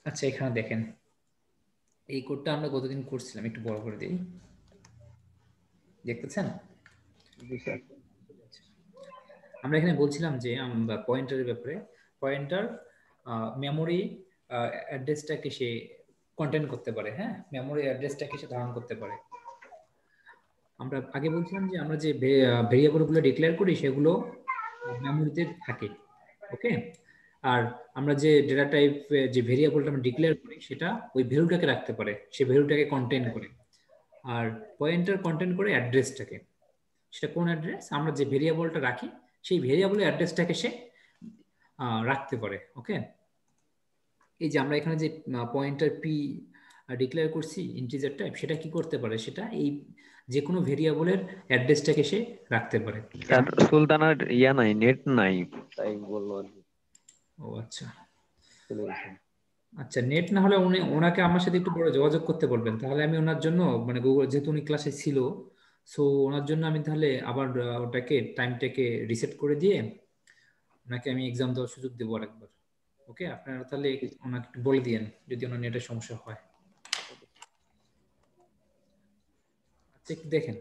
আচ্ছা এখানে দেখেন এই কোডটা আমরা গতদিন করছিলাম, একটু বড় করে দিই, দেখতেছেন? জি স্যার। আমরা এখানে বলছিলাম যে আমরা পয়েন্টারের ব্যাপারে, পয়েন্টার মেমোরি অ্যাড্রেসটাকে সে কন্টেন্ট করতে পারে, হ্যাঁ, মেমোরি অ্যাড্রেসটাকে সে ধারণ করতে পারে। আমরা আগে বলছিলাম যে আমরা যে ভেরিয়েবলগুলো ডিক্লেয়ার করি সেগুলো মেমোরিতে থাকে, ওকে। আর আমরা যে ডেটা টাইপ যে ভেরিয়েবলটা আমরা ডিক্লেয়ার করি সেটা ওই ভ্যালুটাকে রাখতে পারে, সে ভ্যালুটাকে কন্টেন্ট করে। আর পয়েন্টার কন্টেন্ট করে অ্যাড্রেসটাকে, সেটা কোন অ্যাড্রেস আমরা যে ভেরিয়েবলটা রাখি সেই ভেরিয়েবলের অ্যাড্রেসটাকে সে রাখতে পারে, ওকে। এই যে আমরা এখানে যে পয়েন্টার পি ডিক্লেয়ার করছি ইন্টিজার টাইপ, সেটা কি করতে পারে, সেটা এই যে কোনো ভেরিয়েবলের অ্যাড্রেসটাকে সে রাখতে পারে। স্যার সুলতানার ইয়া নাই, নেট নাই, তাই বললো আর কি। ও আচ্ছা চলে গেছে। আচ্ছা, নেট না হলে উনি ওনাকে আমার সাথে একটু পরে যোগাযোগ করতে বলবেন, তাহলে আমি ওনার জন্য মানে গুগল যেহেতু উনি ক্লাসে ছিল, সো ওনার জন্য আমি তাহলে আবার ওটাকে টাইমটাকে রিসেট করে দিয়ে ওনাকে আমি এক্সাম দেওয়ার সুযোগ দেবো আরেকবার, ওকে। আপনারা তাহলে ওনাকে একটু বলে দিয়েন যদি ওনার নেটের সমস্যা হয়। আচ্ছা একটু দেখেন,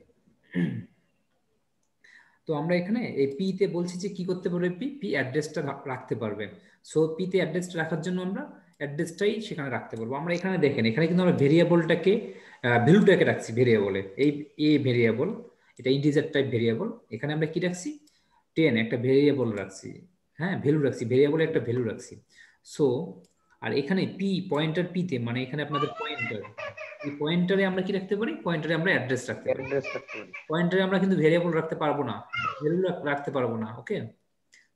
তো আমরা এখানে এই পি তে বলছি যে কি করতে পারবে, পি পি অ্যাড্রেসটা রাখতে পারবে। সো পি তে অ্যাড্রেসটা রাখার জন্য আমরা অ্যাড্রেসটাই সেখানে রাখতে পারবো। আমরা এখানে দেখেন, এখানে কিন্তু আমরা ভেরিয়েবলটাকে ভ্যালুটাকে রাখছি ভেরিয়েবলে, এই এ ভেরিয়েবল, এটা ইন্টিজার টাইপ ভেরিয়েবল। এখানে আমরা কি রাখছি, 10 একটা ভেরিয়েবল রাখছি, হ্যাঁ ভ্যালু রাখছি, ভেরিয়েবলে একটা ভ্যালু রাখছি। সো আর এখানে পি পয়েন্টার পি তে মানে এখানে আপনাদের পয়েন্টার, এই পয়েন্টারে আমরা কি রাখতে পারি, পয়েন্টারে আমরা অ্যাড্রেস রাখতে পারি। অ্যাড্রেস রাখতে পারি। পয়েন্টারে আমরা কিন্তু ভেরিয়েবল রাখতে পারবো না, ভ্যালু রাখতে পারবো না, ওকে।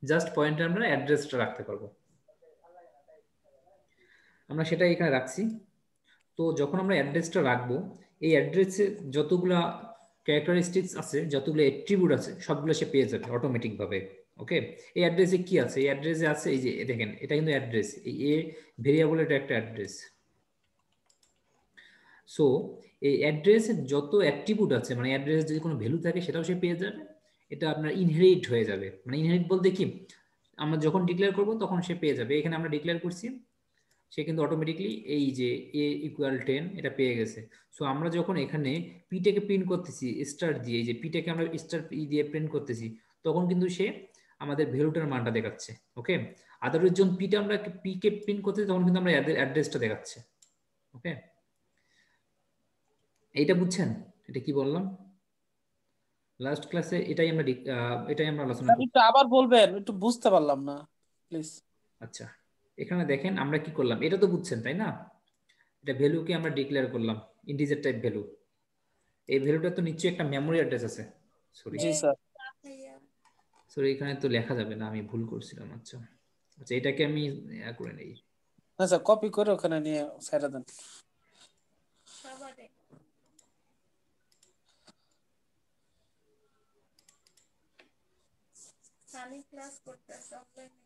জাস্ট পয়েন্টারে আমরা অ্যাড্রেসটা রাখতে পারবো, আমরা সেটা এখানে রাখছি। তো যখন আমরা অ্যাড্রেসটা রাখবো, এই অ্যাড্রেসে যতগুলা ক্যারেক্টারিস্টিক্স আছে, যতগুলো অ্যাট্রিবিউট আছে, সবগুলো সে পেয়ে যাবে অটোমেটিক ভাবে, ওকে। এই অ্যাড্রেসে কি আছে, এই অ্যাড্রেসে আছে এই যে দেখেন, এটা কিন্তু অ্যাড্রেস, এই এ ভেরিয়েবল, এটা একটা অ্যাড্রেস। সো এই অ্যাড্রেসের যত অ্যাট্রিবিউট আছে, মানে অ্যাড্রেসে যদি কোনো ভ্যালু থাকে সেটাও সে পেয়ে যাবে। এটা আপনার ইনহেরিট হয়ে যাবে, মানে ইনহেরিট বলতে কি, আমরা যখন ডিক্লেয়ার করব তখন সে পেয়ে যাবে। এখানে আমরা ডিক্লেয়ার করছি, সে কিন্তু অটোমেটিকলি এই যে এ ইকুয়াল 10 এটা পেয়ে গেছে। সো আমরা যখন এখানে পিটাকে প্রিন্ট করতেছি স্টার দিয়ে, এই যে পিটাকে আমরা স্টার পি দিয়ে প্রিন্ট করতেছি, তখন কিন্তু সে আমাদের ভ্যালুটার মানটা দেখাচ্ছে, ওকে। আদারওয়াইজ যখন পিটা আমরা পি কে প্রিন্ট করতেছি তখন কিন্তু আমরা অ্যাড্রেসটা দেখাচ্ছে, ওকে। এইটা বুঝছেন, এটা কি বললাম লাস্ট ক্লাসে, এটাই আমরা আলোচনা স্যার করছি। একটু আবার বলবেন, একটু বুঝতে পারলাম না প্লিজ। আচ্ছা এখানে দেখেন আমরা কি করলাম, এটা তো বুঝছেন তাই না, এটা ভ্যালুকে আমরা ডিক্লেয়ার করলাম ইন্টিজার টাইপ ভ্যালু। এই ভ্যালুটা তো নিশ্চয়ই একটা মেমোরি অ্যাড্রেস আছে, সরি জি স্যার। সরি এখানে তো লেখা যাবে না, আমি ভুল করছিলাম। আচ্ছা আচ্ছা এটাকে আমি করে নেই। না স্যার, কপি করে ওখানে নিয়ে ছেড়ে দেন। ক্লাস করতেছে অনলাইনে।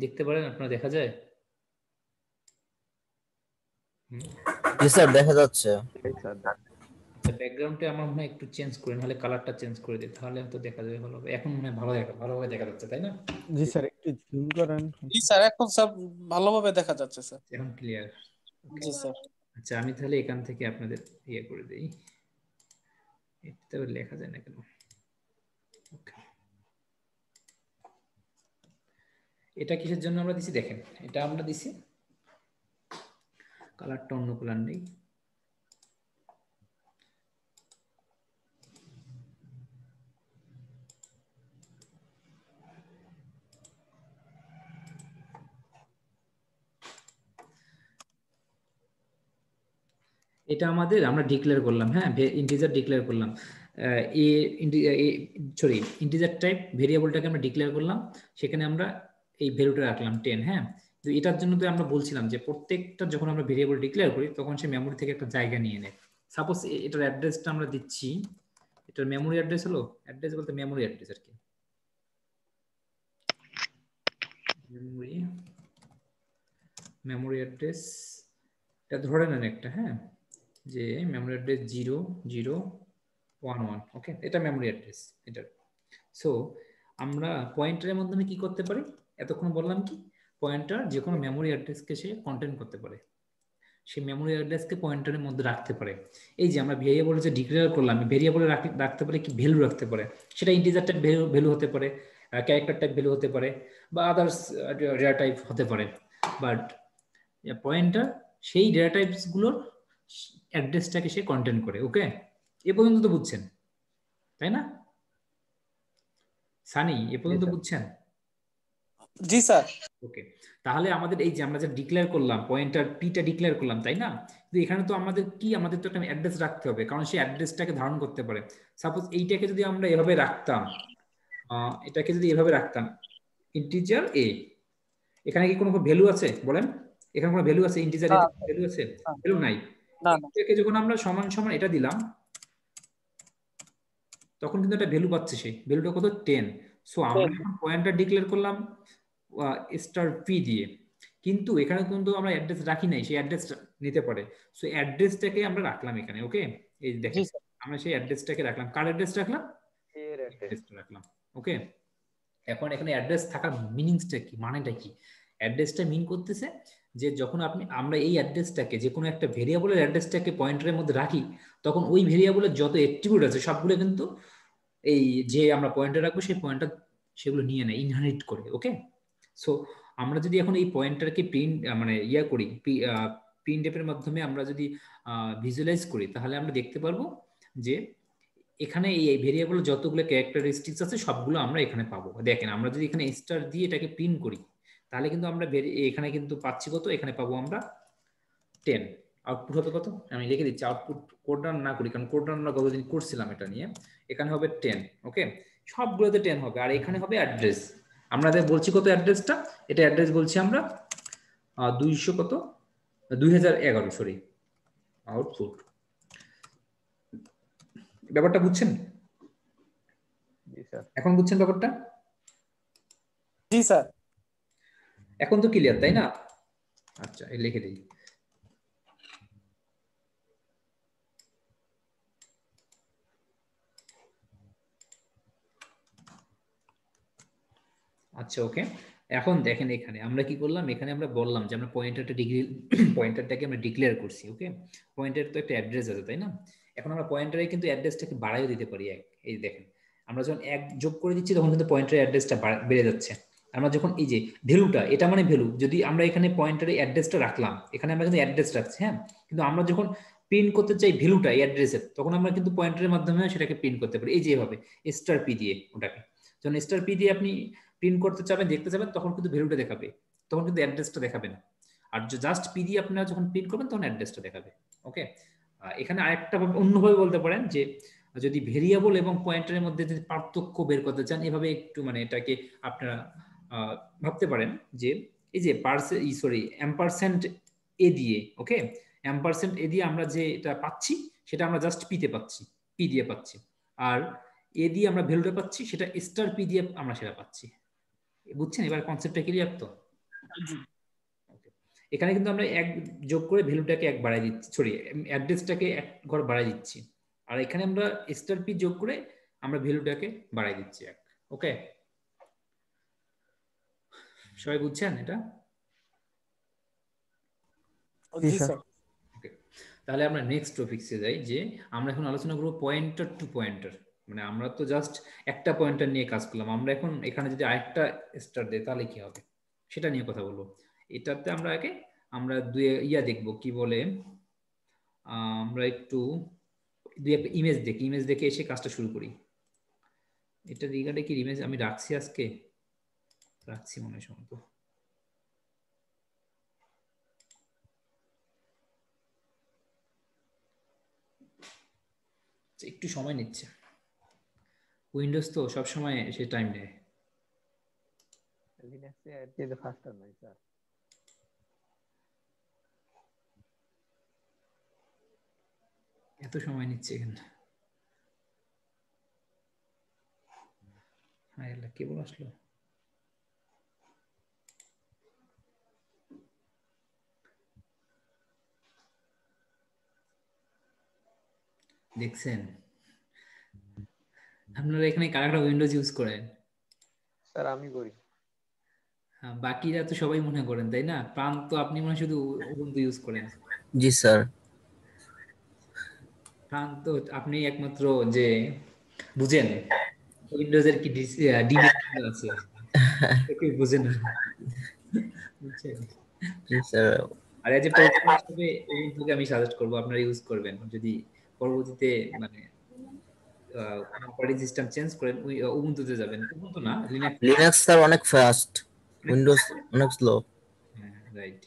দেখতে পারেন আপনারা, দেখা যায়? জি স্যার, দেখা যাচ্ছে। আচ্ছা ব্যাকগ্রাউন্ডটা আমার মনে হয় একটু চেঞ্জ করে, নাহলে কালারটা চেঞ্জ করে দিই, তাহলে হয়তো দেখা যাবে ভালো হবে। এখন মনে হয় ভালোভাবে দেখা যাচ্ছে তাই না? জি স্যার, একটু জুম করেন। জি স্যার, এখন সব ভালোভাবে দেখা যাচ্ছে স্যার। এখন ক্লিয়ার? জি স্যার। আচ্ছা আমি তাহলে এখান থেকে আপনাদের ইয়ে করে দিই, এটা লেখা যায় না কেন, ওকে। এটা কিসের জন্য আমরা দিছি দেখেন, এটা আমরা দিছি, কালারটা অন্য কালার নেই, এটা আমাদের আমরা ডিক্লেয়ার করলাম, হ্যাঁ, ইন্টিজার ডিক্লেয়ার করলাম, এ সরি ইন্টিজার টাইপ ভেরিয়েবলটাকে আমরা ডিক্লেয়ার করলাম, সেখানে আমরা এই ভ্যালুটা রাখলাম 10, হ্যাঁ। তো এটার জন্য তো আমরা বলছিলাম যে প্রত্যেকটা যখন আমরা ভেরিয়েবল ডিক্লেয়ার করি তখন সে মেমোরি থেকে একটা জায়গা নিয়ে নেয়। সাপোজ এটার অ্যাড্রেসটা আমরা দিচ্ছি, এটার মেমোরি অ্যাড্রেস হলো, অ্যাড্রেস বলতে মেমোরি অ্যাড্রেস আর কি, মেমোরি অ্যাড্রেস এটা ধরে নেন একটা, হ্যাঁ, যে মেমোরি অ্যাড্রেস 0011, ওকে, এটা মেমোরি অ্যাড্রেস এটার। সো আমরা পয়েন্টারের মাধ্যমে কি করতে পারি, এতক্ষণ বললাম কি পয়েন্টার যে কোনো মেমোরি অ্যাড্রেসকে সে কন্টেন্ট করতে পারে, সে মেমোরি অ্যাড্রেসকে পয়েন্টারের মধ্যে রাখতে পারে। এই যে আমরা ভেরিয়েবল যে ডিক্লেয়ার করলাম, ভেরিয়েবলে রাখতে পারে কি ভ্যালু রাখতে পারে, সেটা ইন্টিজার টাইপ ভ্যালু হতে পারে, ক্যারেক্টার টাইপ ভ্যালু হতে পারে, বা আদার্স ডেটা টাইপ হতে পারে। বাট পয়েন্টার সেই ডেটা টাইপস গুলোর অ্যাড্রেসটাকে সে কন্টেন্ট করে। ওকে, এ পর্যন্ত তো বুঝছেন তাই না সানি? এ পর্যন্ত বুঝছেন? জি স্যার। ওকে, তাহলে আমাদের এই যে আমরা যে ডিক্লেয়ার করলাম পয়েন্টার পিটা ডিক্লেয়ার করলাম তাই না, কিন্তু এখানে তো আমাদের কি, আমাদের তো একটা অ্যাড্রেস রাখতে হবে, কারণ সেই অ্যাড্রেসটাকে ধারণ করতে পারে। সাপোজ এইটাকে যদি আমরা এভাবে রাখতাম, এটাকে যদি এভাবে রাখতাম ইন্টিজার এ, এখানে কি কোনো ভ্যালু আছে বলেন? এখানে কোনো ভ্যালু আছে? ইন্টিজার এ ভ্যালু আছে? ভ্যালু নাই। না না এটাকে যখন আমরা সমান সমান এটা দিলাম তখন কিন্তু একটা ভ্যালু পাচ্ছে, সেই ভ্যালুটা কত? 10। সো আমরা এখন পয়েন্টার ডিক্লেয়ার করলাম স্টার পি দিয়ে, কিন্তু এখানে কিন্তু আমরা অ্যাড্রেস রাখি নাই, সেই অ্যাড্রেসটা নিতে পারে। সো অ্যাড্রেসটাকে আমরা রাখলাম এখানে। ওকে, এই জি দেখেন স্যার। আমরা সেই অ্যাড্রেসটাকে রাখলাম, কার অ্যাড্রেস রাখলাম? এর অ্যাড্রেসটা রাখলাম। ওকে, এখন এখানে অ্যাড্রেস থাকার মিনিংসটা কি, মানেটা কি? অ্যাড্রেসটা মিন করতেছে যে যখন আমরা এই অ্যাড্রেসটাকে যে কোনো একটা ভেরিয়েবলের অ্যাড্রেসটাকে পয়েন্টারের মধ্যে রাখি, তখন ওই ভেরিয়েবলের যত অ্যাট্রিবিউট আছে সবগুলো কিন্তু এই যে আমরা পয়েন্টার রাখবো সেই পয়েন্টার সেগুলো নিয়ে নেয়, ইনহেরিট করে। ওকে, সো আমরা যদি এখন এই পয়েন্টারকে প্রিন্ট মানে করি, প্রিন্টএফ এর মাধ্যমে আমরা যদি ভিজুয়ালাইজ করি, তাহলে আমরা দেখতে পারবো যে এখানে এই ভেরিয়েবল যতগুলো ক্যারেক্টারিস্টিক্স আছে সবগুলো আমরা এখানে পাবো। দেখেন আমরা যদি এখানে স্টার দিয়ে এটাকে প্রিন্ট করি, তাহলে কিন্তু আমরা এখানে কিন্তু পাচ্ছি কত, এখানে পাবো আমরা 10। আউটপুট হবে কত, আমি লিখে দিচ্ছি, আউটপুট কোড রান না করি, কারণ কোড রান আমরা গতদিন করছিলাম এটা নিয়ে। এখানে হবে 10। ওকে, সবগুলোতে 10 হবে, আর এখানে হবে অ্যাড্রেস। আমরা বলছি কত অ্যাড্রেসটা, এটা অ্যাড্রেস বলছি আমরা 200 কত 2011, সরি, আউটপুট। ব্যাপারটা বুঝছেন? জি স্যার। এখন বুঝছেন ব্যাপারটা? জি স্যার। এখন তো ক্লিয়ার তাই না? আচ্ছা, এই লিখে দিই। আচ্ছা, ওকে, এখন দেখেন এখানে আমরা কি করলাম, এখানে আমরা বললাম যে আমরা পয়েন্টারটাকে আমরা ডিক্লেয়ার করছি। ওকে, পয়েন্টার তো একটা অ্যাড্রেস আছে তাই না? এখন আমরা পয়েন্টারে কিন্তু অ্যাড্রেসটাকে বাড়াইও দিতে পারি। এই দেখেন আমরা যখন এক যোগ করে দিচ্ছি তখন কিন্তু পয়েন্টারের অ্যাড্রেসটা বেড়ে যাচ্ছে। আমরা যখন এই যে ভ্যালুটা, এটা মানে ভ্যালু, যদি আমরা এখানে পয়েন্টারে অ্যাড্রেসটা রাখলাম, এখানে আমরা কিন্তু অ্যাড্রেস রাখছি, হ্যাঁ, কিন্তু আমরা যখন প্রিন্ট করতে চাই ভ্যালুটা এই অ্যাড্রেসের, তখন আমরা কিন্তু পয়েন্টারের মাধ্যমে সেটাকে প্রিন্ট করতে পারি, এই যে এভাবে স্টার পি দিয়ে। ওটাকে যখন স্টার পি দিয়ে আপনি প্রিন্ট করতে চাবেন, দেখতে চাবেন, তখন কিন্তু ভ্যালুটা দেখাবে, তখন কিন্তু অ্যাড্রেসটা দেখাবে না। আর জাস্ট পি দিয়ে আপনারা যখন প্রিন্ট করবেন তখন অ্যাড্রেসটা দেখাবে। ওকে, এখানে আরেকটা অন্যভাবে বলতে পারেন যে যদি ভেরিয়েবল এবং পয়েন্টারের মধ্যে যদি পার্থক্য বের করতে চান, এভাবে একটু মানে এটাকে আপনারা ভাবতে পারেন যে এই যে অ্যাম্পারসেন্ট এ দিয়ে, ওকে, অ্যাম্পারসেন্ট এ দিয়ে আমরা যে এটা পাচ্ছি সেটা আমরা জাস্ট পিতে পাচ্ছি, পি দিয়ে পাচ্ছি, আর এ দিয়ে আমরা ভ্যালুটা পাচ্ছি সেটা স্টার পি দিয়ে আমরা সেটা পাচ্ছি। বুঝছেন এবার কনসেপ্টটা ক্লিয়ার তো? এখানে কিন্তু আমরা এক যোগ করে ভ্যালুটাকে এক বাড়াই দিচ্ছি, সরি অ্যাড্রেসটাকে এক ঘর বাড়াই দিচ্ছি, আর এখানে আমরা স্টার পি যোগ করে আমরা ভ্যালুটাকে বাড়াই দিচ্ছি এক। ওকে, সবাই বুঝছেন এটা? জি স্যার। ওকে, তাহলে আমরা নেক্সট টপিকসে যাই, যে আমরা এখন আলোচনা করবো পয়েন্টার টু পয়েন্টার। মানে আমরা তো জাস্ট একটা পয়েন্টার নিয়ে কাজ করলাম, আমরা এখন এখানে যদি আরেকটা স্টার দেই তাহলে কি হবে সেটা নিয়ে কথা বলবো। এটাতে আমরা আগে আমরা দেখবো কি বলে, আমরা একটু একটা ইমেজ দেখি, ইমেজ দেখে এসে কাজটা শুরু করি। এটা রিগার্ডে কি ইমেজ আমি রাখছি, আজকে রাখছি মনে হয় সম্ভবত। একটু সময় নিচ্ছে, উইন্ডোজ তো সব সময় সে টাইম নেয়। লিনাক্সে এর চেয়ে ফাস্টার নাই স্যার। এত সময় নিচ্ছে এখানে। হ্যাঁ এলা কেবল আসলো। দেখছেন আপনারা এখানে কারা উইন্ডোজ ইউজ করেন? স্যার আমি করি। বাকিরা তো সবাই মনে করেন তাই না? প্রাণ তো আপনি মনে হয় শুধু উবুন্টু ইউজ করেন। জি স্যার। প্রাণ তো আপনি একমাত্র যে বুঝেন উইন্ডোজের কি ডিমেরিট আছে, কেউ বুঝে না, বুঝছেন? জি স্যার। আর এই যে প্রোগ্রামার হিসেবে উবুন্টুকে আমি সাজেস্ট করবো আপনারা ইউজ করবেন, যদি পরবর্তীতে মানে অপারেটিং সিস্টেম চেঞ্জ করেন উবুন্টুতে যাবেন। উবুন্টু না, লিনাক্স। লিনাক্স স্যার অনেক ফাস্ট, উইন্ডোজ অনেক স্লো। হ্যাঁ রাইট।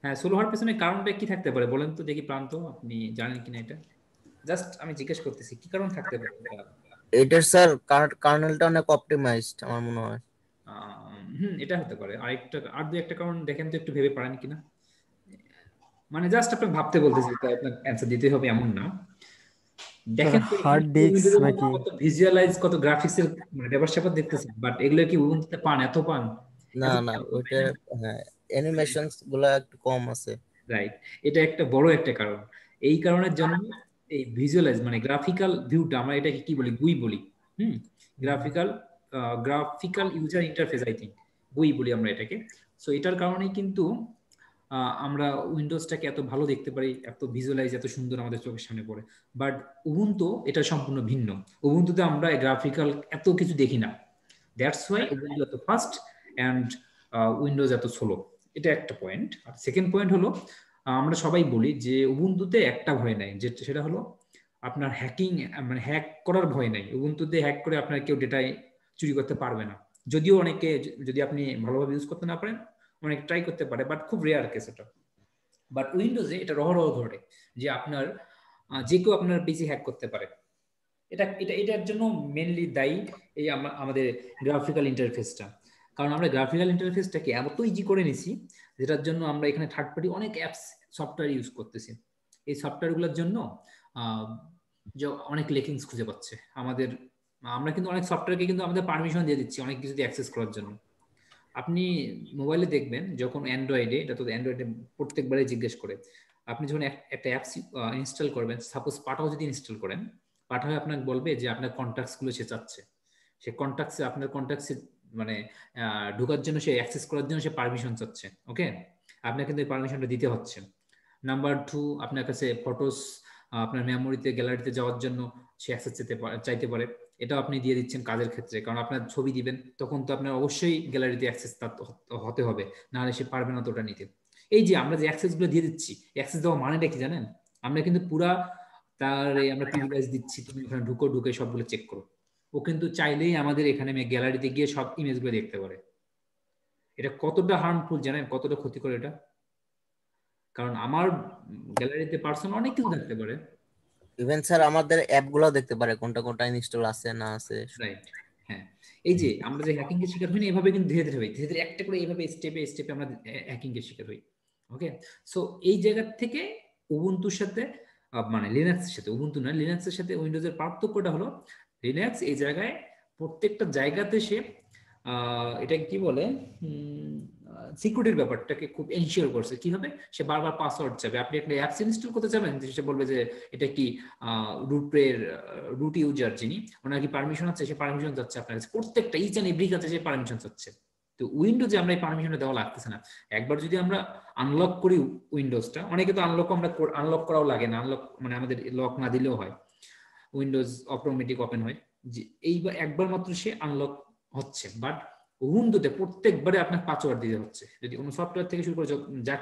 হ্যাঁ স্লো হওয়ার পেছনে কারণটা কি থাকতে পারে বলেন তো দেখি প্রান্ত, আপনি জানেন কিনা এটা? জাস্ট আমি জিজ্ঞেস করতেছি কি কারণ থাকতে পারে এটা। এটার স্যার কার্নেলটা অনেক অপটিমাইজড আমার মনে হয়। এটা হতে পারে। আরেকটা আর দুই একটা কারণ দেখেন তো, একটু ভেবে পারেন কিনা, মানে জাস্ট আপনাকে ভাবতে বলতেছি, তাই আপনার অ্যান্সার দিতে হবে এমন না। দেখেন তো হার্ড ডিস্ক নাকি? কত ভিজুয়ালাইজ, কত গ্রাফিক্সের মানে ব্যাপার স্যাপার দেখতেছেন, বাট এগুলো কি উবুন্টুতে পান? এত পান? না এত না, পান না, তাই ওইটা না? হ্যাঁ অ্যানিমেশনস গুলা একটু কম আছে। রাইট, এটা একটা বড় একটা কারণ। এই কারণের জন্য এই ভিজুয়ালাইজ মানে গ্রাফিক্যাল ভিউটা, আমরা এটাকে কি বলি, গুই বলি। Hmm, graphical graphical user interface, I think GUI বলি আমরা এটাকে। সো এটার কারণেই কিন্তু আমরা উইন্ডোজটাকে এত ভালো দেখতে পারি, এত ভিজুয়ালাইজ এত সুন্দর আমাদের চোখের সামনে পড়ে। বাট উবুন্টু এটা সম্পূর্ণ ভিন্ন। উবুন্টুতে আমরা গ্রাফিক্যাল এত কিছু দেখি না, দ্যাটস ওয়াই উবুন্টু এত ফাস্ট অ্যান্ড উইন্ডোজ এত স্লো। এটা একটা পয়েন্ট। আর সেকেন্ড পয়েন্ট হলো, আমরা সবাই বলি যে উবুন্টুতে একটা ভয় নাই, যে সেটা হলো আপনার হ্যাকিং, মানে হ্যাক করার ভয় নাই। উবুন্টুতে হ্যাক করে আপনার কেউ ডেটা চুরি করতে পারবে না। যদিও অনেকে, যদি আপনি ভালোভাবে ইউজ করতে না পারেন, অনেক ট্রাই করতে পারে, বাট খুব রেয়ার কেস এটা। বাট উইন্ডোজে এটা রহরহ ঘটে যে আপনার যে কেউ আপনার পিসি হ্যাক করতে পারে। এটার জন্য মেনলি দায়ী এই আমাদের গ্রাফিক্যাল ইন্টারফেসটা। কারণ আমরা গ্রাফিক্যাল ইন্টারফেসটাকে এত ইজি করে নিছি, যেটার জন্য আমরা এখানে থার্ড পার্টি অনেক অ্যাপস সফটওয়্যার ইউজ করতেছি। এই সফটওয়্যারগুলোর জন্য যে অনেক লেকিংস খুঁজে পাচ্ছে আমাদের। আমরা কিন্তু অনেক সফটওয়্যারকে কিন্তু আমাদের পারমিশন দিয়ে দিচ্ছি অনেক কিছু অ্যাক্সেস করার জন্য। আপনি মোবাইলে দেখবেন যখন অ্যান্ড্রয়েডে, এটা তো অ্যান্ড্রয়েডে প্রত্যেকবারে জিজ্ঞেস করে, আপনি যখন একটা অ্যাপস ইনস্টল করবেন, সাপোজ পাঠাও যদি ইনস্টল করেন, পাঠাও আপনাকে বলবে যে আপনার কন্ট্যাক্টস গুলো সে চাচ্ছে। সে কন্ট্যাক্টসে, আপনার কন্ট্যাক্টসে মানে ঢোকার জন্য, সে অ্যাক্সেস করার জন্য সে পারমিশন চাচ্ছে। ওকে, আপনার কিন্তু এই পারমিশনটা দিতে হচ্ছে। নাম্বার 2, আপনার কাছে ফটোস, আপনার মেমোরিতে, গ্যালারিতে যাওয়ার জন্য সে অ্যাক্সেস চাইতে পারে। এটাও আপনি দিয়ে দিচ্ছেন কাজের ক্ষেত্রে, কারণ আপনার ছবি দিবেন তখন তো আপনার অবশ্যই গ্যালারিতে অ্যাক্সেস হতে হবে, নাহলে সে পারবে না তো ওটা নিতে। এই যে আমরা যে অ্যাক্সেস গুলো দিয়ে দিচ্ছি, অ্যাক্সেস দেওয়া মানেটা কি জানেন? আমরা কিন্তু পুরা আমরা প্রিভিলেজ দিচ্ছি, তুমি ওখানে ঢুকে সবগুলো চেক করো। ও কিন্তু চাইলেই আমাদের এখানে গ্যালারিতে গিয়ে সব ইমেজগুলো দেখতে পারে। এটা কতটা হার্মফুল জানেন, কতটা ক্ষতিকর এটা? কারণ আমার গ্যালারিতে পার্সোনাল অনেক কিছু থাকতে পারে। ইভেন স্যার আমাদের অ্যাপ গুলো দেখতে পারে কোনটা কোনটা ইনস্টল আছে না আছে। রাইট, হ্যাঁ। এই যে আমরা যে হ্যাকিং এর শিকার হই না, এভাবে কিন্তু ধীরে ধীরে হই, ধীরে ধীরে একটা করে এইভাবে স্টেপে স্টেপে আমরা হ্যাকিং এর শিকার হই। ওকে, সো এই জায়গা থেকে উবুন্টুর সাথে মানে লিনাক্সের সাথে, উবুন্টু না লিনাক্সের সাথে উইন্ডোজের পার্থক্যটা হলো, লিনাক্স এই জায়গায় প্রত্যেকটা জায়গাতে সে এটা কি বলে, সিকিউরিটির ব্যাপারটাকে খুব এনশিওর করছে। কিভাবে? সে বারবার পাসওয়ার্ড চাবে। আপনি একটা অ্যাপস ইনস্টল করতে যাবেন, সে বলবে যে এটা কি রুট ইউজার যিনি, ওনার কি পারমিশন আছে, সে পারমিশন চাচ্ছে আপনার কাছে। প্রত্যেকটা ইচ এন্ড এভরি কাছে সে পারমিশন চাচ্ছে। তো উইন্ডোজে আমরা এই পারমিশনটা দেওয়া লাগতেছে না। একবার যদি আমরা আনলক করি উইন্ডোজটা, অনেকে তো আনলক করাও লাগে না, আনলক মানে আমাদের লক না দিলেও হয়, উইন্ডোজ অটোমেটিক ওপেন হয়। যে এইবার একবার মাত্র সে আনলক হচ্ছে, বাট উবুন্টুতে প্রত্যেকবারে আপনার পাসওয়ার্ড দিতে হচ্ছে। যদি কোনো সফটওয়্যার থেকে শুরু করে যা।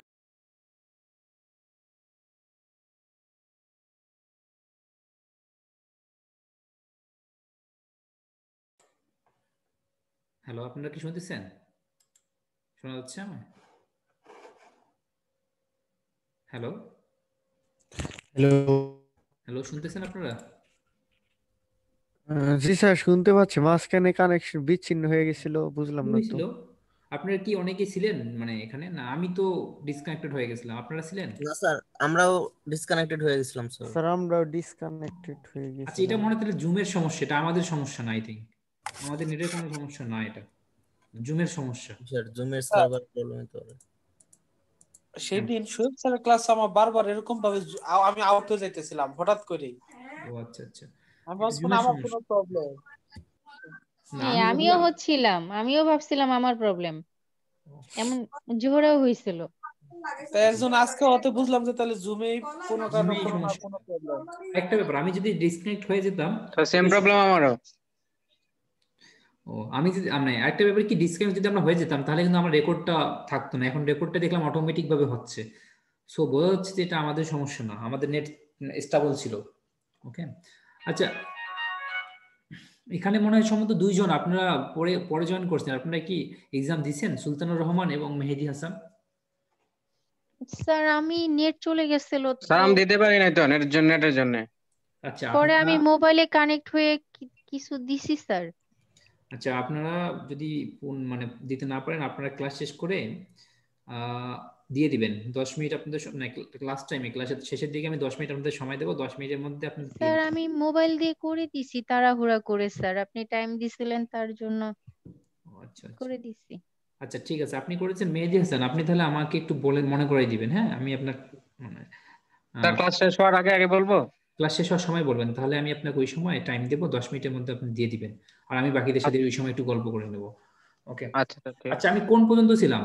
হ্যালো, আপনারা কি শুনতেছেন? শোনা যাচ্ছে আমার? Hello hello. হ্যালো, শুনতেছেন আপনারা? জি স্যার, শুনতে পাচ্ছি, মাঝখানে কানেকশন বিচ্ছিন্ন হয়ে গেছিল, বুঝলাম কি না তো। হয়েছিল? আপনারা কি অনেকে ছিলেন মানে এখানে? না আমি তো ডিসকানেক্টেড হয়ে গেছিলাম, আপনারা ছিলেন? না স্যার, আমরাও ডিসকানেক্টেড হয়ে গেছিলাম স্যার। স্যার আমরাও ডিসকানেক্টেড হয়ে আচ্ছা, এটা গেছিলাম। মনে হয় তাহলে জুমের সমস্যা, এটা আমাদের সমস্যা না। আই থিঙ্ক আমাদের নেটের কোনো সমস্যা না, এটা জুমের সমস্যা। স্যার জুমের স্যার সার্ভার প্রবলেম হতে পারে। সেই হ্যাঁ। দিন শোয়েব স্যারের ক্লাস আমার বারবার এরকম ভাবে আমি আউট হয়ে যাইতেছিলাম হঠাৎ করেই। ও আচ্ছা আচ্ছা, আমি এটা ভাবছি জুমের আমার কোনো সমস্যা। প্রবলেম। না হ্যাঁ, আমি আমিও ভাবলাম হচ্ছিলাম, আমিও ভাবছিলাম আমার প্রবলেম, এমন জোহরেও হয়েছিল। তাই একজন আজকে হতে বুঝলাম যে তাহলে জুমেই কোনো কারণে জুমেই কোনো না সমস্যা। কোনো প্রবলেম। একটা ব্যাপার, আমি যদি ডিসকানেক্ট হয়ে যেতাম তো সেম বেশ- প্রবলেম আমারও। ও আমি যদি আমি একটা ব্যাপার কি, ডিসকানেক্ট যদি আমরা হয়ে যেতাম তাহলে কিন্তু আমার রেকর্ডটা থাকতো না। এখন রেকর্ডটা দেখলাম অটোমেটিক ভাবে হচ্ছে। সো বোঝা যাচ্ছে যে এটা আমাদের সমস্যা না, আমাদের নেট স্টেবল ছিল। ওকে। আচ্ছা, এখানে মনে হয় সম্ভবত দুইজন আপনারা পরে পরে জয়েন করছেন। আপনারা কি এক্সাম দিছেন, সুলতানুর রহমান এবং মেহেদি হাসান? স্যার আমি নেট চলে গেছিল স্যার তো, আমি দিতে পারি নাই তো নেটের জন্য। আচ্ছা পরে আপনারা আমি মোবাইলে কানেক্ট হয়ে কিছু দিছি স্যার। আচ্ছা আপনারা যদি মানে দিতে না পারেন, আপনারা ক্লাস শেষ করে দিয়ে দিবেন 10 মিনিট আপনাদের ক্লাস টাইমে, ক্লাসের শেষের দিকে আমি 10 মিনিট আপনাদের সময় দেবো, 10 মিনিটের মধ্যে আপনি দিয়ে স্যার দিবেন। আমি মোবাইল দিয়ে করে দিছি তাড়াহুড়া করে, স্যার আপনি টাইম দিছিলেন তার জন্য ও, আচ্ছা আচ্ছা। করে দিছি। আচ্ছা ঠিক আছে, আপনি করেছেন। মেহেদি হাসান, আপনি তাহলে আমাকে একটু বলে মনে করাই দিবেন। হ্যাঁ, আমি আপনার মানে স্যার ক্লাস শেষ হওয়ার আগে আগে বলবো। ক্লাস শেষ হওয়ার সময় বলবেন, তাহলে আমি আপনাকে ওই সময় টাইম দেবো, 10 মিনিটের মধ্যে আপনি দিয়ে দিবেন। আর আমি বাকিদের সাথে ওই সময় একটু গল্প করে নেবো। ওকে। আচ্ছা স্যার ঠিক আচ্ছা, আছে। আমি কোন পর্যন্ত ছিলাম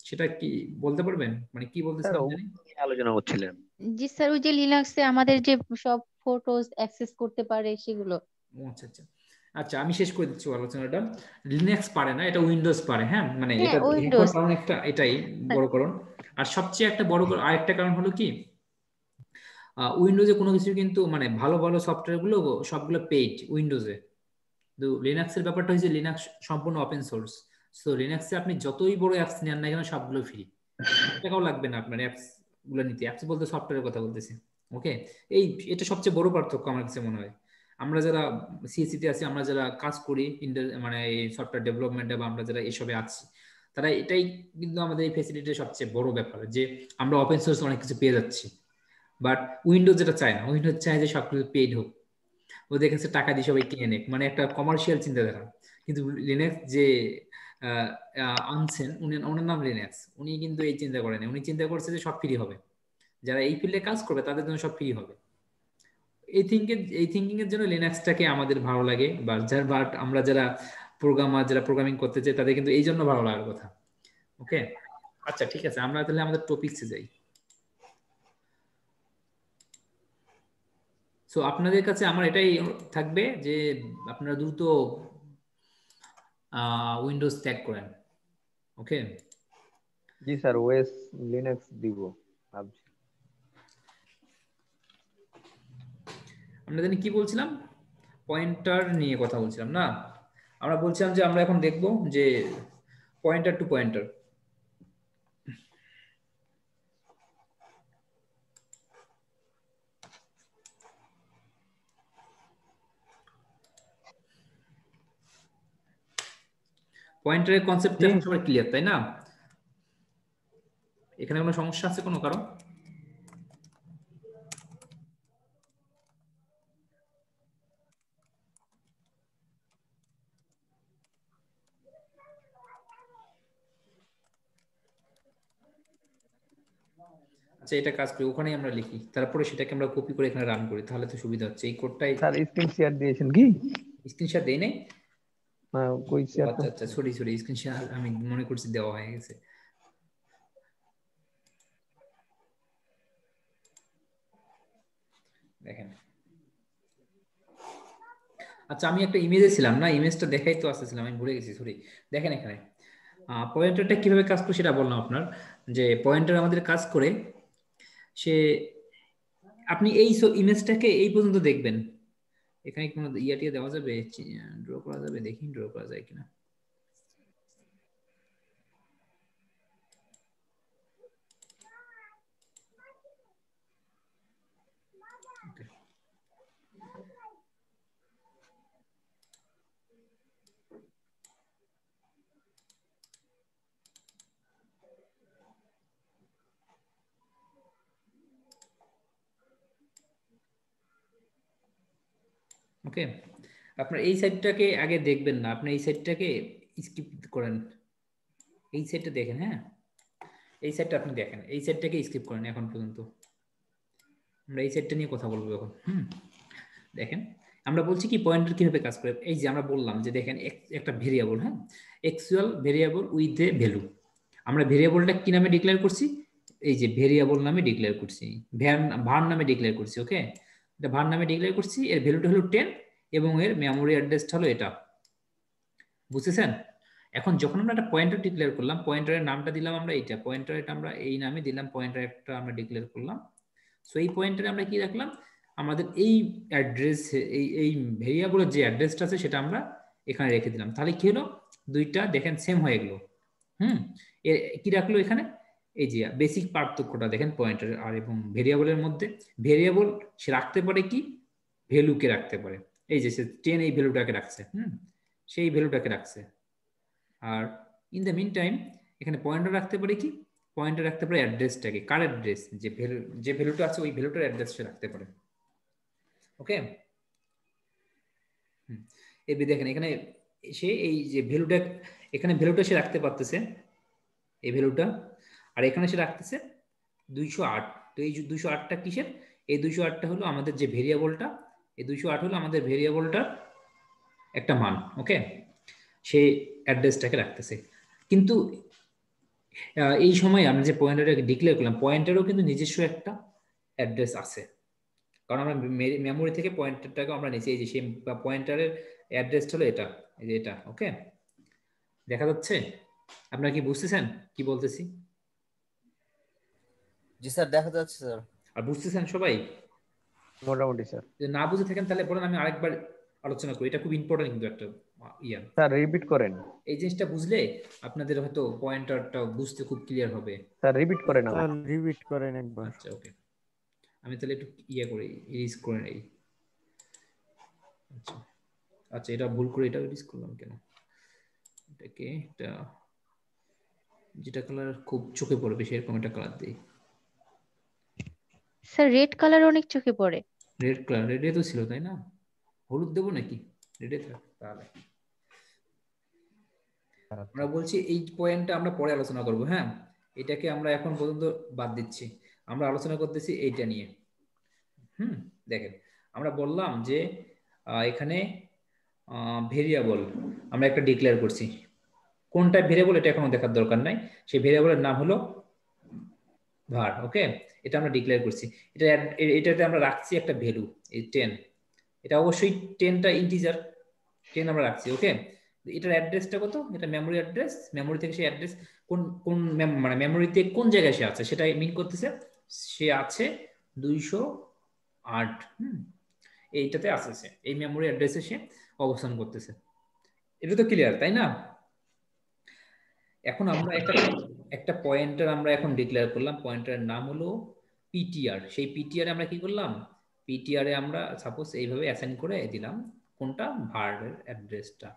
সেটা কি বলতে পারবেন? মানে কি স্যার বলতেছিলাম ও জানি। নিয়ে আলোচনা করছিলেন। জি স্যার, ওই যে লিনাক্সে আমাদের যে সব ফটোজ অ্যাক্সেস করতে পারে সেগুলো। ও আচ্ছা আচ্ছা। আচ্ছা আমি শেষ করে দিচ্ছি আলোচনাটা। লিনাক্স পারে না, এটা উইন্ডোজ পারে। হ্যাঁ, মানে হ্যাঁ, এটা হওয়ার উইন্ডোজ। কারণ একটা এটাই বড় কারণ। আর সবচেয়ে একটা বড় আরেকটা কারণ হলো কি, উইন্ডোজে কোনো কিছু কিন্তু মানে ভালো ভালো সফটওয়্যার গুলো সবগুলো পেইড উইন্ডোজে। কিন্তু লিনাক্সের ব্যাপারটা হচ্ছে লিনাক্স সম্পূর্ণ ওপেন সোর্স। সো লিনাক্সে আপনি যতই বড় অ্যাপস নেন না কেন সবগুলো ফ্রি, টাকাও লাগবে না আপনার অ্যাপস গুলো নিতে। অ্যাপস বলতে সফটওয়্যারের কথা বলতেছি। ওকে। এই এটা সবচেয়ে বড় পার্থক্য আমার কাছে মনে হয়। আমরা যারা সিএসসি তে আছি, আমরা যারা কাজ করি মানে এই সফটওয়্যার ডেভেলপমেন্টে, বা আমরা যারা এসবে আছি, তারা এটাই কিন্তু আমাদের এই ফেসিলিটির সবচেয়ে বড় ব্যাপার, যে আমরা ওপেন সোর্স অনেক কিছু পেয়ে যাচ্ছি। বাট উইন্ডোজ যেটা চায় না, উইন্ডোজ চায় যে সবকিছু পেইড হোক, ও দেখেছে টাকা দিয়ে সবাই কিনে নেক, মানে একটা কমার্শিয়াল চিন্তাধারা। কিন্তু লিনাক্স যে আহ, আনছেন, ওনার নাম লিনাক্স, উনি কিন্তু এই চিন্তা করেন। উনি চিন্তা করছে যে সব ফ্রি হবে, যারা এই ফিল্ডে কাজ করবে তাদের জন্য সব ফ্রি হবে। এই থিঙ্কিং এর জন্য লিনাক্সটাকে আমাদের ভালো লাগে। বাট আমরা যারা যারা প্রোগ্রামিং করতে চাই, তাদের কিন্তু এই জন্য ভালো লাগার কথা। ওকে। আচ্ছা ঠিক আছে, আমরা তাহলে আমাদের টপিকসে যাই। সো আপনাদের কাছে আমার এটাই থাকবে যে আপনারা দ্রুত উইন্ডোজ ত্যাগ করেন। ওকে। জি স্যার, ওএস লিনাক্স দিব ভাবছি। আমরা জানি কি বলছিলাম, পয়েন্টার নিয়ে কথা বলছিলাম না? আমরা বলছিলাম যে আমরা এখন দেখব যে পয়েন্টার টু পয়েন্টার। পয়েন্টারের কনসেপ্ট জি এখন সবাই ক্লিয়ার, তাই না? এখানে কোনো সমস্যা আছে কোনো কারণ? আচ্ছা, এটা কাজ করি, ওখানেই আমরা লিখি, তারপরে সেটাকে আমরা কপি করে এখানে রান করি, তাহলে তো সুবিধা হচ্ছে। এই কোডটাই স্যার স্ক্রিন শেয়ার দিয়েছেন কি? স্ক্রিনশট দেই নাই? কই ও শেয়ার তো। আচ্ছা আচ্ছা, সরি সরি, স্ক্রিনশট আমি মনে করছি দেওয়া হয়ে গেছে। দেখেন, আচ্ছা আমি একটা ইমেজে ছিলাম না, ইমেজটা দেখাই তো আসতেছিলাম, আমি ভুলে গেছি, সরি। দেখেন এখানে পয়েন্টারটা কিভাবে কাজ করে সেটা বললাম আপনার। যে পয়েন্টার আমাদের কাজ করে, সে আপনি এই ইমেজটাকে এই পর্যন্ত দেখবেন। এখানে কোনো ইয়াটিয়া দেওয়া যাবে, ড্র করা যাবে, দেখি ড্র করা যায় কিনা। Okay. ওকে, আপনার এই সাইডটাকে আগে দেখবেন না, আপনি এই সাইডটাকে স্কিপ করেন, এই সাইডটা দেখেন। হ্যাঁ, এই সাইডটা আপনি দেখেন, এই সাইডটাকে স্কিপ করেন। এখন পর্যন্ত আমরা এই সাইডটা নিয়ে কথা বলবো এখন। দেখেন আমরা বলছি কি পয়েন্টার কিভাবে কাজ করে। এই যে আমরা বললাম যে দেখেন একটা ভেরিয়েবল, হ্যাঁ, actual variable with a value. আমরা ভেরিয়েবলটা কি নামে ডিক্লেয়ার করছি? এই যে ভেরিয়েবল নামে ডিক্লেয়ার করছি, ভার নামে ডিক্লেয়ার করছি। ওকে, এটা ভার নামে ডিক্লেয়ার করছি, এর ভ্যালুটা হলো 10 এবং এর মেমোরি অ্যাড্রেসটা হলো এটা। বুঝতেছেন? এখন যখন আমরা একটা পয়েন্টার ডিক্লেয়ার করলাম, পয়েন্টারের নামটা দিলাম আমরা এইটা, পয়েন্টার এটা আমরা এই নামে দিলাম, পয়েন্টার একটা আমরা ডিক্লেয়ার করলাম। সো এই পয়েন্টারে আমরা কি রাখলাম? আমাদের এই অ্যাড্রেস, এই ভেরিয়েবলের যে অ্যাড্রেসটা আছে সেটা আমরা এখানে রেখে দিলাম। তাহলে কি হলো? দুইটা দেখেন সেম হয়ে গেল। কি রাখলো এখানে? এই যে বেসিক পার্থক্যটা দেখেন পয়েন্টার আর এবং ভেরিয়েবলের মধ্যে। ভেরিয়েবল সে রাখতে পারে কি? ভ্যালুকে রাখতে পারে। এই যে সে 10 এই ভ্যালুটাকে রাখছে, সেই ভ্যালুটাকে রাখছে। আর ইন দ্য মিন টাইম এখানে পয়েন্টার রাখতে পারে কি? পয়েন্টার রাখতে পারে অ্যাড্রেসটাকে, কার অ্যাড্রেস, যে ভ্যালুটা আছে ওই ভ্যালুটার অ্যাড্রেস সে রাখতে পারে। ওকে, এবার দেখেন এখানে সে এই যে ভ্যালুটা, এখানে ভ্যালুটা সে রাখতে পারতেছে, এই ভ্যালুটা, আর এখানে সে রাখতেছে 208। তো এই 208টা কিসের? এই 208টা হলো আমাদের যে ভেরিয়েবলটা, এই 208 হলো আমাদের ভেরিয়েবলটার একটা মান। ওকে, সে অ্যাড্রেসটাকে রাখতেছে। কিন্তু এই সময় আমরা যে পয়েন্টারটাকে ডিক্লেয়ার করলাম, পয়েন্টারও কিন্তু নিজস্ব একটা অ্যাড্রেস আছে, কারণ আমরা মেমোরি থেকে পয়েন্টারটাকে আমরা নিয়েছি। এই যে সেই পয়েন্টারের অ্যাড্রেসটা হলো এটা, এই যে এটা। ওকে, দেখা যাচ্ছে? আপনারা কি বুঝতেছেন কি বলতেছি? জি স্যার, দেখা যাচ্ছে স্যার। আর বুঝতেছেন সবাই? মোটামুটি স্যার। যদি না বুঝে থাকেন তাহলে বলেন, আমি আরেকবার আলোচনা করি। এটা খুব ইম্পর্টেন্ট কিন্তু একটা ইয়া। স্যার রিপিট করেন। এই জিনিসটা বুঝলে আপনাদের হয়তো পয়েন্টারটা বুঝতে খুব ক্লিয়ার হবে। স্যার রিপিট করেন স্যার আমাকে। রিপিট করেন একবার। আচ্ছা, ওকে, আমি তাহলে একটু ইয়ে করি, ইরেজ করে নেই। আচ্ছা আচ্ছা, এটা ভুল করে এটা ইরেজ করলাম কেন? এটাকে এটা যেটা কালার খুব চোখে পড়বে সেরকম একটা কালার দিই। স্যার রেড কালার অনেক চোখে পড়ে। রেড কালার, রেডে তো ছিল তাই না? হলুদ দেবো নাকি? রেডে থাক তাহলে। আমরা বলছি এই পয়েন্টটা আমরা পরে আলোচনা করব। হ্যাঁ, এটাকে আমরা এখন পর্যন্ত বাদ দিচ্ছি, আমরা আলোচনা করতেছি এইটা নিয়ে। দেখেন আমরা বললাম যে এখানে ভেরিয়েবল আমরা একটা ডিক্লেয়ার করছি। কোনটা ভেরিয়েবল এটা এখনো দেখার দরকার নাই, সেই ভেরিয়েবলের নাম হলো var। ওকে, এটা আমরা ডিক্লেয়ার করছি। এটাতে আমরা রাখছি একটা ভ্যালু, এই 10। এটা অবশ্যই 10টা ইন্টিজার, 10 আমরা রাখছি। ওকে, এটার অ্যাড্রেসটা কত? এটা মেমোরি অ্যাড্রেস। মেমোরি থেকে সেই অ্যাড্রেস কোন মানে মেমোরিতে কোন জায়গায় সে আছে সেটা মিন করতেছে। সে আছে 208, এইটাতে আছে সে, এই মেমোরি অ্যাড্রেসে সে অবস্থান করতেছে। এটা তো ক্লিয়ার তাই না? এখন আমরা একটা পয়েন্টার আমরা এখন ডিক্লেয়ার করলাম, পয়েন্টারের নাম হলো পিটিআর। সেই পিটিআর আমরা কি করলাম? পিটিআর এ আমরা সাপোজ এইভাবে অ্যাসাইন করে দিলাম কোনটা? ভারের অ্যাড্রেসটা।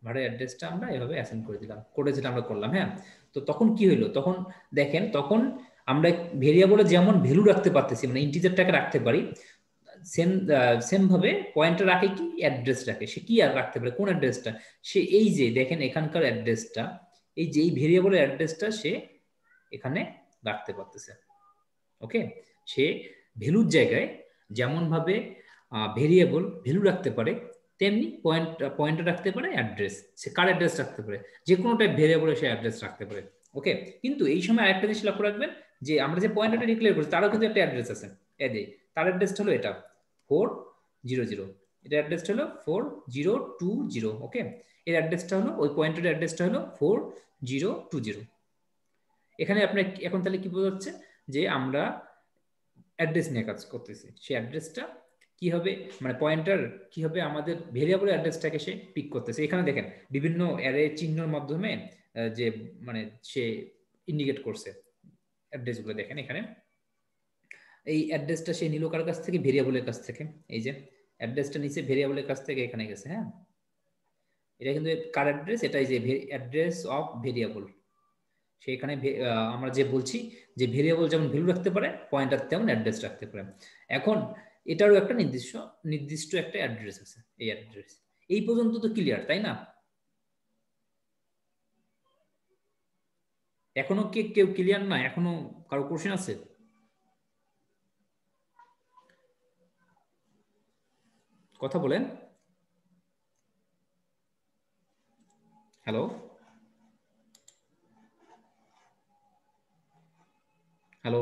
ভারের অ্যাড্রেসটা আমরা এভাবে অ্যাসাইন করে দিলাম, কোডে যেটা আমরা করলাম। হ্যাঁ, তো তখন কি হইলো? তখন দেখেন, তখন আমরা ভেরিয়েবলে যেমন ভ্যালু রাখতে পারতেছি, মানে ইন্টিজারটাকে রাখতে পারি, সেম ভাবে পয়েন্টার রাখে কি? অ্যাড্রেস রাখে। সে কি আর রাখতে পারে? কোন অ্যাড্রেসটা? সে এই যে দেখেন এখানকার অ্যাড্রেসটা, এই যে এই ভেরিয়েবলের অ্যাড্রেসটা সে এখানে রাখতে পারতেছে। ওকে, সে ভ্যালুর জায়গায় যেমন ভাবে ভেরিয়েবল ভ্যালু রাখতে পারে, তেমনি পয়েন্টার রাখতে পারে অ্যাড্রেস। সে কার অ্যাড্রেস রাখতে পারে? যে কোনো টাইপ ভেরিয়েবলে সে অ্যাড্রেস রাখতে পারে। ওকে, কিন্তু এই সময় আরেকটা জিনিস লক্ষ্য রাখবেন যে আমরা যে পয়েন্টারটা ডিক্লেয়ার করছি তারও কিন্তু একটা অ্যাড্রেস আছে। এই তার অ্যাড্রেসটা হলো এটা 400। এটা অ্যাড্রেসটা হলো 4020। ওকে, এর অ্যাড্রেসটা হলো, ওই পয়েন্টারের অ্যাড্রেসটা হলো 4020। এখানে আপনার এখন তাহলে কি বোঝাচ্ছে? যে আমরা অ্যাড্রেস নিয়ে কাজ করতেছি। সেই অ্যাড্রেসটা কি হবে, মানে পয়েন্টার কি হবে? আমাদের ভেরিয়েবলের অ্যাড্রেসটাকে সে পিক করতেছে। এখানে দেখেন বিভিন্ন অ্যারে চিহ্নের মাধ্যমে যে মানে সে ইন্ডিকেট করছে অ্যাড্রেসগুলো। দেখেন এখানে এই অ্যাড্রেসটা সে নিল কার কাছ থেকে? ভেরিয়েবলের কাছ থেকে। এই যে অ্যাড্রেসটা নিচে ভেরিয়েবলের কাছ থেকে এখানে গেছে। হ্যাঁ, এটা কিন্তু কার অ্যাড্রেস? এটাই যে অ্যাড্রেস অফ ভেরিয়েবল। সেখানে আমরা যে বলছি যে ভেরিয়েবল যেমন ভ্যালু রাখতে পারে, পয়েন্টার তেমন অ্যাড্রেস রাখতে পারে। এখন এটারও একটা নির্দিষ্ট একটা অ্যাড্রেস আছে, এই অ্যাড্রেস। এই পর্যন্ত তো ক্লিয়ার, তাই না? এখনো কেউ ক্লিয়ার না? এখনো কারো কোশ্চেন আছে? কথা বলেন। হ্যালো হ্যালো,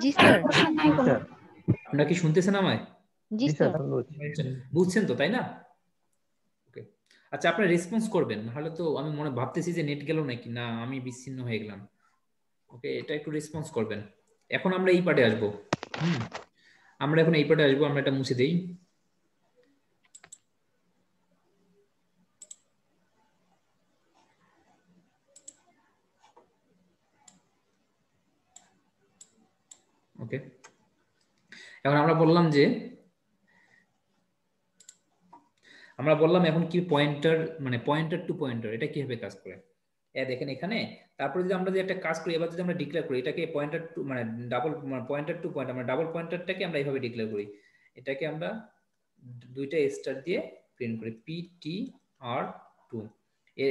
জি স্যার। আপনারা কি শুনতেছেন আমায়? জি স্যার। বুঝছেন তো, তাই না? ওকে, আচ্ছা আপনারা রেসপন্স করবেন, নাহলে তো আমি ভাবতেছি যে নেট গেল নাকি, না আমি বিচ্ছিন্ন হয়ে গেলাম। ওকে, এটা একটু রেসপন্স করবেন। এখন আমরা এই পার্টে আসবো। আমরা এখন এই পার্টে আসবো। আমরা এটা মুছে দেই। ওকে, এখন আমরা বললাম এখন কি পয়েন্টার, মানে পয়েন্টার টু পয়েন্টার এটা কিভাবে কাজ করে। দেখেন এখানে, তারপরে যদি আমরা একটা কাজ করি, এবার যদি আমরা ডিক্লেয়ার করি এটাকে পয়েন্টার টু, মানে ডাবল পয়েন্টার টু পয়েন্টার, আমরা ডাবল পয়েন্টারটাকে আমরা এইভাবে ডিক্লেয়ার করি। এটাকে আমরা দুইটা স্টার দিয়ে প্রিন্ট করি, ptr2।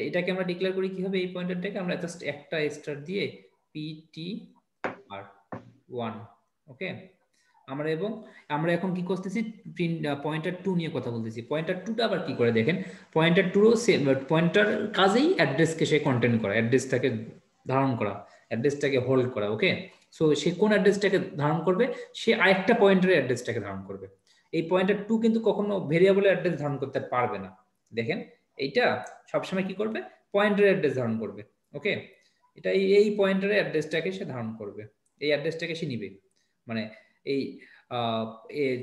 এটাকে আমরা ডিক্লেয়ার করি কিভাবে, এই পয়েন্টারটাকে আমরা জাস্ট একটা স্টার দিয়ে ptr1। ওকে, আমরা এখন কি করতেছি, পয়েন্টার টু নিয়ে কথা বলতেছি। পয়েন্টার টুটা আবার কি করে দেখেন, পয়েন্টার টুরও পয়েন্টার কাজেই অ্যাড্রেসকে সে কন্টেন্ট করা, অ্যাড্রেসটাকে ধারণ করা, অ্যাড্রেসটাকে হোল্ড করা। ওকে, সো সে কোন অ্যাড্রেসটাকে ধারণ করবে, সে আরেকটা পয়েন্টারের অ্যাড্রেসটাকে ধারণ করবে। এই পয়েন্টার টু কিন্তু কখনো ভেরিয়েবলের অ্যাড্রেস ধারণ করতে পারবে না। দেখেন এইটা সবসময় কি করবে, পয়েন্টারের অ্যাড্রেস ধারণ করবে। ওকে, এটা এই পয়েন্টারের অ্যাড্রেসটাকে সে ধারণ করবে, এই অ্যাড্রেসটাকে সে নিবে। মানে এই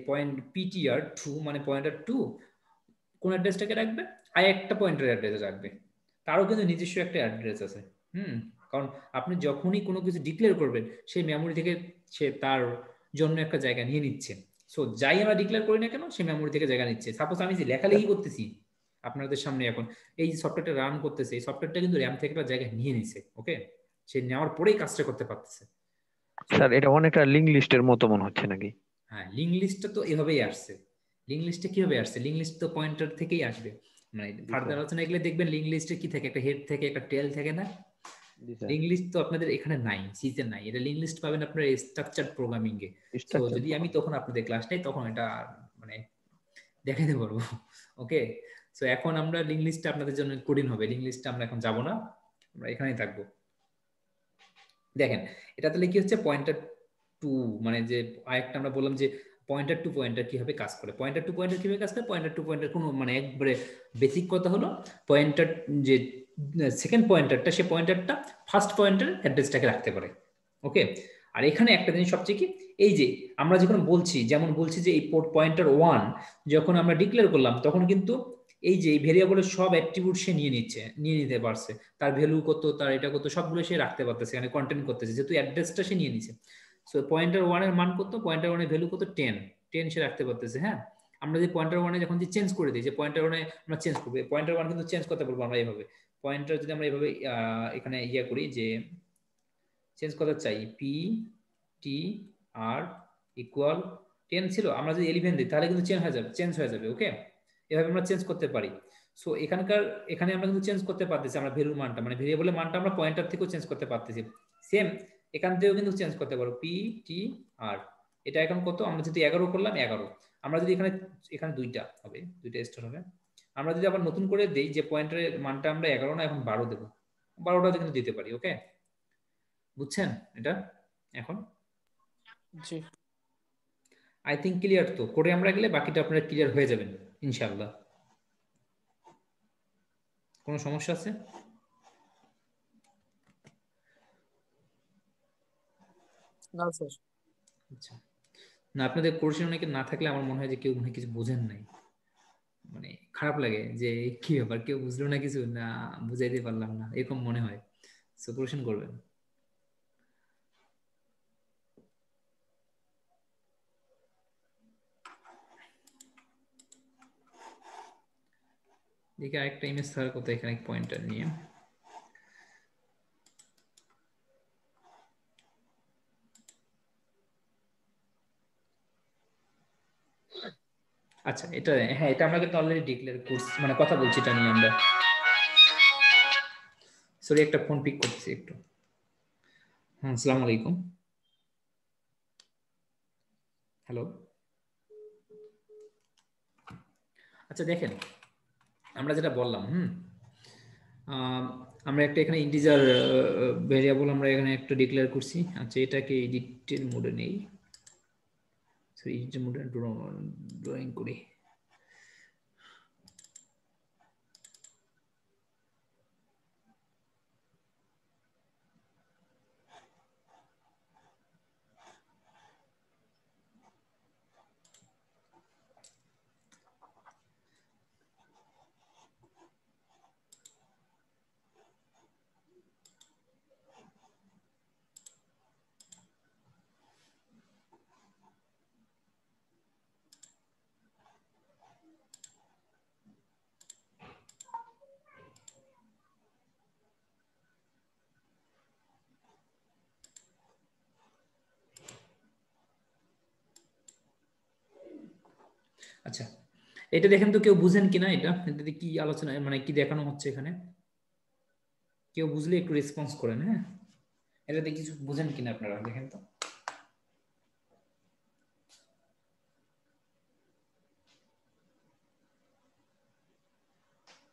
পয়েন্ট ptr2 মানে পয়েন্টার টু কোন অ্যাড্রেসটাকে রাখবে, আর একটা পয়েন্টার অ্যাড্রেস রাখবে। তারও কিন্তু নিজস্ব একটা অ্যাড্রেস আছে। কারণ আপনি যখনই কোনো কিছু ডিক্লেয়ার করবেন, সেই মেমোরি থেকে সে তার জন্য একটা জায়গা নিয়ে নিচ্ছে। সো যাই আমরা ডিক্লেয়ার করি না কেন, সে মেমোরি থেকে জায়গা নিচ্ছে। সাপোজ আমি যে লেখালেখি করতেছি আপনাদের সামনে, এখন এই যে সফটওয়্যারটা রান করতেছে, এই সফটওয়্যারটা কিন্তু র্যাম থেকে একটা জায়গা নিয়ে নিছে। ওকে, সে নেওয়ার পরেই কাজটা করতে পারতেছে। স্যার এটা অনেকটা লিঙ্ক লিস্টের মতো মনে হচ্ছে নাকি? হ্যাঁ, লিঙ্ক লিস্টটা তো এভাবেই আসছে। লিঙ্ক লিস্টে কিভাবে আসছে, লিঙ্ক লিস্ট তো পয়েন্টার থেকেই আসবে। মানে ফার্দার আলোচনা এগুলো দেখবেন, লিঙ্ক লিস্টে কি থাকে, একটা হেড থেকে একটা টেল থাকে না। লিঙ্ক লিস্ট তো আপনাদের এখানে নাই, সিতে নাই। এটা লিঙ্ক লিস্ট পাবেন আপনার স্ট্রাকচারড প্রোগ্রামিং এ। তো যদি আমি তখন আপনাদের ক্লাস নেই, তখন এটা মানে দেখাইতে পারবো। ওকে, সো এখন আমরা লিঙ্ক লিস্টটা আপনাদের জন্য কঠিন হবে। লিঙ্ক লিস্টটা আমরা এখন যাব না, আমরা এখানেই থাকবো। দেখেন এটা তাহলে কি হচ্ছে, পয়েন্টার টু, মানে যে আরেকটা আমরা বললাম যে পয়েন্টার টু পয়েন্টার কিভাবে কাজ করে। পয়েন্টার টু পয়েন্টার কিভাবে কাজ করে, পয়েন্টার টু পয়েন্টার কোনো মানে একবারে বেসিক কথা হলো, পয়েন্টার যে সেকেন্ড পয়েন্টারটা, সে পয়েন্টারটা ফার্স্ট পয়েন্টার অ্যাড্রেসটাকে রাখতে পারে। ওকে, আর এখানে একটা জিনিস সবচেয়ে কি, এই যে আমরা যখন বলছি, যেমন বলছি যে এই পয়েন্টার ওয়ান যখন আমরা ডিক্লেয়ার করলাম, তখন কিন্তু এই যে ভেরিয়েবলের সব অ্যাট্রিবিউট সে নিয়ে নিতে পারছে। তার ভ্যালু কত, তার এটা কত, সবগুলো সে রাখতে পারতেছে, এখানে কন্টেন্ট করতেছে, যেহেতু অ্যাড্রেসটা সে নিয়ে নিছে। সো পয়েন্টার ওয়ানের মান কত, পয়েন্টার ওয়ানের ভ্যালু কত, 10 সে রাখতে পারতেছে। হ্যাঁ, আমরা যে পয়েন্টার ওয়ানে যখন যে চেঞ্জ করে দিই, যে পয়েন্টার ওয়ানে আমরা চেঞ্জ করবো, পয়েন্টার ওয়ান কিন্তু চেঞ্জ করতে পারবো আমরা এইভাবে। পয়েন্টার যদি আমরা এইভাবে এখানে করি, যে চেঞ্জ করতে চাই, ptr ইকুয়াল 10 ছিল, আমরা যদি 11 দিই তাহলে কিন্তু চেঞ্জ হয়ে যাবে। ওকে, এভাবে আমরা চেঞ্জ করতে পারি। সো এখানে আমরা কিন্তু চেঞ্জ করতে পারতেছি, আমরা ভ্যালুর মানটা, মানে ভেরিয়েবলের মানটা আমরা পয়েন্টার থেকেও চেঞ্জ করতে পারতেছি। সেম এখান থেকেও কিন্তু চেঞ্জ করতে পারো, ptr। এটা এখন কত, আমরা যদি 11 করলাম, 11। আমরা যদি এখানে দুইটা হবে, দুইটা স্টার হবে। আমরা যদি আবার নতুন করে দেই, যে পয়েন্টারের মানটা আমরা 11 না এখন 12 দেবো, 12টা কিন্তু দিতে পারি। ওকে, বুঝছেন এটা এখন? জি, আই থিঙ্ক ক্লিয়ার। তো করে আমরা গেলে বাকিটা আপনারা ক্লিয়ার হয়ে যাবেন ইনশাআল্লাহ। কোনো সমস্যা আছে? না স্যার। আচ্ছা, না আপনাদের কোর্সে অনেকে না থাকলে আমার মনে হয় যে কেউ মনে হয় কিছু বোঝেন নাই, মানে খারাপ লাগে যে কি ব্যাপার, কেউ বুঝলো না কিছু, না বুঝাইতে পারলাম না, এরকম মনে হয়। সো কোশ্চেন করবেন। দেখি আরেকটা ইমেজ থাকার কথা এখানে পয়েন্টার নিয়ে। আচ্ছা এটা হ্যাঁ এটা আমরা কিন্তু অলরেডি ডিক্লেয়ার করছি, মানে কথা বলছি এটা নিয়ে আমরা। সরি একটা ফোন পিক করতেছি একটু। হ্যাঁ আসসালামু আলাইকুম। হ্যালো। আচ্ছা দেখেন আমরা যেটা বললাম আমরা একটা এখানে ইন্টিজার ভেরিয়েবল আমরা এখানে একটা ডিক্লেয়ার করছি। আচ্ছা এটাকে এডিটের মোডে নেই, সরি এডিটের মোডে ড্রয়িং করি। আচ্ছা এটা দেখেন তো কেউ বুঝেন কিনা, এটাতে কি আলোচনা মানে কি দেখানো হচ্ছে এখানে? কেউ বুঝলে একটু রেসপন্স করেন। হ্যাঁ এটাতে কিছু বুঝেন কিনা আপনারা দেখেন তো।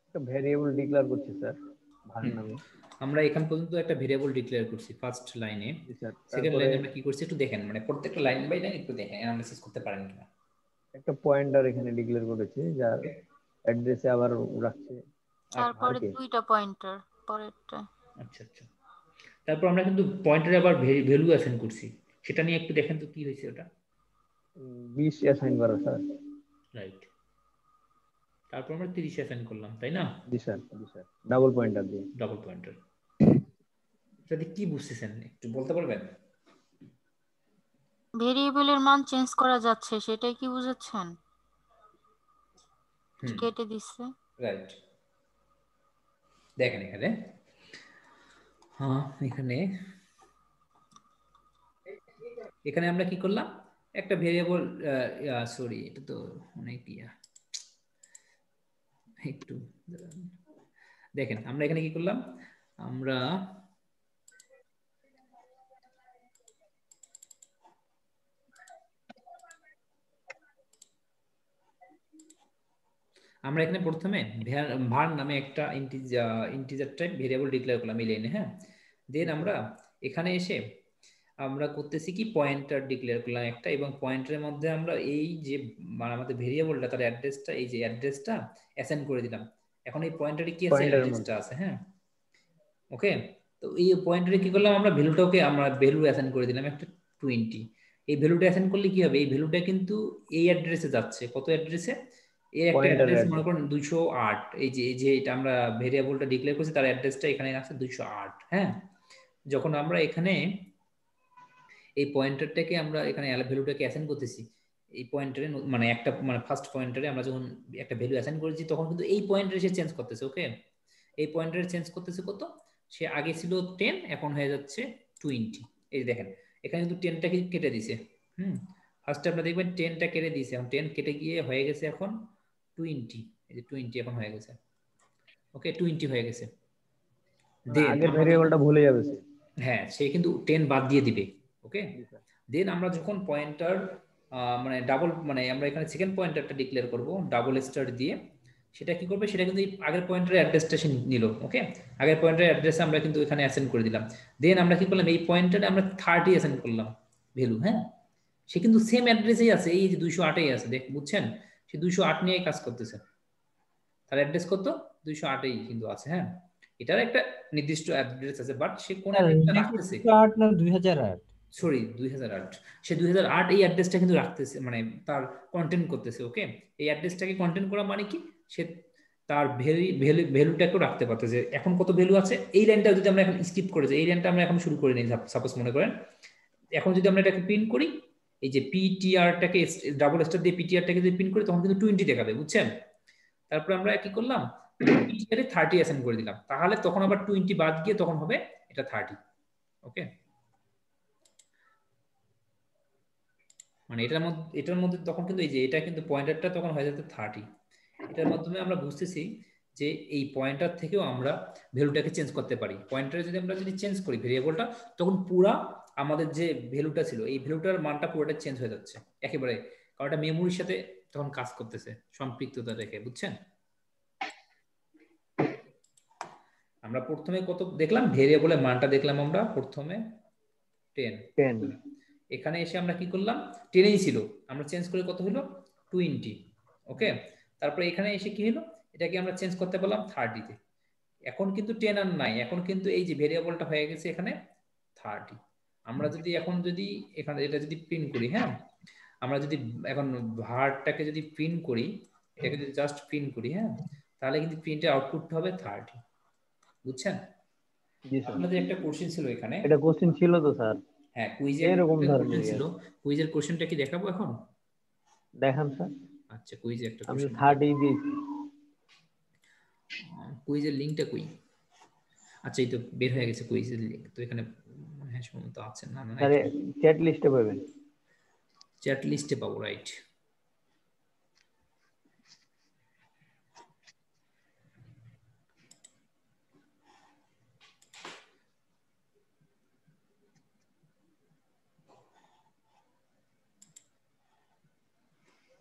একটা ভেরিয়েবল ডিক্লেয়ার করছি স্যার ভার নামে। আমরা এখান পর্যন্ত একটা ভেরিয়েবল ডিক্লেয়ার করছি ফার্স্ট লাইনে। জি স্যার। সেকেন্ড তারপরে লাইনে আমরা কি করছি একটু দেখেন, মানে প্রত্যেকটা লাইন বাই লাইন একটু দেখেন, অ্যানালাইসিস করতে পারেন কিনা। একটা পয়েন্টার এখানে ডিক্লেয়ার করেছি যার অ্যাড্রেসে আবার রাখছে তারপরে দুইটা পয়েন্টার পরেরটা। আচ্ছা আচ্ছা তারপর আমরা কিন্তু পয়েন্টারে আবার ভ্যালু অ্যাসাইন করছি, সেটা নিয়ে একটু দেখেন তো কি হয়েছে ওটা। 20 অ্যাসাইন করা স্যার। রাইট, তারপর আমরা 30 অ্যাসাইন করলাম তাই না? জি স্যার, জি স্যার, ডাবল পয়েন্টার দিয়ে। Double pointer. যদি কি বুঝতেছেন একটু বলতে পারবেন? ভেরিয়েবলের মান চেঞ্জ করা যাচ্ছে সেটাই কি বুঝাচ্ছেন? কেটে দিচ্ছে। রাইট, দেখেন এখানে এখানে আমরা কি করলাম, একটা ভেরিয়েবল সরি এটা তো অনেক একটু দেখেন আমরা এখানে কি করলাম, আমরা এখানে প্রথমে var নামে একটা ইন্টিজার টাইপ ভেরিয়েবল ডিক্লেয়ার করলাম এই লাইনে। হ্যাঁ দেন আমরা এখানে এসে আমরা করতেছি কি পয়েন্টার ডিক্লেয়ার করলাম একটা, এবং পয়েন্টারের মধ্যে আমরা এই যে মানে আমাদের ভেরিয়েবলটা তার অ্যাড্রেসটা, এই যে অ্যাড্রেসটা অ্যাসাইন করে দিলাম। এখন এই পয়েন্টারে কি আছে, অ্যাড্রেসটা আছে। হ্যাঁ ওকে, তো এই পয়েন্টারে কি করলাম আমরা ভ্যালুটাকে আমরা ভ্যালু অ্যাসাইন করে দিলাম একটা 20। এই ভ্যালুটা অ্যাসাইন করলে কি হবে, এই ভ্যালুটা কিন্তু এই অ্যাড্রেসে যাচ্ছে। কত অ্যাড্রেসে? এর একটা অ্যাড্রেস মনে করুন 208। এই যে এটা আমরা ভেরিয়েবলটা ডিক্লেয়ার করছি তার অ্যাড্রেসটা এখানে আছে 208। হ্যাঁ যখন আমরা এখানে এই পয়েন্টারটাকে আমরা এখানে ভ্যালুটাকে অ্যাসাইন করতেছি, এই পয়েন্টারে মানে একটা মানে ফার্স্ট পয়েন্টারে আমরা যখন একটা ভ্যালু অ্যাসাইন করেছি তখন কিন্তু এই পয়েন্টারে সে চেঞ্জ করতেছে। ওকে, এই পয়েন্টারে চেঞ্জ করতেছে কত, সে আগে ছিল 10 এখন হয়ে যাচ্ছে 20। এই দেখেন এখানে কিন্তু 10টাকে কেটে দিয়েছে। ফার্স্টে আপনারা দেখবেন 10টা কেটে দিয়েছে, এখন 10 কেটে গিয়ে হয়ে গেছে এখন 20। এই যে 20 এখন হয়ে গেছে। ওকে 20 হয়ে গেছে। আগের ভেরিয়েবলটা ভুলে যাবে সে। হ্যাঁ সে কিন্তু 10 বাদ দিয়ে দিবে। ওকে দেন আমরা যখন পয়েন্টার মানে ডাবল মানে আমরা এখানে সেকেন্ড পয়েন্টারটা ডিক্লেয়ার করব ডাবল স্টার দিয়ে, সেটা কি করবে, সেটা কিন্তু আগের পয়েন্টারের অ্যাড্রেসটা সে নিল। ওকে আগের পয়েন্টারের অ্যাড্রেস আমরা কিন্তু এখানে অ্যাসাইন করে দিলাম। দেন আমরা কি করলাম, এই পয়েন্টারে আমরা 30 অ্যাসাইন করলাম ভ্যালু। হ্যাঁ সে কিন্তু সেম অ্যাড্রেসেই আছে, এই যে 208 আছে, বুঝছেন, সে 208 নিয়ে কাজ করতেছে। তার অ্যাড্রেস কত, 208 কিন্তু আছে। হ্যাঁ এটার একটা নির্দিষ্ট অ্যাড্রেস আছে, বাট সে কোন অ্যাড্রেসটা রাখতেছে, 208 না 2008, সরি 2008, সে 2008 এই অ্যাড্রেসটা কিন্তু রাখতেছে, মানে তার কন্টেন্ট করতেছে। ওকে এই অ্যাড্রেসটাকে কন্টেন্ট করা মানে কি, সে তার ভ্যালুটাকেও রাখতে পারতেছে। এখন কত ভ্যালু আছে, এই লাইনটা যদি আমরা এখন স্কিপ করে যাই, এই লাইনটা আমরা এখন শুরু করে নিই। সাপোজ মনে করেন এখন যদি আমরা এটাকে প্রিন্ট করি, এই যে পিটিআরটাকে ডাবল স্টার দিয়ে পিটিআরটাকে যদি প্রিন্ট করি তখন কিন্তু 20 দেখাবে, বুঝছেন। তারপর আমরা কি করলাম, পিটিআরে 30 অ্যাসাইন করে দিলাম, তাহলে তখন আবার 20 বাদ গিয়ে তখন হবে এটা 30। ওকে মানে এটার মধ্যে তখন কিন্তু এই যে এটা কিন্তু পয়েন্টারটা তখন হয়ে যেত 30। এটার মাধ্যমে আমরা বুঝতেছি যে এই পয়েন্টার থেকেও আমরা ভ্যালুটাকে চেঞ্জ করতে পারি। পয়েন্টারে যদি চেঞ্জ করি ভেরিয়েবলটা, তখন পুরা আমাদের যে ভ্যালুটা ছিল এই ভ্যালুটার মানটা পুরোটা চেঞ্জ হয়ে যাচ্ছে একেবারে, কারণ এটা মেমোরির সাথে তখন কাজ করতেছে সম্পৃক্ততা রেখে, বুঝছেন? আমরা প্রথমে কত দেখলাম, ভেরিয়েবলের মানটা দেখলাম আমরা প্রথমে 10। এখানে এসে আমরা কি করলাম, 10ই ছিল, আমরা চেঞ্জ করে কত হলো 20। ওকে, তারপরে এখানে এসে কি হলো, এটাকে আমরা চেঞ্জ করতে পারলাম 30-তে। এখন কিন্তু 10 আর নাই, এখন কিন্তু এই যে ভেরিয়েবলটা হয়ে গেছে এখানে 30। আমরা যদি এখানে এটা যদি প্রিন্ট করি, হ্যাঁ, আমরা যদি এখন ভারটাকে যদি প্রিন্ট করি, এটাকে যদি জাস্ট প্রিন্ট করি, হ্যাঁ, তাহলে কিন্তু প্রিন্টের আউটপুট হবে 30। বুঝছেন? জি স্যার, আপনাদের একটা কোশ্চেন ছিল এখানে। এটা কোশ্চেন ছিল তো স্যার, হ্যাঁ, কুইজে এরকম একটা ধরনের কোশ্চেন ছিল। কুইজের কোশ্চেনটা কি দেখাবো এখন? দেখান স্যার। আচ্ছা, কুইজে একটা আমি কোশ্চেন, 30 দিয়েছি। কুইজের লিংকটা কই? আচ্ছা, এই তো বের হয়ে গেছে কুইজের লিংক, তো এখানে হ্যাঁ সম্ভবত আছে। না না, স্যার চ্যাট লিস্টে পাবেন। চ্যাট লিস্টে পাবো, রাইট।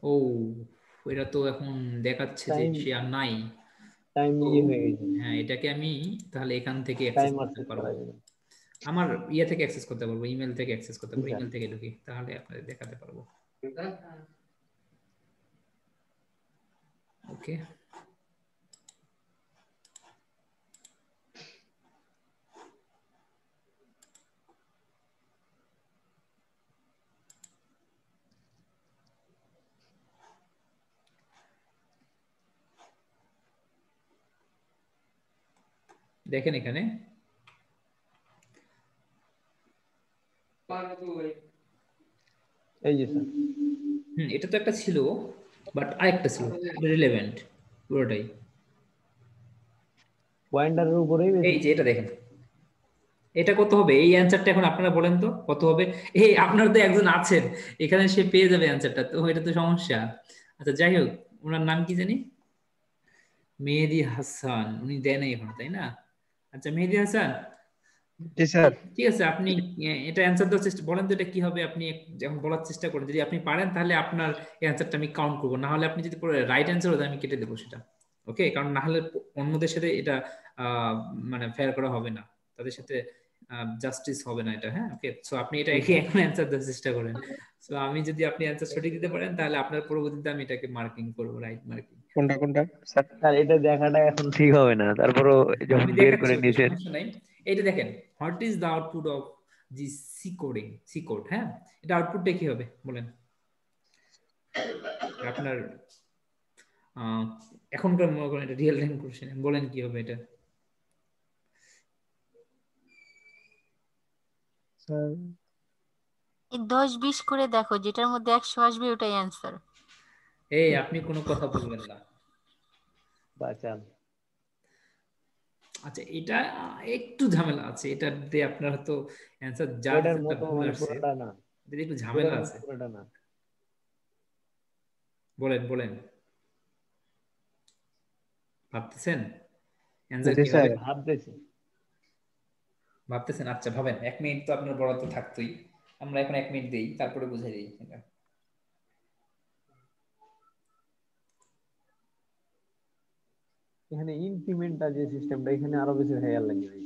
ও, এটা তো এখন দেখাচ্ছে যে Time- সে আর নাই। টাইম তো ইয়ে হয়ে গেছে, হ্যাঁ, এটাকে আমি তাহলে এখান থেকে অ্যাক্সেস টাইম করতে অ্যাক্সেস পারবো, করা যাবে। আমার ইয়ে থেকে অ্যাক্সেস করতে পারবো, ইমেল থেকে অ্যাক্সেস করতে পারবো, জি, স্যার। ইমেল থেকে ঢুকি, তাহলে আপনাদের দেখাতে পারবো। ওকে, দেখেন এখানে এই যে স্যার, এটা তো একটা ছিল, বাট আরেকটা ছিল, রিলেভেন্ট পুরোটাই। পয়েন্টারের উপরেই বেশি। এই যে এটা দেখেন, এটা কত হবে? এই অ্যানসারটা এখন আপনারা বলেন তো কত হবে? এই আপনার তো একজন আছেন এখানে, সে পেয়ে যাবে অ্যানসারটা, তো এটা তো সমস্যা। আচ্ছা, যাই হোক, ওনার নাম কি জানি, মেহেদী হাসান, উনি দেয় নাই এখন, তাই না? আচ্ছা, মেহেদী হাসান, জি স্যার। ঠিক আছে, আপনি এটা অ্যানসার দেওয়ার চেষ্টা, বলেন তো এটা কি হবে, আপনি যখন বলার চেষ্টা করেন, যদি আপনি পারেন তাহলে আপনার অ্যানসারটা আমি কাউন্ট করবো, না হলে আপনি যদি রাইট অ্যান্সার হতো আমি কেটে দেবো সেটা। ওকে, কারণ না হলে অন্যদের সাথে এটা মানে ফেয়ার করা হবে না, তাদের সাথে জাস্টিস হবে না এটা। হ্যাঁ, ওকে, সো আপনি এটা এখন অ্যানসার দেওয়ার চেষ্টা করেন। সো আমি যদি আপনি অ্যানসার সঠিক দিতে পারেন তাহলে আপনার পরবর্তীতে আমি এটাকে মার্কিং করবো, রাইট মার্কিং। কোনটা স্যার? স্যার এটা দেখাটা এখন ঠিক হবে না, তারপরও যখন আমি বের দেখাচ্ছি, করে ওকে, নিয়েছেন। সমস্যা নাই। এইটা দেখেন, what is the output of the C code. হ্যাঁ, এটা আউটপুটটা কি হবে বলেন আপনার? এখনকার মনে করেন এটা রিয়েল টাইম কোশ্চেন, বলেন কি হবে এটা? এই 10-20 করে দেখো, যেটার মধ্যে 100 আসবে ওটাই অ্যান্সার। এই আপনি কোনো কথা বলবেন না। বাঁচান। আচ্ছা, এটা একটু ঝামেলা আছে, এটাতে আপনার হয়তো অ্যান্সার যা এটার মতো ভুল মানে আসছে, পুরোটা না, এটাতে একটু ঝামেলা আছে। পুরোটা না। বলেন বলেন, ভাবতেছেন অ্যান্সার জি কি স্যার। হবে? ভাবতেছি। আচ্ছা, ভাবেন, 1 মিনিট তো আপনার বরাদ্দ থাকতোই, আমরা এখন 1 মিনিট দেই, তারপরে বুঝাই দিই এটা। এখানে ইনক্রিমেন্টটা যে সিস্টেমটা, এখানে আরো বেশি হেয়ার লাগে ভাই।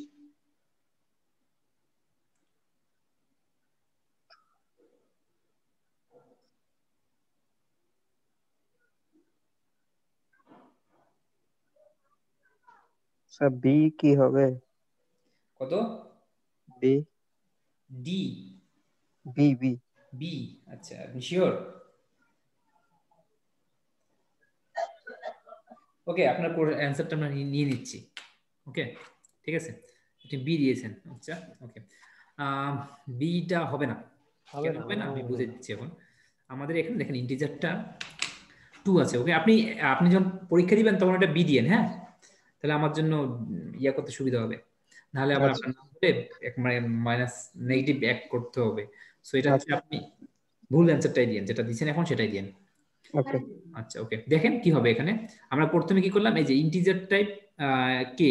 স্যার বি কি হবে? কত? B D? B B B? আচ্ছা, আপনি শিওর? ওকে, আপনার অ্যান্সারটা আমরা নিয়ে নিচ্ছি। ওকে, ঠিক আছে, আপনি বি দিয়েছেন। আচ্ছা, ওকে, বিটা হবে না। কেন হবে না আমি বুঝে দিচ্ছি এখন। আমাদের এখানে দেখেন ইন্টিজারটা 2 আছে। ওকে, আপনি আপনি যখন পরীক্ষা দিবেন তখন এটা বি দিয়েন, হ্যাঁ, তাহলে আমার জন্য ইয়া করতে সুবিধা হবে, নাহলে আবার আপনার নাম বলে এক মানে মাইনাস নেগেটিভ এক করতে হবে। সো এটা হচ্ছে আপনি ভুল অ্যান্সারটাই দিয়েন, যেটা দিচ্ছেন এখন সেটাই দিয়েন। ওকে আচ্ছা ওকে, দেখেন কি হবে এখানে। আমরা প্রথমে কি করলাম, এই যে ইন্টিজার টাইপ কে,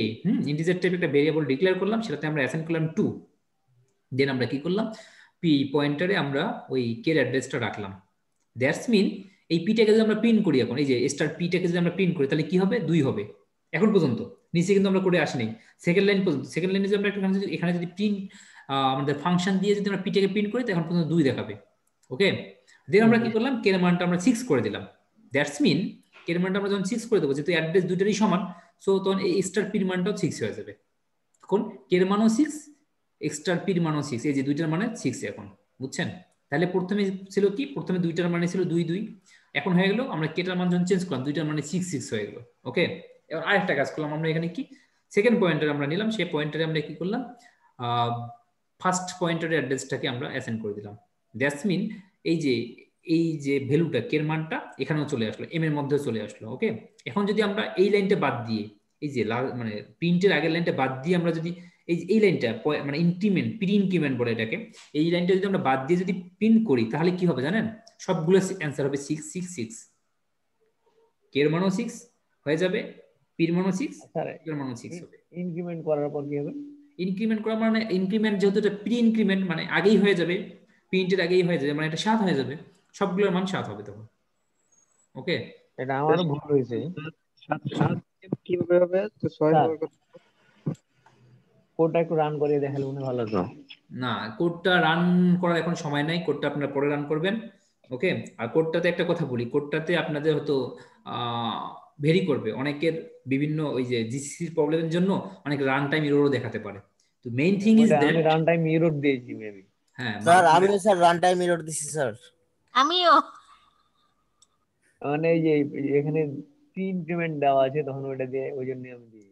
ইন্টিজার টাইপ একটা ভেরিয়েবল ডিক্লেয়ার করলাম, সেটাতে আমরা অ্যাসাইন করলাম 2। দেন আমরা কি করলাম, পি পয়েন্টারে আমরা ওই কে এর অ্যাড্রেসটা রাখলাম। দ্যাটস মিন এই পিটাকে যদি আমরা প্রিন্ট করি, এখন এই যে স্টার পিটাকে যদি আমরা প্রিন্ট করি, তাহলে কি হবে, 2 হবে এখন পর্যন্ত। নিচে কিন্তু আমরা করে আসিনি সেকেন্ড লাইন পর্যন্ত। সেকেন্ড লাইনে যদি আমরা এখানে যদি প্রিন্ট আমাদের ফাংশন দিয়ে যদি আমরা পিটাকে প্রিন্ট করি, তখন পর্যন্ত 2 দেখাবে। ওকে, দেন আমরা কি করলাম, কে এর মানটা আমরা 6 করে দিলাম। দ্যাটস মিন কে এর মানটা আমরা যখন 6 করে দেবো, যেহেতু অ্যাড্রেস দুইটারই সমান, সো তখন এই স্টার পির মানটাও 6 হয়ে যাবে। এখন কে এর মানও 6, এক্সটার পির মানও 6, এই যে দুইটার মানে 6 এখন, বুঝছেন? তাহলে প্রথমে ছিল কি, প্রথমে দুইটার মানে ছিল 2 2, এখন হয়ে গেল আমরা কেটার মান যখন চেঞ্জ করলাম, দুইটার মানে 6 6 হয়ে গেল। ওকে, এবার আরেকটা কাজ করলাম আমরা এখানে, কি সেকেন্ড পয়েন্টার আমরা নিলাম, সেই পয়েন্টারে আমরা কি করলাম, ফার্স্ট পয়েন্টারের অ্যাড্রেসটাকে আমরা অ্যাসাইন করে দিলাম। দ্যাটস মিন এই যে ভ্যালুটা কের মানটা এখানেও চলে আসলো, এম এর মধ্যেও চলে আসলো। ওকে, এখন যদি আমরা এই লাইনটা বাদ দিয়ে, এই যে মানে প্রিন্টের আগের লাইনটা বাদ দিয়ে আমরা যদি এই লাইনটা মানে ইনক্রিমেন্ট, প্রি ইনক্রিমেন্ট বলে এটাকে, এই লাইনটা যদি আমরা বাদ দিয়ে যদি প্রিন্ট করি, তাহলে কি হবে জানেন, সবগুলো অ্যান্সার হবে 6 6 6। কে এর মানও 6 হয়ে যাবে, পির মানও 6, এর মানও 6 হবে। ইনক্রিমেন্ট করার পর কি হবে? ইনক্রিমেন্ট করা মানে, ইনক্রিমেন্ট যেহেতু এটা প্রি ইনক্রিমেন্ট, মানে আগেই হয়ে যাবে, প্রিন্টের আগেই হয়ে যাবে, মানে এটা 7 হয়ে যাবে, সবগুলোর মান 7 হবে তখন। ওকে, এটা আমারও ভুল হয়েছে। 7 কিভাবে হবে? তো 6 স্যার, কোডটা একটু রান করে দেখালে মনে ভালো হতো। না কোডটা রান করার এখন সময় নাই, কোডটা আপনারা পরে রান করবেন। ওকে, আর কোডটাতে একটা কথা বলি, কোডটাতে আপনাদের হয়তো ভেরি করবে, অনেকের বিভিন্ন ওই যে জিসিসির প্রবলেমের জন্য অনেক রান টাইম এররও দেখাতে পারে। তো মেইন থিং ইজ দ্যাট, আমি রান টাইম এরর দিয়েছি মেবি। হ্যাঁ স্যার আমিও স্যার রান টাইম এরর দিছি স্যার। আমিও। মানে এই যে এখানে প্রি ইনক্রিমেন্ট দেওয়া আছে, তখন ওটা দিয়ে ওই জন্য আমি দিই।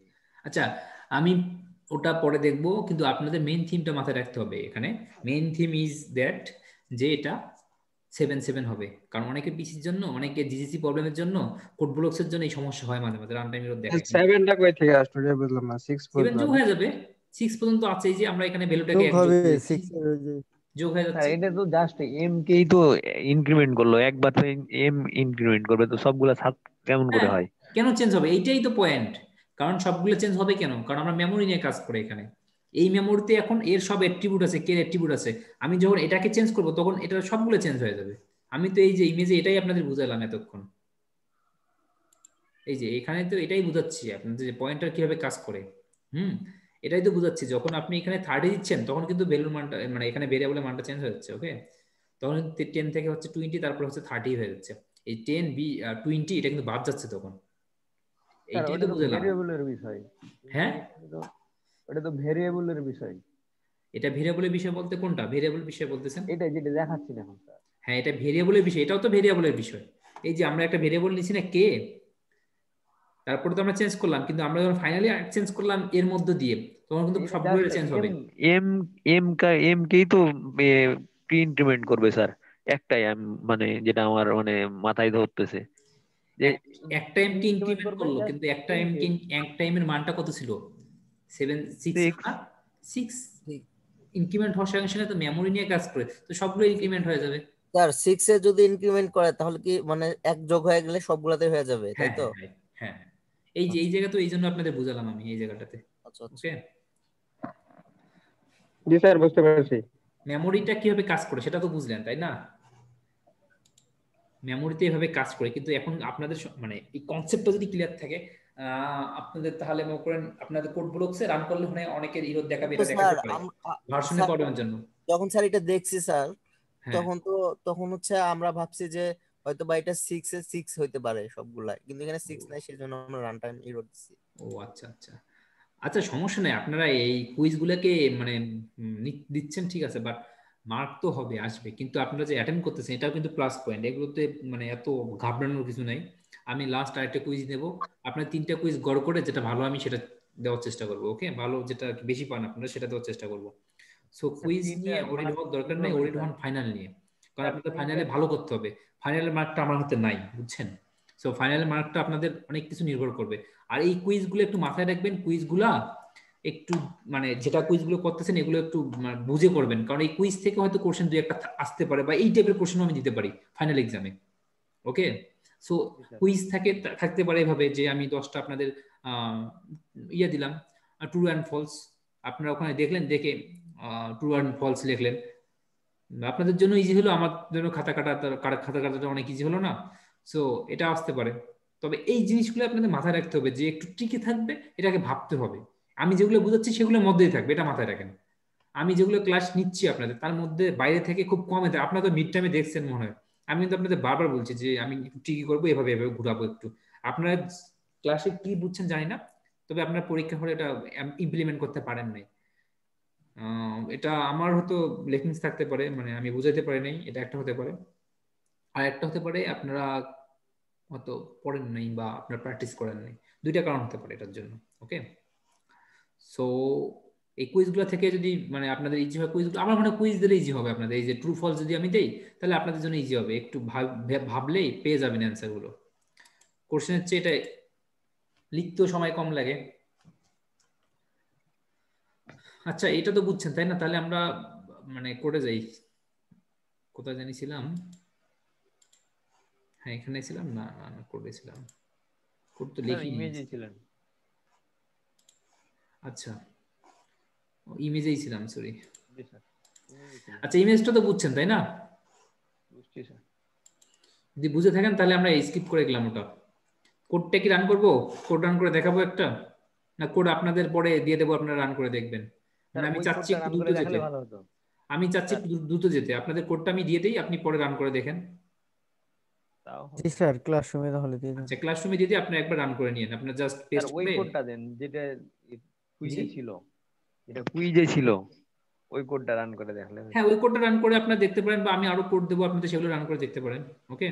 আচ্ছা, আমি ওটা পরে দেখবো, কিন্তু আপনাদের মেইন থিমটা মাথায় রাখতে হবে এখানে। মেইন থিম ইজ দ্যাট যে এটা 7 7 হবে, কারণ অনেকে পিসির জন্য, অনেকে জিসিসি প্রবলেমের জন্য, কোড ব্লকসের জন্য এই সমস্যা হয় মাঝে মাঝে, রান টাইম এরর দেখায়। 7টা কই থেকে আসলো রে, বুঝলাম না। 6 7 যোগ বুঝলাম। হয়ে যাবে, 6 পর্যন্ত আছে, এই যে আমরা এখানে ভ্যালুটাকে যোগ এক যোগ হবে করেছি, 6 এর ওই যে যোগ হয়ে স্যার যাচ্ছে। এটা তো জাস্ট এম কেই তো ইনক্রিমেন্ট করলো, একবার তো এম ইনক্রিমেন্ট করবে, তো সবগুলা 7 কেমন করে হ্যাঁ, হয়? কেন চেঞ্জ হবে, এইটাই তো পয়েন্ট। কারণ সবগুলো চেঞ্জ হবে কেন, কারণ আমরা মেমোরি নিয়ে কাজ করি এখানে। এই মেমোরিতে এখন এর সব অ্যাট্রিবিউট আছে, কে অ্যাট্রিবিউট আছে, আমি যখন এটাকে চেঞ্জ করব তখন এটা সবগুলো চেঞ্জ হয়ে যাবে। আমি তো এই যে ইমেজে এটাই আপনাদের বুঝালাম এতক্ষণ, এই যে এখানে তো এটাই বুঝাচ্ছি আপনাদের যে পয়েন্টার কিভাবে কাজ করে। এটাই তো বুঝাচ্ছি, যখন আপনি এখানে 30 দিচ্ছেন, তখন কিন্তু ভ্যালুর মানটা, মানে এখানে ভেরিয়েবলের মানটা চেঞ্জ হয়ে যাচ্ছে। ওকে, তখন 10 থেকে হচ্ছে 20, তারপর হচ্ছে 30 হয়ে যাচ্ছে। এই 10 20 এটা কিন্তু বাদ যাচ্ছে তখন, স্যার এইটাই ওটা তো তো বুঝলাম। ভেরিয়েবলের বিষয়। হ্যাঁ, ওটা তো ভেরিয়েবলের বিষয়। এটা ভেরিয়েবলের বিষয় বলতে কোনটা ভেরিয়েবল বিষয় বলতেছেন? এটা যেটা দেখাচ্ছি না এখন স্যার। হ্যাঁ, এটা ভেরিয়েবলের বিষয়, এটাও তো ভেরিয়েবলের বিষয়। এই যে আমরা একটা ভেরিয়েবল নিছি না কে, তারপরে তো আমরা চেঞ্জ করলাম, কিন্তু আমরা যখন ফাইনালি চেঞ্জ করলাম এর মধ্যে দিয়ে, তখন কিন্তু সবগুলো চেঞ্জ হবে। এম এম কেই তো প্রি ইনক্রিমেন্ট করবে স্যার, একটাই মানে যেটা আমার মানে মাথায় ধরতেছে যে এক টাইম কি ইনক্রিমেন্ট করলো, কিন্তু এক টাইমের মানটা কত ছিল, 7 6 না, 6 ইনক্রিমেন্ট হওয়ার সঙ্গে সঙ্গে তো মেমোরি নিয়ে কাজ করে, তো সবগুলো ইনক্রিমেন্ট হয়ে যাবে। স্যার 6 এ যদি ইনক্রিমেন্ট করে তাহলে কি মানে এক যোগ হয়ে গেলে সবগুলাতে হয়ে যাবে, তাই হ্যাঁ তো? হ্যাঁ হ্যাঁ, এই যে এই জায়গা তো এই জন্য আপনাদের বুঝালাম আমি এই জায়গাটাতে। আচ্ছা আচ্ছা, ওকে, জি স্যার, বুঝতে পারছি। মেমোরিটা কিভাবে কাজ করে সেটা তো বুঝলেন, তাই না? মেমোরিতে এভাবে কাজ করে, কিন্তু এখন আপনাদের মানে এই কনসেপ্টটা যদি ক্লিয়ার থাকে আপনাদের, তাহলে মনে করেন আপনাদের কোড ব্লকসে রান করলে মানে অনেকের ইরর দেখাবে, এটা দেখাতে পারে ভার্সনে প্রবলেমের জন্য। যখন স্যার এটা দেখছি স্যার, হ্যাঁ, তখন হচ্ছে আমরা ভাবছি যে হয়তো বা এটা 6 এ 6 হইতে পারে সবগুলাই, কিন্তু এখানে 6 নাই, সেজন্য আমরা রান টাইম এরর দিছি। ও আচ্ছা আচ্ছা আচ্ছা, সমস্যা নেই, আপনারা এই কুইজগুলোকে মানে দিচ্ছেন ঠিক আছে, বাট মার্ক তো হবে, আসবে, কিন্তু আপনারা যে অ্যাটেন্ড করতেছেন এটাও কিন্তু প্লাস পয়েন্ট, এগুলোতে মানে এত ঘাবড়ানোর কিছু নাই। আমি লাস্ট আরেকটা কুইজ দেবো, আপনার 3টা কুইজ গড় করে যেটা ভালো আমি সেটা দেওয়ার চেষ্টা করবো। ওকে, ভালো যেটা বেশি পান আপনারা সেটা দেওয়ার চেষ্টা করবো। সো কুইজ নিয়ে ওরিড হওয়ার দরকার নেই, ওরিড হন ফাইনাল নিয়ে, কারণ আপনাদের ফাইনালে ভালো করতে হবে। ফাইনালের মার্কটা আমার হাতে নাই, বুঝছেন? সো ফাইনাল মার্কটা আপনাদের অনেক কিছু নির্ভর করবে। আর এই কুইজগুলো একটু মাথায় রাখবেন, কুইজগুলা একটু মানে যেটা কুইজগুলো করতেছেন এগুলো একটু বুঝে করবেন, কারণ এই কুইজ থেকে হয়তো কোশ্চেন দুই একটা আসতে পারে বা এই টাইপের কোশ্চেন আমি দিতে পারি ফাইনাল এক্সামে। ওকে, সো কুইজ থাকতে পারে এভাবে যে আমি 10টা আপনাদের ইয়ে দিলাম ট্রু অ্যান্ড ফলস, আপনারা ওখানে দেখলেন, দেখে ট্রু অ্যান্ড ফলস লিখলেন, আপনাদের জন্য ইজি হলো, আমার জন্য খাতা কাটাটা অনেক ইজি হলো না। সো এটা আসতে পারে, তবে এই জিনিসগুলো আপনাদের মাথায় রাখতে হবে যে একটু টিকে থাকবে, এটাকে ভাবতে হবে। আমি যেগুলো বুঝাচ্ছি সেগুলোর মধ্যেই থাকবে, এটা মাথায় রাখেন। আমি যেগুলো ক্লাস নিচ্ছি আপনাদের তার মধ্যে বাইরে থেকে খুব কমে দেয়, আপনারা তো মিড টাইমে দেখছেন মনে হয়, আমি কিন্তু আপনাদের বারবার বলছি যে আমি একটু টিকি করবো, এভাবে এভাবে ঘুরাবো একটু। আপনারা ক্লাসে কি বুঝছেন জানি না, তবে আপনার পরীক্ষা হলে এটা ইমপ্লিমেন্ট করতে পারেন নাই, এটা আমার হয়তো লেকিংস থাকতে পারে, মানে আমি বুঝাইতে পারি নাই, এটা একটা হতে পারে। আর একটা হতে পারে আপনারা হয়তো পড়েন নাই বা আপনার প্র্যাকটিস করেন নাই, দুইটা কারণ হতে পারে এটার জন্য। ওকে, সো এই কুইজগুলো থেকে যদি মানে আপনাদের ইজি হয়, কুইজগুলো আমার মনে হয় কুইজ দিলে ইজি হবে আপনাদের। এই যে ট্রু ফলস যদি আমি দেই তাহলে আপনাদের জন্য ইজি হবে, একটু ভাবলেই পেয়ে যাবেন অ্যান্সারগুলো। কোশ্চেনের চেয়ে এটা লিখতেও সময় কম লাগে। আচ্ছা, এটা তো বুঝছেন তাই না? তাহলে আমরা মানে করে যাই, কোথায় জানিছিলাম, হ্যাঁ এখানে ছিলাম না, করেছিলাম, কোড তো লিখি ইমেজে ছিলেন। আচ্ছা, ইমেজেই ছিলাম, সরি। জি স্যার, ইমেজে ছিলেন। আচ্ছা, ইমেজটা তো বুঝছেন তাই না? বুঝছি স্যার। যদি বুঝে থাকেন তাহলে আমরা স্কিপ করে গেলাম ওটা। কোডটা কি রান করব? কোড রান করে দেখাবো একটা, না কোড আপনাদের পরে দিয়ে দেবো, আপনারা রান করে দেখবেন? মানে আমি চাচ্ছি একটু দ্রুত যেতে, আমি চাচ্ছি একটু দ্রুত যেতে, আপনাদের কোডটা আমি দিয়ে দেই, আপনি পরে রান করে দেখেন। জি স্যার, ক্লাসরুমে তাহলে দিয়ে দেন। আচ্ছা, ক্লাসরুমে দিয়ে আপনি একবার রান করে নিয়েন, আপনার জাস্ট পেস্ট ওই করে কোডটা দেন যেটা কুইজে ছিল, যেটা কুইজে ছিল ওই কোডটা রান করে দেখলে। হ্যাঁ, ওই কোডটা রান করে আপনারা দেখতে পারেন, বা আমি আরো কোড দেবো, আপনাদের সেগুলো রান করে দেখতে পারেন। ওকে,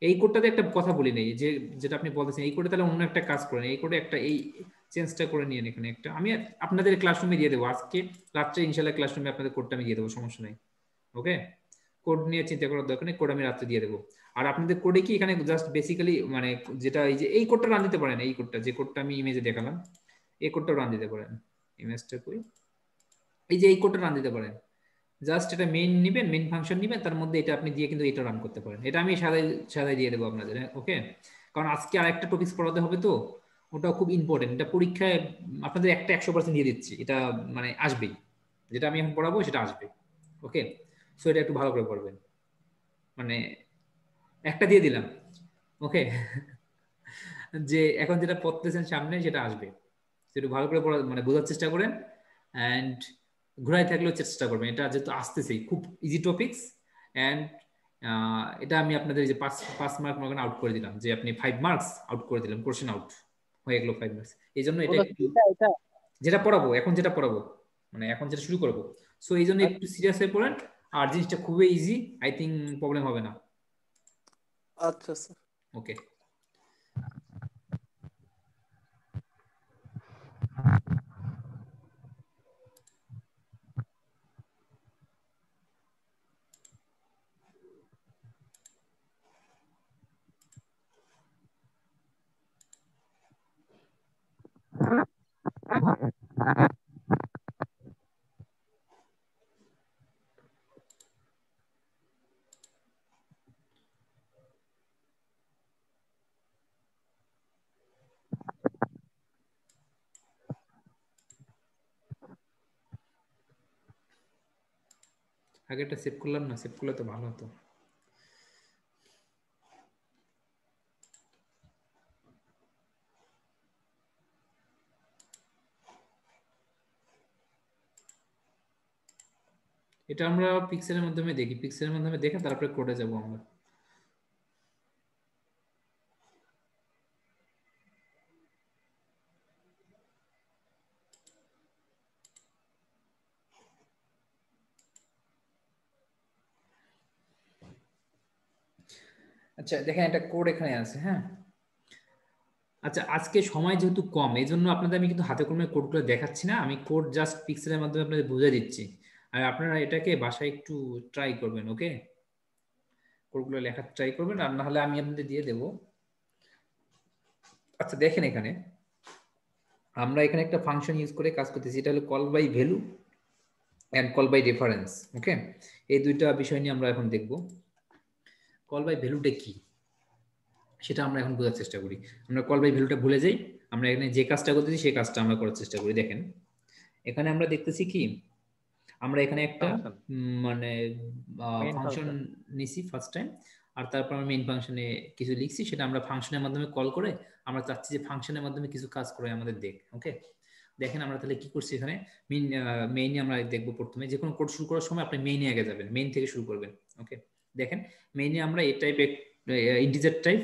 এই কোডটাতে একটা কথা বলি নেই, যে যেটা আপনি বলতেছেন এই কোডে, তাহলে অন্য একটা কাজ করেন, এই কোডে একটা এই চেঞ্জটা করে নিয়েন এখানে একটা, আমি আপনাদের ক্লাসরুমে দিয়ে দেবো আজকে রাত্রে, ইনশাল্লাহ ক্লাসরুমে আপনাদের কোডটা আমি দিয়ে দেবো, সমস্যা নেই। ওকে, কোড নিয়ে চিন্তা করার দরকার নেই, কোড আমি রাত্রে দিয়ে দেবো। আর আপনাদের কোডে কি এখানে জাস্ট বেসিক্যালি মানে যেটা এই যে এই কোডটা রান দিতে পারেন, এই কোডটা যে কোডটা আমি ইমেজে দেখালাম এই কোডটা রান দিতে পারেন, ইমেজটা কই, এই যে এই কোডটা রান দিতে পারেন, জাস্ট এটা মেইন নিবেন, মেইন ফাংশন নিবেন, তার মধ্যে এটা আপনি দিয়ে কিন্তু এটা রান করতে পারেন, এটা আমি সাদাই সাদাই দিয়ে দেবো আপনাদের। ওকে, কারণ আজকে আরেকটা টপিকস পড়াতে হবে তো, ওটা খুব ইম্পর্টেন্ট, এটা পরীক্ষায় আপনাদের একটা 100% দিয়ে দিচ্ছি, এটা মানে আসবেই, যেটা আমি এখন পড়াবো সেটা আসবে। ওকে, সো এটা একটু ভালো করে পড়বেন, মানে একটা দিয়ে দিলাম। ওকে, যে এখন যেটা পড়তেছেন সামনে সেটা আসবে, একটু ভালো করে পড়া মানে বোঝার চেষ্টা করেন, অ্যান্ড ঘুরাই থাকলেও চেষ্টা করবেন, এটা যেহেতু আসতেছেই খুব ইজি টপিকস। অ্যান্ড এটা আমি আপনাদের যে 5 মার্ক মনে আউট করে দিলাম, যে আপনি 5 মার্কস আউট করে দিলাম, কোশ্চেন আউট হয়ে গেল 5 মার্কস, এই জন্য এটা একটু যেটা পড়াবো এখন, যেটা পড়াবো মানে এখন যেটা শুরু করবো, সো এই জন্য একটু সিরিয়াস হয়ে পড়েন, আর জিনিসটা খুবই ইজি, আই থিঙ্ক প্রবলেম হবে না। আচ্ছা স্যার, ওকে, আগে একটা সেভ করলাম না, সেভ করলে তো ভালো হতো। এটা আমরা পিক্সেলের মাধ্যমে দেখি, পিক্সেলের মাধ্যমে দেখে তারপরে কোডে যাব আমরা। আচ্ছা দেখেন, একটা কোড এখানে আছে, হ্যাঁ। আচ্ছা, আজকে সময় যেহেতু কম, এই জন্য আপনাদের আমি কিন্তু হাতে কলমে কোডগুলো দেখাচ্ছি না, আমি কোড জাস্ট পিক্সেলের মাধ্যমে আপনাদের বুঝিয়ে দিচ্ছি, আর আপনারা এটাকে বাসায় একটু ট্রাই করবেন। ওকে, কোডগুলো লেখার ট্রাই করবেন, আর না হলে আমি আপনাদের দিয়ে দেবো। আচ্ছা দেখেন, এখানে আমরা এখানে একটা ফাংশন ইউজ করে কাজ করতেছি, এটা হলো call by value and call by reference. Okay, এই দুইটা বিষয় নিয়ে আমরা এখন দেখব। কল বাই ভ্যালুটা কি সেটা আমরা এখন বোঝার চেষ্টা করি। আমরা কল বাই ভ্যালুটা ভুলে যাই, আমরা এখানে যে কাজটা করতেছি সেই কাজটা আমরা করার চেষ্টা করি। দেখেন এখানে আমরা দেখতেছি কি, আমরা এখানে একটা মানে ফাংশন নিছি ফার্স্ট টাইম, আর তারপর আমরা মেইন ফাংশনে কিছু লিখছি, সেটা আমরা ফাংশনের মাধ্যমে কল করে আমরা চাচ্ছি যে ফাংশনের মাধ্যমে কিছু কাজ করে আমাদের দেখ। ওকে, দেখেন আমরা তাহলে কি করছি এখানে, মেইনে আমরা দেখবো। প্রথমে যে কোনো কোড শুরু করার সময় আপনি মেইনে আগে যাবেন, মেইন থেকে শুরু করবেন। ওকে, দেখেন মেইনে আমরা এই টাইপের integer type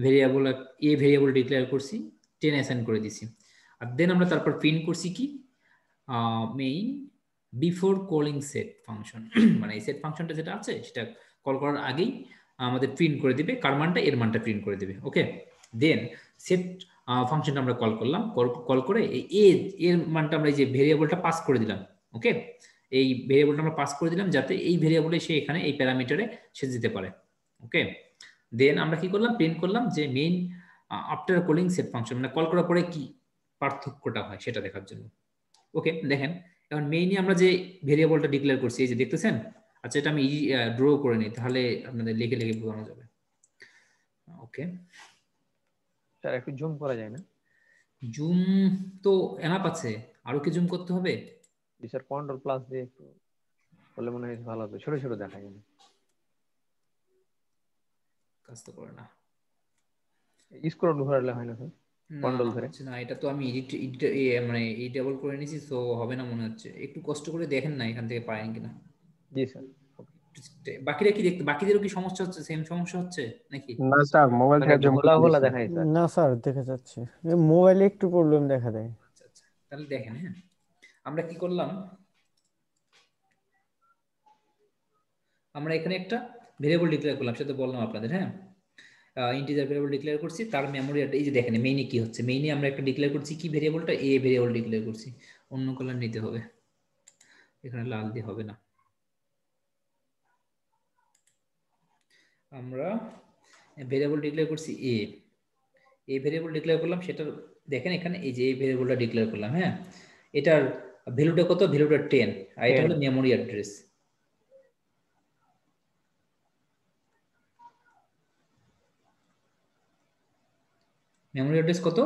variable variable declare করছি, 10 অ্যাসাইন করে দিছি। আর দেন আমরা তারপর প্রিন্ট করছি কি main before calling set function, মানে এই সেট ফাংশনটা যেটা আছে সেটা কল করার আগেই আমাদের প্রিন্ট করে দিবে কার মানটা, এর মানটা প্রিন্ট করে দিবে। ওকে, দেন সেট ফাংশনটা আমরা কল করলাম, কল করে এর মানটা আমরা এই যে ভেরিয়েবলটা পাস করে দিলাম। ওকে, এই ভেরিয়েবলটা আমরা পাস করে দিলাম যাতে এই ভেরিয়েবলে সে এখানে এই প্যারামিটারে সে যেতে পারে। ওকে, দেন আমরা কি করলাম, প্রিন্ট করলাম যে main after calling set function, মানে কল করার পরে কি পার্থক্যটা হয় সেটা দেখার জন্য। ওকে, দেখেন এখন মেইনে আমরা যে ভেরিয়েবলটা ডিক্লেয়ার করছি, এই যে দেখতেছেন। আচ্ছা, এটা আমি ড্র করে নিই, তাহলে আপনাদের লিখে লিখে বোঝানো যাবে। ওকে স্যার, একটু জুম করা যায় না? জুম তো এনাফ আছে, আরো কি জুম করতে হবে? জি স্যার, কন্ট্রোল প্লাস দিয়ে একটু বলে মনে হয় ভালো হবে, ছোট ছোট দেখা যায়। কাজ তো করে না, স্ক্রল ঘোরালে হয় না স্যার? কন্ট্রোল ধরে না, এটা তো আমি মানে এডিটেবল করে নিয়েছি, তো হবে না মনে হচ্ছে। একটু কষ্ট করে দেখেন না এখান থেকে পারেন কিনা। জি স্যার। বাকিরা কি দেখতে, বাকিদেরও কি সমস্যা হচ্ছে, সেম সমস্যা হচ্ছে নাকি? না স্যার, মোবাইল থেকে জুম ঘোলা ঘোলা দেখায় স্যার। না স্যার, দেখা যাচ্ছে মোবাইলে একটু প্রবলেম দেখা দেয়। আচ্ছা আচ্ছা, তাহলে দেখেন। হ্যাঁ, আমরা কি করলাম, আমরা এখানে একটা ভেরিয়েবল ডিক্লেয়ার করলাম, সেটা বললাম আপনাদের। হ্যাঁ, ইন্টিজার ভেরিয়েবল ডিক্লেয়ার করছি, তার মেমোরি এই যে দেখেন মেইনে কি হচ্ছে, মেইনে আমরা একটা ডিক্লেয়ার করছি কি ভেরিয়েবলটা ভেরিয়েবল ডিক্লেয়ার করছি। অন্য কালার নিতে হবে, এখানে লাল দিয়ে হবে না। আমরা ভেরিয়েবল ডিক্লেয়ার করছি ভেরিয়েবল ডিক্লেয়ার করলাম, সেটা দেখেন এখানে এই যে ভেরিয়েবলটা ডিক্লেয়ার করলাম। হ্যাঁ, এটার ভ্যালুটা কত, ভ্যালুটা 10, আর এটা হলো মেমোরি অ্যাড্রেস। মেমোরি অ্যাড্রেস কত,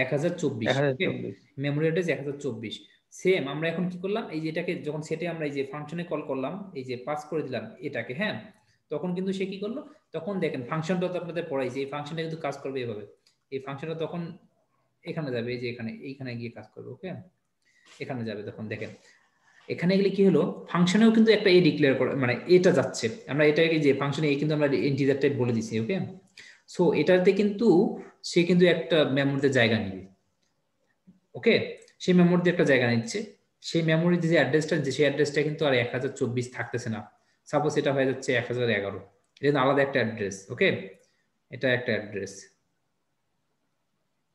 1024। Memory address 1024। সেম আমরা এখন কি করলাম, এই যে এটাকে যখন সেটে আমরা এই যে ফাংশনে কল করলাম, এই যে পাস করে দিলাম এটাকে। হ্যাঁ, তখন কিন্তু সে কি করলো, তখন দেখেন ফাংশনটা তো আপনাদের পড়াইছে, এই ফাংশনটা কিন্তু কাজ করবে এভাবে। এই ফাংশনটা তখন এখানে যাবে, এই যে এইখানে গিয়ে কাজ করবে। ওকে, এখানে যাবে, তখন দেখেন এখানে গেলে কি হলো, ফাংশনেও কিন্তু একটা ডিক্লেয়ার করে, মানে এটা যাচ্ছে, আমরা এটাকে যে ফাংশনে কিন্তু আমরা ইন্টিজার টাইপ বলে দিছি। ওকে, সো এটাতে কিন্তু সে কিন্তু একটা মেমোরিতে জায়গা নিবে। ওকে, সেই মেমোরিতে একটা জায়গা নিচ্ছে, সেই মেমোরিতে যে অ্যাড্রেসটা, সেই অ্যাড্রেসটা কিন্তু আর 1024 থাকতেছে না, সাপোজ এটা হয়ে যাচ্ছে 1011। এটা আলাদা একটা অ্যাড্রেস। ওকে, এটা একটা অ্যাড্রেস,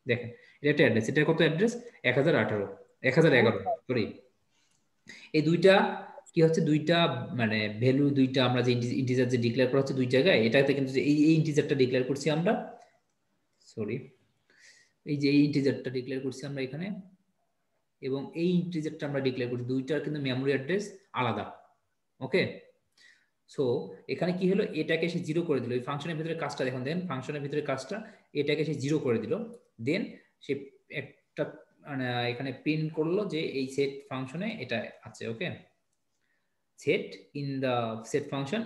দেখেন এটা একটা অ্যাড্রেস, এটা কত অ্যাড্রেস, 1011, সরি। এই দুইটা কি হচ্ছে, দুইটা মানে ভ্যালু দুইটা আমরা যে ইন্টিজার যে ডিক্লেয়ার করা হচ্ছে দুই জায়গায়, এটাতে কিন্তু এই ইন্টিজারটা ডিক্লেয়ার করছি আমরা, সরি, এই যে এই ইন্টিজারটা ডিক্লেয়ার করছি আমরা এখানে, এবং এই ইন্টিজারটা আমরা ডিক্লেয়ার করছি, দুইটার কিন্তু মেমোরি অ্যাড্রেস আলাদা। ওকে, সো এখানে কি হলো, এটাকে সে 0 করে দিল, এই ফাংশনের ভিতরে কাজটা দেখুন, দেন ফাংশনের ভিতরে কাজটা এটাকে সে 0 করে দিল। দেন সে একটা মানে এখানে প্রিন্ট করলো যে এই সেট ফাংশনে এটা আছে। Okay, set in the set function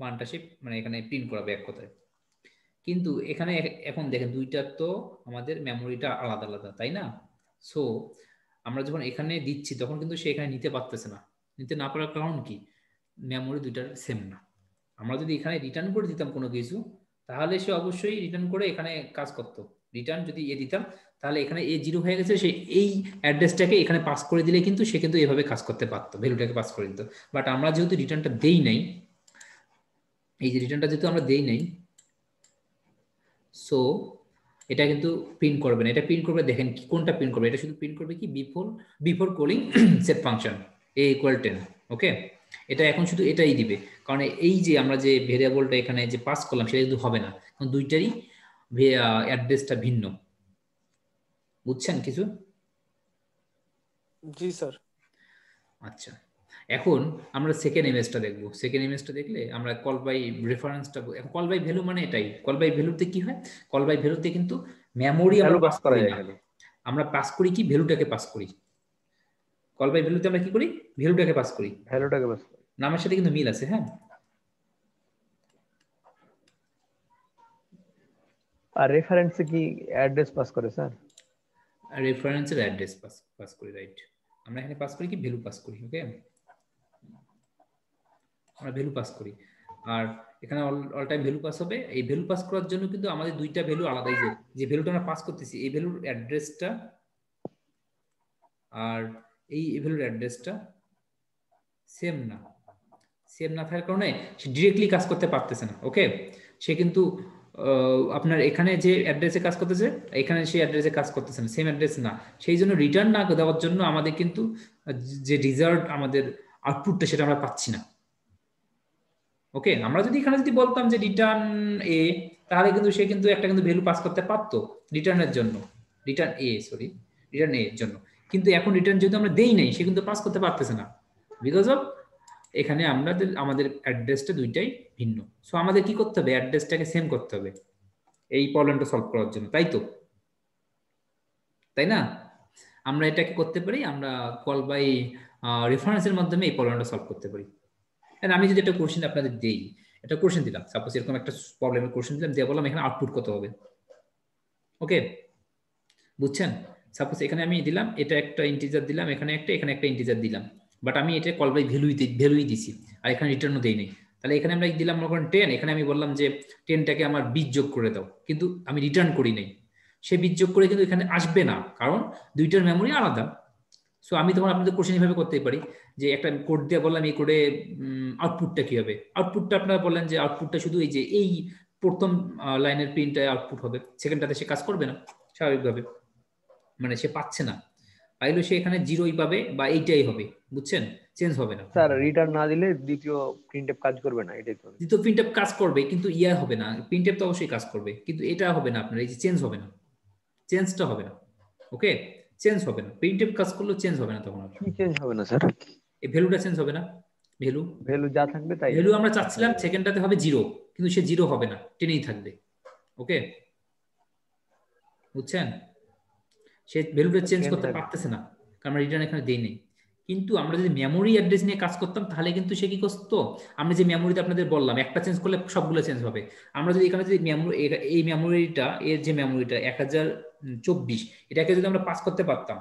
মানটা সে মানে এখানে প্রিন্ট করাবে এক কথায়। কিন্তু এখানে এখন দেখেন দুইটার তো আমাদের মেমোরিটা আলাদা আলাদা, তাই না? সো আমরা যখন এখানে দিচ্ছি তখন কিন্তু সে এখানে নিতে পারতেছে না। নিতে না পারার কারণ কি, মেমোরি দুইটার সেম না। আমরা যদি এখানে রিটার্ন করে দিতাম কোনো কিছু, তাহলে সে অবশ্যই রিটার্ন করে এখানে কাজ করতো। রিটার্ন যদি দিতাম, তাহলে এখানে 0 হয়ে গেছে, সে এই অ্যাড্রেসটাকে এখানে পাস করে দিলে কিন্তু সে কিন্তু এভাবে কাজ করতে পারতো, ভ্যালুটাকে পাস করে দিত। বাট আমরা যেহেতু রিটার্নটা দেই নাই, এই যে রিটার্নটা যেহেতু আমরা দেই নাই, সো এটা কিন্তু প্রিন্ট করবে না। এটা প্রিন্ট করবে, দেখেন কি কোনটা প্রিন্ট করবে, এটা শুধু প্রিন্ট করবে কি before calling set function a=10। ওকে, এটা এখন শুধু এটাই দিবে, কারণ এই যে আমরা যে ভেরিয়েবলটা এখানে যে পাস করলাম সেটা কিন্তু হবে না, কারণ দুইটারই অ্যাড্রেসটা ভিন্ন। বুঝছেন কিছু? জি স্যার। আচ্ছা, এখন আমরা সেকেন্ড ইমেজটা দেখব। সেকেন্ড ইমেজটা দেখলে আমরা কল বাই রেফারেন্সটা, কল বাই ভ্যালু মানে এটাই। কল বাই ভ্যালুতে কি হয়, কল বাই ভ্যালুতে কিন্তু মেমোরি আমরা ভ্যালু পাস পাস করা করি যায় না, খালি। আমরা পাস করি কি ভ্যালুটাকে পাস করি। কল বাই ভ্যালুতে আমরা কি করি, ভ্যালুটাকে পাস করি। ভ্যালুটাকে পাস করি। নামের সাথে কিন্তু মিল আছে। হ্যাঁ, আর রেফারেন্সে কি অ্যাড্রেস পাস করে স্যার? রেফারেন্সের অ্যাড্রেস পাস করি, রাইট। আমরা এখানে পাস করি কি ভ্যালু পাস করি। ওকে, আমরা ভ্যালু পাস করি। আর এখানে অল টাইম ভ্যালু পাস হবে। এই ভ্যালু পাস করার জন্য কিন্তু আমাদের দুইটা ভ্যালু আলাদাই, যে ভ্যালুটা আমরা পাস করতেছি এই ভ্যালুর অ্যাড্রেসটা আর এই ভ্যালুর অ্যাড্রেসটা সেম না। সেম না থাকার কারণে সে ডিরেক্টলি কাজ করতে পারতেছে না। ওকে, সে কিন্তু আপনার এখানে যে অ্যাড্রেসে কাজ করতেছে এখানে সেই অ্যাড্রেসে কাজ করতেছে না, সেম অ্যাড্রেস না। সেই জন্য রিটার্ন না দেওয়ার জন্য আমাদের কিন্তু যে রিজাল্ট আমাদের আউটপুটটা সেটা আমরা পাচ্ছি না। ওকে, আমরা যদি এখানে যদি বলতাম যে রিটার্ন এ, তাহলে কিন্তু সে কিন্তু একটা কিন্তু ভ্যালু পাস করতে পারতো রিটার্নের জন্য, রিটার্ন এ এর জন্য। কিন্তু এখন রিটার্ন যদি আমরা দেই নাই, সে কিন্তু পাস করতে পারতেছে না, বিকজ অফ এখানে আমাদের অ্যাড্রেসটা দুইটাই ভিন্ন। সো আমাদের কি করতে হবে, অ্যাড্রেসটাকে সেম করতে হবে এই প্রবলেমটা সলভ করার জন্য, তাই না? আমরা এটাকে করতে পারি, আমরা কল বাই রেফারেন্সের মাধ্যমে এই প্রবলেমটা সলভ করতে পারি। আমি যদি একটা কোশ্চেন আপনাদের দেই, একটা কোশ্চেন দিলাম, সাপোজ এরকম একটা প্রবলেমের কোশ্চেন দিলাম, দিয়ে বললাম এখানে আউটপুট কত হবে। ওকে, বুঝছেন? সাপোজ এখানে আমি দিলাম এটা একটা ইন্টিজার দিলাম, এখানে একটা ইন্টিজার দিলাম, বাট আমি এটা কল বাই ভ্যালুই দিছি, আর এখানে রিটার্নও দেই নাই। তাহলে এখানে আমরা দিলাম মনে করেন 10, এখানে আমি বললাম যে 10টাকে আমার বীজ যোগ করে দাও, কিন্তু আমি রিটার্ন করি নাই। সে বীজ যোগ করে কিন্তু এখানে আসবে না, কারণ দুইটার মেমোরি আলাদা। সো আমি তখন আপনাদের কোশ্চেন এইভাবে করতে পারি যে একটা কোড দিয়ে বললাম এই কোডে আউটপুটটা কি হবে। আউটপুটটা আপনারা বললেন যে আউটপুটটা শুধু এই যে এই প্রথম লাইনের প্রিন্টটাই আউটপুট হবে, সেকেন্ডটাতে সে কাজ করবে না স্বাভাবিকভাবে, মানে সে পাচ্ছে না, পাইলেও সে এখানে জিরোই পাবে বা এইটাই হবে, বুঝছেন? চেঞ্জ হবে না। স্যার রিটার্ন না দিলে দ্বিতীয় প্রিন্টএফ কাজ করবে না, এটাই তো। দ্বিতীয় প্রিন্টএফ কাজ করবে কিন্তু ইয়া হবে না, প্রিন্টএফ তো অবশ্যই কাজ করবে কিন্তু এটা হবে না, আপনার এই যে চেঞ্জ হবে না, চেঞ্জটা হবে না। ওকে, চেঞ্জ হবে না, প্রিন্টএফ কাজ করলেও চেঞ্জ হবে না। তখন আর কি চেঞ্জ হবে না স্যার? এই ভ্যালুটা চেঞ্জ হবে না। ভ্যালু যা থাকবে তাই। ভ্যালু আমরা চাচ্ছিলাম সেকেন্ডটাতে হবে 0, কিন্তু সে 0 হবে না, 10ই থাকবে। ওকে, বুঝছেন? সে ভ্যালুটা চেঞ্জ করতে পারতেছে না, কারণ আমরা রিটার্ন এখানে দেই নেই। কিন্তু আমরা যদি মেমোরি অ্যাড্রেস নিয়ে কাজ করতাম তাহলে কিন্তু সে কি করতো, আমরা যে মেমোরিতে আপনাদের বললাম একটা চেঞ্জ করলে সবগুলো চেঞ্জ হবে। আমরা যদি এখানে যদি এই মেমোরিটা, এর যে মেমোরিটা 1024, এটাকে যদি আমরা পাস করতে পারতাম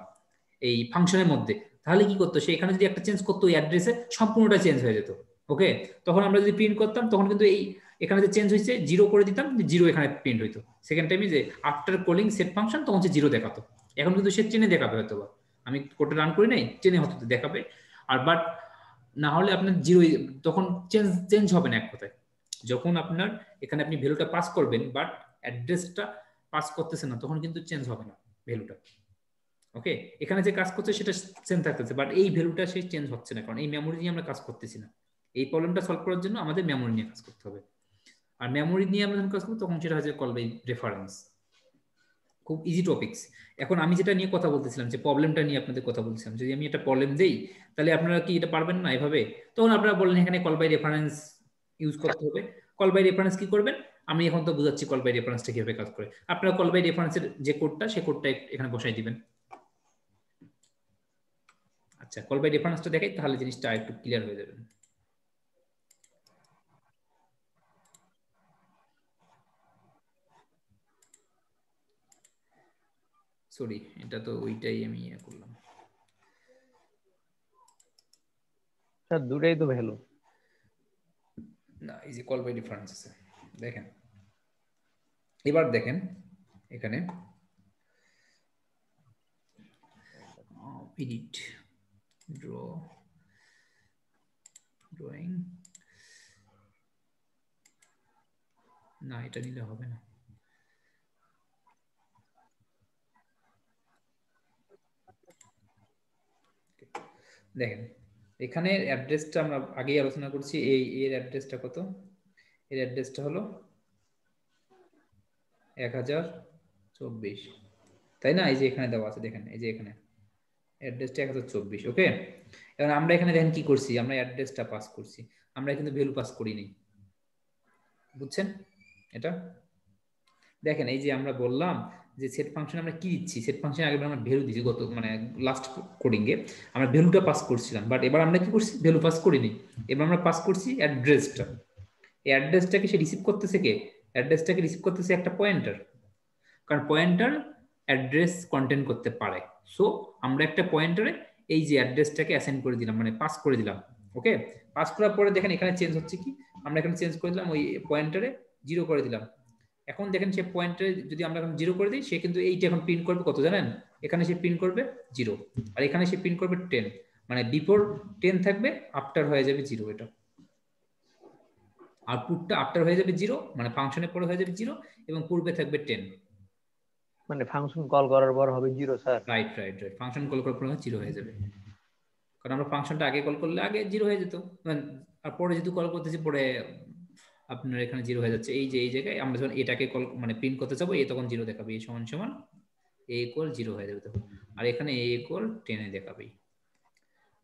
এই ফাংশনের মধ্যে, তাহলে কি করতো, সে এখানে যদি একটা চেঞ্জ করতো ওই অ্যাড্রেসে, সম্পূর্ণটা চেঞ্জ হয়ে যেত। ওকে, তখন আমরা যদি প্রিন্ট করতাম তখন কিন্তু এই এখানে যে চেঞ্জ হয়েছে 0 করে দিতাম, 0 এখানে প্রিন্ট হইতো। সেকেন্ড টাইমে যে আফটার কলিং সেট ফাংশন তখন সে 0 দেখাতো। এখন কিন্তু সে টেনে দেখাবে হয়তো, বা আমি কোডটা রান করি নাই, টেনে হয়তো দেখাবে। আর বাট না হলে আপনার 0, তখন চেঞ্জ হবে না এক কথায়। যখন আপনার এখানে আপনি ভ্যালুটা পাস করবেন বাট অ্যাড্রেসটা পাস করতেছে না, তখন কিন্তু চেঞ্জ হবে না ভ্যালুটা। ওকে, এখানে যে কাজ করছে সেটা সেম থাকতেছে, বাট এই ভ্যালুটা সে চেঞ্জ হচ্ছে না, কারণ এই মেমোরি নিয়ে আমরা কাজ করতেছি না। এই প্রবলেমটা সলভ করার জন্য আমাদের মেমোরি নিয়ে কাজ করতে হবে। আর মেমোরি নিয়ে আমরা যখন কাজ করবো তখন সেটা হচ্ছে কল বাই রেফারেন্স। খুব ইজি টপিকস। এখন আমি যেটা নিয়ে কথা বলতেছিলাম, যে প্রবলেমটা নিয়ে আপনাদের কথা বলছিলাম, যদি আমি একটা প্রবলেম দেই তাহলে আপনারা কি এটা পারবেন না এভাবে? তখন আপনারা বললেন এখানে কল বাই রেফারেন্স ইউজ করতে হবে। কল বাই রেফারেন্স কি করবেন, আমি এখন তো বুঝাচ্ছি কল বাই রেফারেন্সটা কিভাবে কাজ করে। আপনারা কল বাই রেফারেন্সের যে কোডটা, সেই কোডটা এখানে বসাই দিবেন। আচ্ছা, কল বাই রেফারেন্সটা দেখাই, তাহলে জিনিসটা একটু ক্লিয়ার হয়ে যাবে। সরি, এটা তো ওইটাই আমি করলাম। স্যার দুটাই তো ভ্যালু না, এই যে কল বাই রেফারেন্স আছে, দেখেন এবার দেখেন এখানে এডিট ড্রয়িং, না এটা নিলে হবে না। দেখেন এখানে অ্যাড্রেসটা আমরা আগেই আলোচনা করছি, এর অ্যাড্রেসটা কত, এর অ্যাড্রেসটা হলো 1024, তাই না? এই যে এখানে দেওয়া আছে, দেখেন এই যে এখানে অ্যাড্রেসটা 1024। ওকে, এখন আমরা এখানে দেখেন কি করছি, আমরা অ্যাড্রেসটা পাস করছি, আমরা কিন্তু ভ্যালু পাস করিনি। বুঝছেন এটা? দেখেন এই যে আমরা বললাম যে সেট ফাংশন আমরা কি দিচ্ছি, সেট ফাংশন আগে আমরা ভ্যালু দিছি, গত মানে লাস্ট কোডিং এ আমরা ভ্যালুটা পাস করছিলাম, বাট এবার আমরা কি করছি, ভ্যালু পাস করিনি, এবার আমরা পাস করছি অ্যাড্রেসটা। এই অ্যাড্রেসটাকে সে রিসিভ করতেছে কে, অ্যাড্রেসটাকে রিসিভ করতেছে একটা পয়েন্টার, কারণ পয়েন্টার অ্যাড্রেস কন্টেন্ট করতে পারে। সো আমরা একটা পয়েন্টারে এই যে অ্যাড্রেসটাকে অ্যাসাইন করে দিলাম, মানে পাস করে দিলাম। ওকে, পাস করার পরে দেখেন এখানে চেঞ্জ হচ্ছে কি, আমরা এখানে চেঞ্জ করে দিলাম ওই পয়েন্টারে 0 করে দিলাম। এখন দেখেন সে পয়েন্টারে যদি আমরা এখন 0 করে দিই, সে কিন্তু এইটা এখন প্রিন্ট করবে কত জানেন, এখানে সে প্রিন্ট করবে 0, আর এখানে সে প্রিন্ট করবে 10, মানে বিফোর 10 থাকবে, আফটার হয়ে যাবে 0। এটা আউটপুটটা আফটার হয়ে যাবে 0, মানে ফাংশনের পরে হয়ে যাবে 0 এবং পূর্বে থাকবে 10। মানে ফাংশন কল করার পর হবে 0 sir? Right right right, function call করার পর 0 হয়ে যাবে, কারণ আমরা ফাংশনটা আগে কল করলে আগে 0 হয়ে যেত, আর পরে যেহেতু কল করতেছি পরে আপনার এখানে 0 হয়ে যাচ্ছে। এই যে এই জায়গায় আমরা যখন এটাকে কল মানে প্রিন্ট করতে যাবো, এ তখন 0 দেখাবে, এ সমান সমান এ ইকুয়াল 0 হয়ে যাবে তখন, আর এখানে এ ইকুয়াল 10 এ দেখাবে।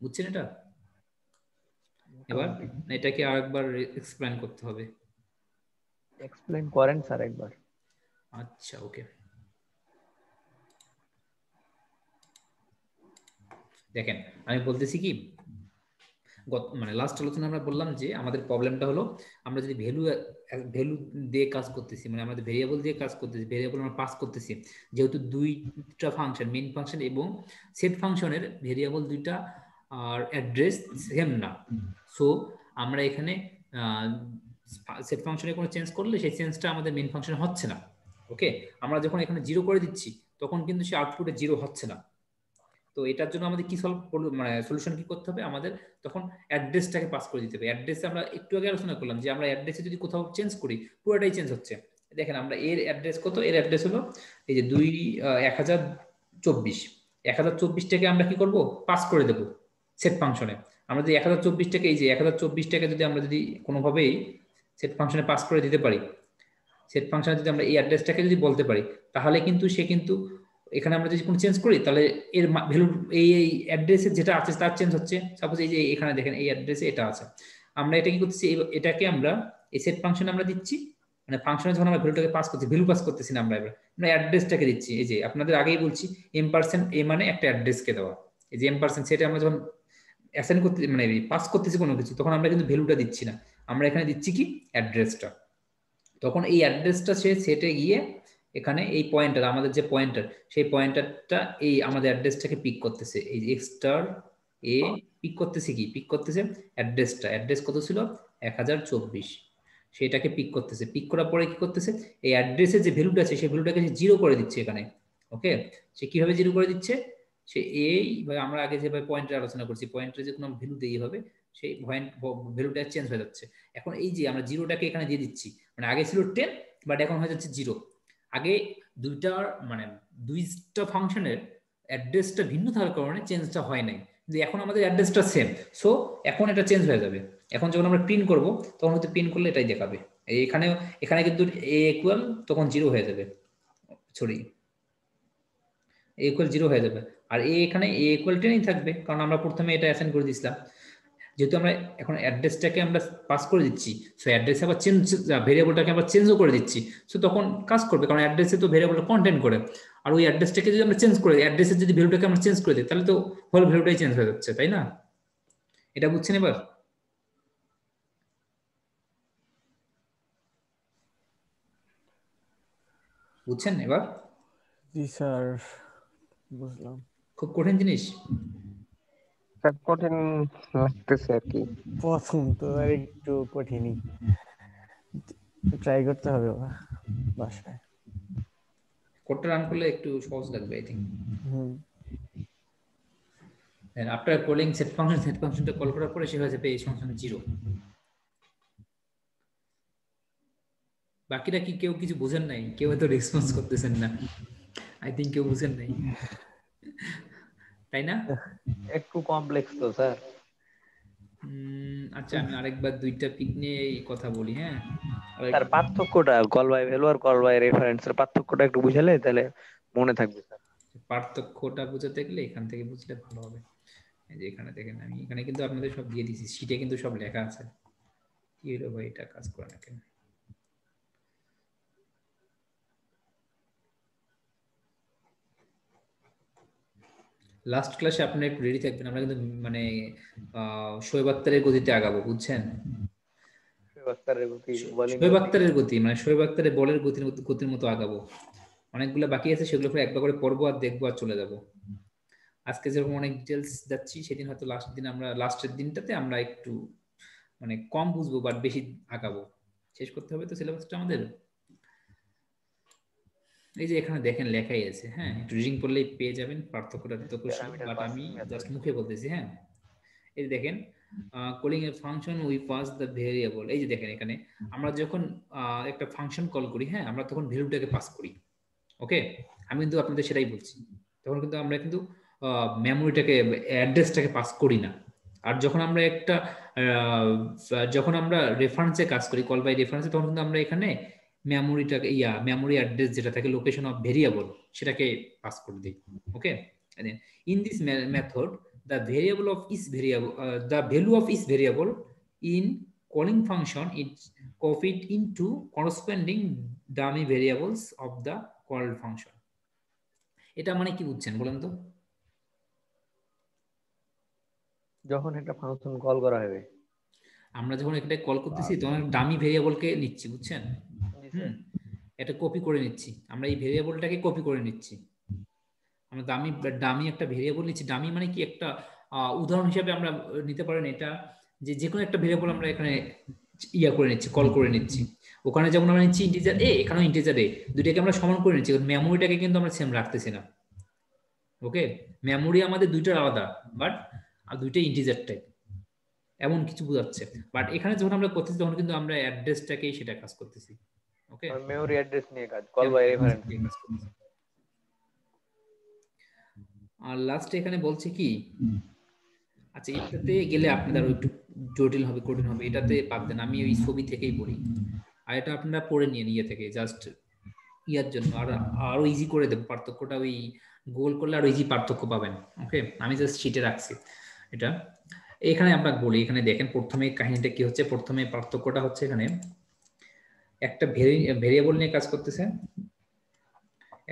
বুঝছেন এটা? এবার এটাকে আরেকবার এক্সপ্লেইন করতে হবে। এক্সপ্লেইন করেন স্যার একবার। আচ্ছা ওকে, দেখেন আমি বলতেছি কি, মানে লাস্ট আলোচনা আমরা বললাম যে আমাদের প্রবলেমটা হলো আমরা যদি ভ্যালু দিয়ে কাজ করতেছি, মানে আমাদের ভেরিয়েবল দিয়ে কাজ করতেছি, ভেরিয়েবল আমরা পাস করতেছি, যেহেতু দুইটা ফাংশন, মেইন ফাংশন এবং সেট ফাংশনের ভেরিয়েবল দুইটা আর অ্যাড্রেস সেম না। সো আমরা এখানে সেট ফাংশনে কোনো চেঞ্জ করলে সেই চেঞ্জটা আমাদের মেইন ফাংশনে হচ্ছে না। ওকে, আমরা যখন এখানে 0 করে দিচ্ছি তখন কিন্তু সে আউটপুটে 0 হচ্ছে না। তো এটার জন্য আমাদের কি মানে সলিউশন কি করতে হবে, আমাদের তখন অ্যাড্রেসটাকে পাস করে দিতে হবে। অ্যাড্রেসে আমরা একটু আগে আলোচনা করলাম যে আমরা অ্যাড্রেসে যদি কোথাও চেঞ্জ করি পুরোটাই চেঞ্জ হচ্ছে। দেখেন আমরা এর অ্যাড্রেস কত, এর অ্যাড্রেস হলো এই যে 1024টাকে আমরা কি করব, পাস করে দেব সেট ফাংশনে। আমরা যদি 1024টাকে এই যে 1024টাকে যদি আমরা যদি কোনোভাবেই সেট ফাংশনে পাস করে দিতে পারি, সেট ফাংশনে যদি আমরা এই অ্যাড্রেসটাকে যদি বলতে পারি, তাহলে কিন্তু সে কিন্তু এখানে আমরা যদি কোনো চেঞ্জ করি তাহলে এর ভ্যালু এই অ্যাড্রেসে যেটা আছে তার চেঞ্জ হচ্ছে। সাপোজ এই যে এখানে দেখেন এই অ্যাড্রেসে এটা আছে, আমরা এটা কি করতেছি, এটাকে আমরা এই সেট ফাংশনে আমরা দিচ্ছি, মানে ফাংশনে যখন আমরা ভ্যালুটাকে পাস করছি, ভ্যালু পাস করতেছি না, আমরা আমরা অ্যাড্রেসটাকে দিচ্ছি। এই যে আপনাদের আগেই বলছি m% a মানে একটা অ্যাড্রেসকে দেওয়া, এই যে m% সেটা আমরা যখন অ্যাসাইন করতে মানে পাস করতেছি কোনো কিছু, তখন আমরা কিন্তু ভ্যালুটা দিচ্ছি না, আমরা এখানে দিচ্ছি কি অ্যাড্রেসটা। তখন এই অ্যাড্রেসটা সে সেটে গিয়ে এখানে এই পয়েন্টার, আমাদের যে পয়েন্টার, সেই পয়েন্টারটা এই আমাদের অ্যাড্রেসটাকে পিক করতেছে, এই যে এক্সটার এ পিক করতেছে কি, পিক করতেছে অ্যাড্রেসটা। অ্যাড্রেস কত ছিল 1024, সেটাকে পিক করতেছে। পিক করার পরে কি করতেছে, এই অ্যাড্রেসে যে ভ্যালুটা আছে সেই ভ্যালুটাকে সে 0 করে দিচ্ছে এখানে। ওকে, সে কিভাবে 0 করে দিচ্ছে, সে এই আমরা আগে যেভাবে পয়েন্টার আলোচনা করছি, পয়েন্টারে যে কোনো ভ্যালু দিয়ে হবে সেই ভ্যালুটা চেঞ্জ হয়ে যাচ্ছে। এখন এই যে আমরা 0টাকে এখানে দিয়ে দিচ্ছি, মানে আগে ছিল 10 বাট এখন হয়ে যাচ্ছে 0। আগে দুইটা ফাংশনের অ্যাড্রেসটা ভিন্ন থাকার কারণে চেঞ্জটা হয় নাই, কিন্তু এখন আমাদের অ্যাড্রেসটা সেম, সো এখন এটা চেঞ্জ হয়ে যাবে। এখন যখন আমরা প্রিন্ট করব তখন হয়তো প্রিন্ট করলে এটাই দেখাবে, এখানে কিন্তু a ইকুয়াল তখন 0 হয়ে যাবে, সরি a ইকুয়াল 0 হয়ে যাবে, আর এখানে a ইকুয়াল 10ই থাকবে, কারণ আমরা প্রথমে এটা অ্যাসাইন করে দিয়েছিলাম। যেহেতু আমরা এখন অ্যাড্রেসটাকে আমরা পাস করে দিচ্ছি, সো অ্যাড্রেস আবার চেঞ্জ, ভেরিয়েবলটাকে আবার চেঞ্জও করে দিচ্ছি, সো তখন কাজ করবে, কারণ অ্যাড্রেসে তো ভেরিয়েবলটা কন্টেন্ট করে। আর ওই অ্যাড্রেসটাকে যদি আমরা চেঞ্জ করে দিই, অ্যাড্রেসের যদি ভ্যালুটাকে আমরা চেঞ্জ করে দিই, তাহলে তো হোল ভ্যালুটাই চেঞ্জ হয়ে যাচ্ছে, তাই না? এটা বুঝছেন এবার? বুঝছেন এবার? জি স্যার, বুঝলাম। খুব কঠিন জিনিস স্যার, কঠিন লাগতেছে আর কি। প্রথম তো আর একটু কঠিনই, ট্রাই করতে হবে বাসায়। কোডটা রান করলে একটু সহজ লাগবে I think. And after calling set ফাংশনটা কল করার পরে সে হয়ে যাবে এই ফাংশনে 0। বাকিরা কি কেউ কিছু বুঝেন নাই? কেউ তো রেসপন্স করতেছেন না, আই থিংক কেউ বুঝেন নাই, তাই না? একটু কমপ্লেক্স তো স্যার। আচ্ছা আমি আরেকবার দুইটা পিক নিয়ে কথা বলি। হ্যাঁ স্যার, পার্থক্যটা কল বাই ভ্যালু আর কল বাই রেফারেন্স এর পার্থক্যটা একটু বুঝালে তাহলে মনে থাকবে স্যার। পার্থক্যটা বুঝাতে গেলে এখান থেকে বুঝলে ভালো হবে। এই যে এখানে দেখেন, আমি এখানে কিন্তু আপনাদের সব দিয়ে দিছি, শীটে কিন্তু সব লেখা আছে। কি হলো ভাই, এটা কাজ করে না কেন? লাস্ট ক্লাসে আপনারা একটু রেডি থাকবেন, আমরা কিন্তু মানে শোয়েব আক্তারের গতিতে আগাবো, বুঝছেন? শোয়েব আক্তারের গতি মানে শোয়েব আক্তারের বলের গতির মতো আগাবো। অনেকগুলো বাকি আছে, সেগুলো ফের একবার করে পড়বো আর দেখবো আর চলে যাবো। আজকে যেরকম অনেক ডিটেলস যাচ্ছি, সেদিন হয়তো লাস্টের দিনটাতে আমরা একটু মানে কম বুঝবো বাট বেশি আগাবো। শেষ করতে হবে তো সিলেবাসটা আমাদের। এই যে এখানে দেখেন লেখাই আছে, হ্যাঁ, একটু রিডিং করলেই পেয়ে যাবেন পার্থক্যটা। বাট আমি জাস্ট মুখে বলতেছি, হ্যাঁ। এই যে দেখেন, calling A function we pass the variable. এই যে দেখেন এখানে আমরা যখন একটা ফাংশন কল করি, হ্যাঁ, আমরা তখন ভ্যালুটাকে পাস করি। ওকে, আমি কিন্তু আপনাদের সেটাই বলছি। তখন কিন্তু আমরা কিন্তু মেমোরিটাকে, অ্যাড্রেসটাকে পাস করি না। আর যখন আমরা রেফারেন্সে কাজ করি, কল বাই রেফারেন্সে, তখন কিন্তু আমরা এখানে মেমোরিটাকে মেমোরি অ্যাড্রেস যেটা থাকে, লোকেশন অফ ভেরিয়েবল, সেটাকে পাস করে দিই। Okay, in this method the variable of each variable the value of each variable in calling function is copied into corresponding dummy variables of the called function. এটা মানে কি বুঝছেন বলেন তো? যখন একটা ফাংশন কল করা হবে, আমরা যখন একটা কল করতেছি তখন ডামি ভেরিয়েবলকে নিচ্ছি, বুঝছেন? এটা কপি করে নিচ্ছি, আমরা এই ভেরিয়েবলটাকে কপি করে নিচ্ছি। আমরা ডামি একটা ভেরিয়েবল নিচ্ছি। ডামি মানে কি, একটা উদাহরণ হিসেবে আমরা নিতে পারেন এটা, যে কোনো একটা ভেরিয়েবল আমরা এখানে করে নিচ্ছি, কল করে নিচ্ছি। ওখানে যেমন আমরা নিচ্ছি ইন্টিজার এ, এখানেও ইন্টিজার এ, দুইটাকে আমরা সমান করে নিচ্ছি। মেমোরিটাকে কিন্তু আমরা সেম রাখতেছি না। ওকে, মেমোরি আমাদের দুইটার আলাদা, বাট দুইটাই ইন্টিজার টাইপ, এমন কিছু বোঝাচ্ছে। বাট এখানে যখন আমরা করতেছি তখন কিন্তু আমরা অ্যাড্রেসটাকেই সেটা কাজ করতেছি। ওকে, মেমোরি অ্যাড্রেস নিয়ে কাজ, কল বাই রেফারেন্স। আর লাস্টে এখানে বলছে কি, আচ্ছা এটাতে গেলে আপনাদের একটু জটিল হবে, কঠিন হবে, এটাতে বাদ দেন, আমি ওই ছবি থেকেই পড়ি। আর এটা আপনারা পড়ে নিয়ে ইয়ে থেকে, জাস্ট ইয়ার জন্য আরো ইজি করে দেবো পার্থক্যটা। ওই গোল করলে আরো ইজি পার্থক্য পাবেন। ওকে, আমি জাস্ট শিটে রাখছি এটা। এখানে আপনাকে বলি, এখানে দেখেন প্রথমে কাহিনীটা কি হচ্ছে। প্রথমে পার্থক্যটা হচ্ছে, এখানে একটা ভেরিয়েবল নিয়ে কাজ করতেছে,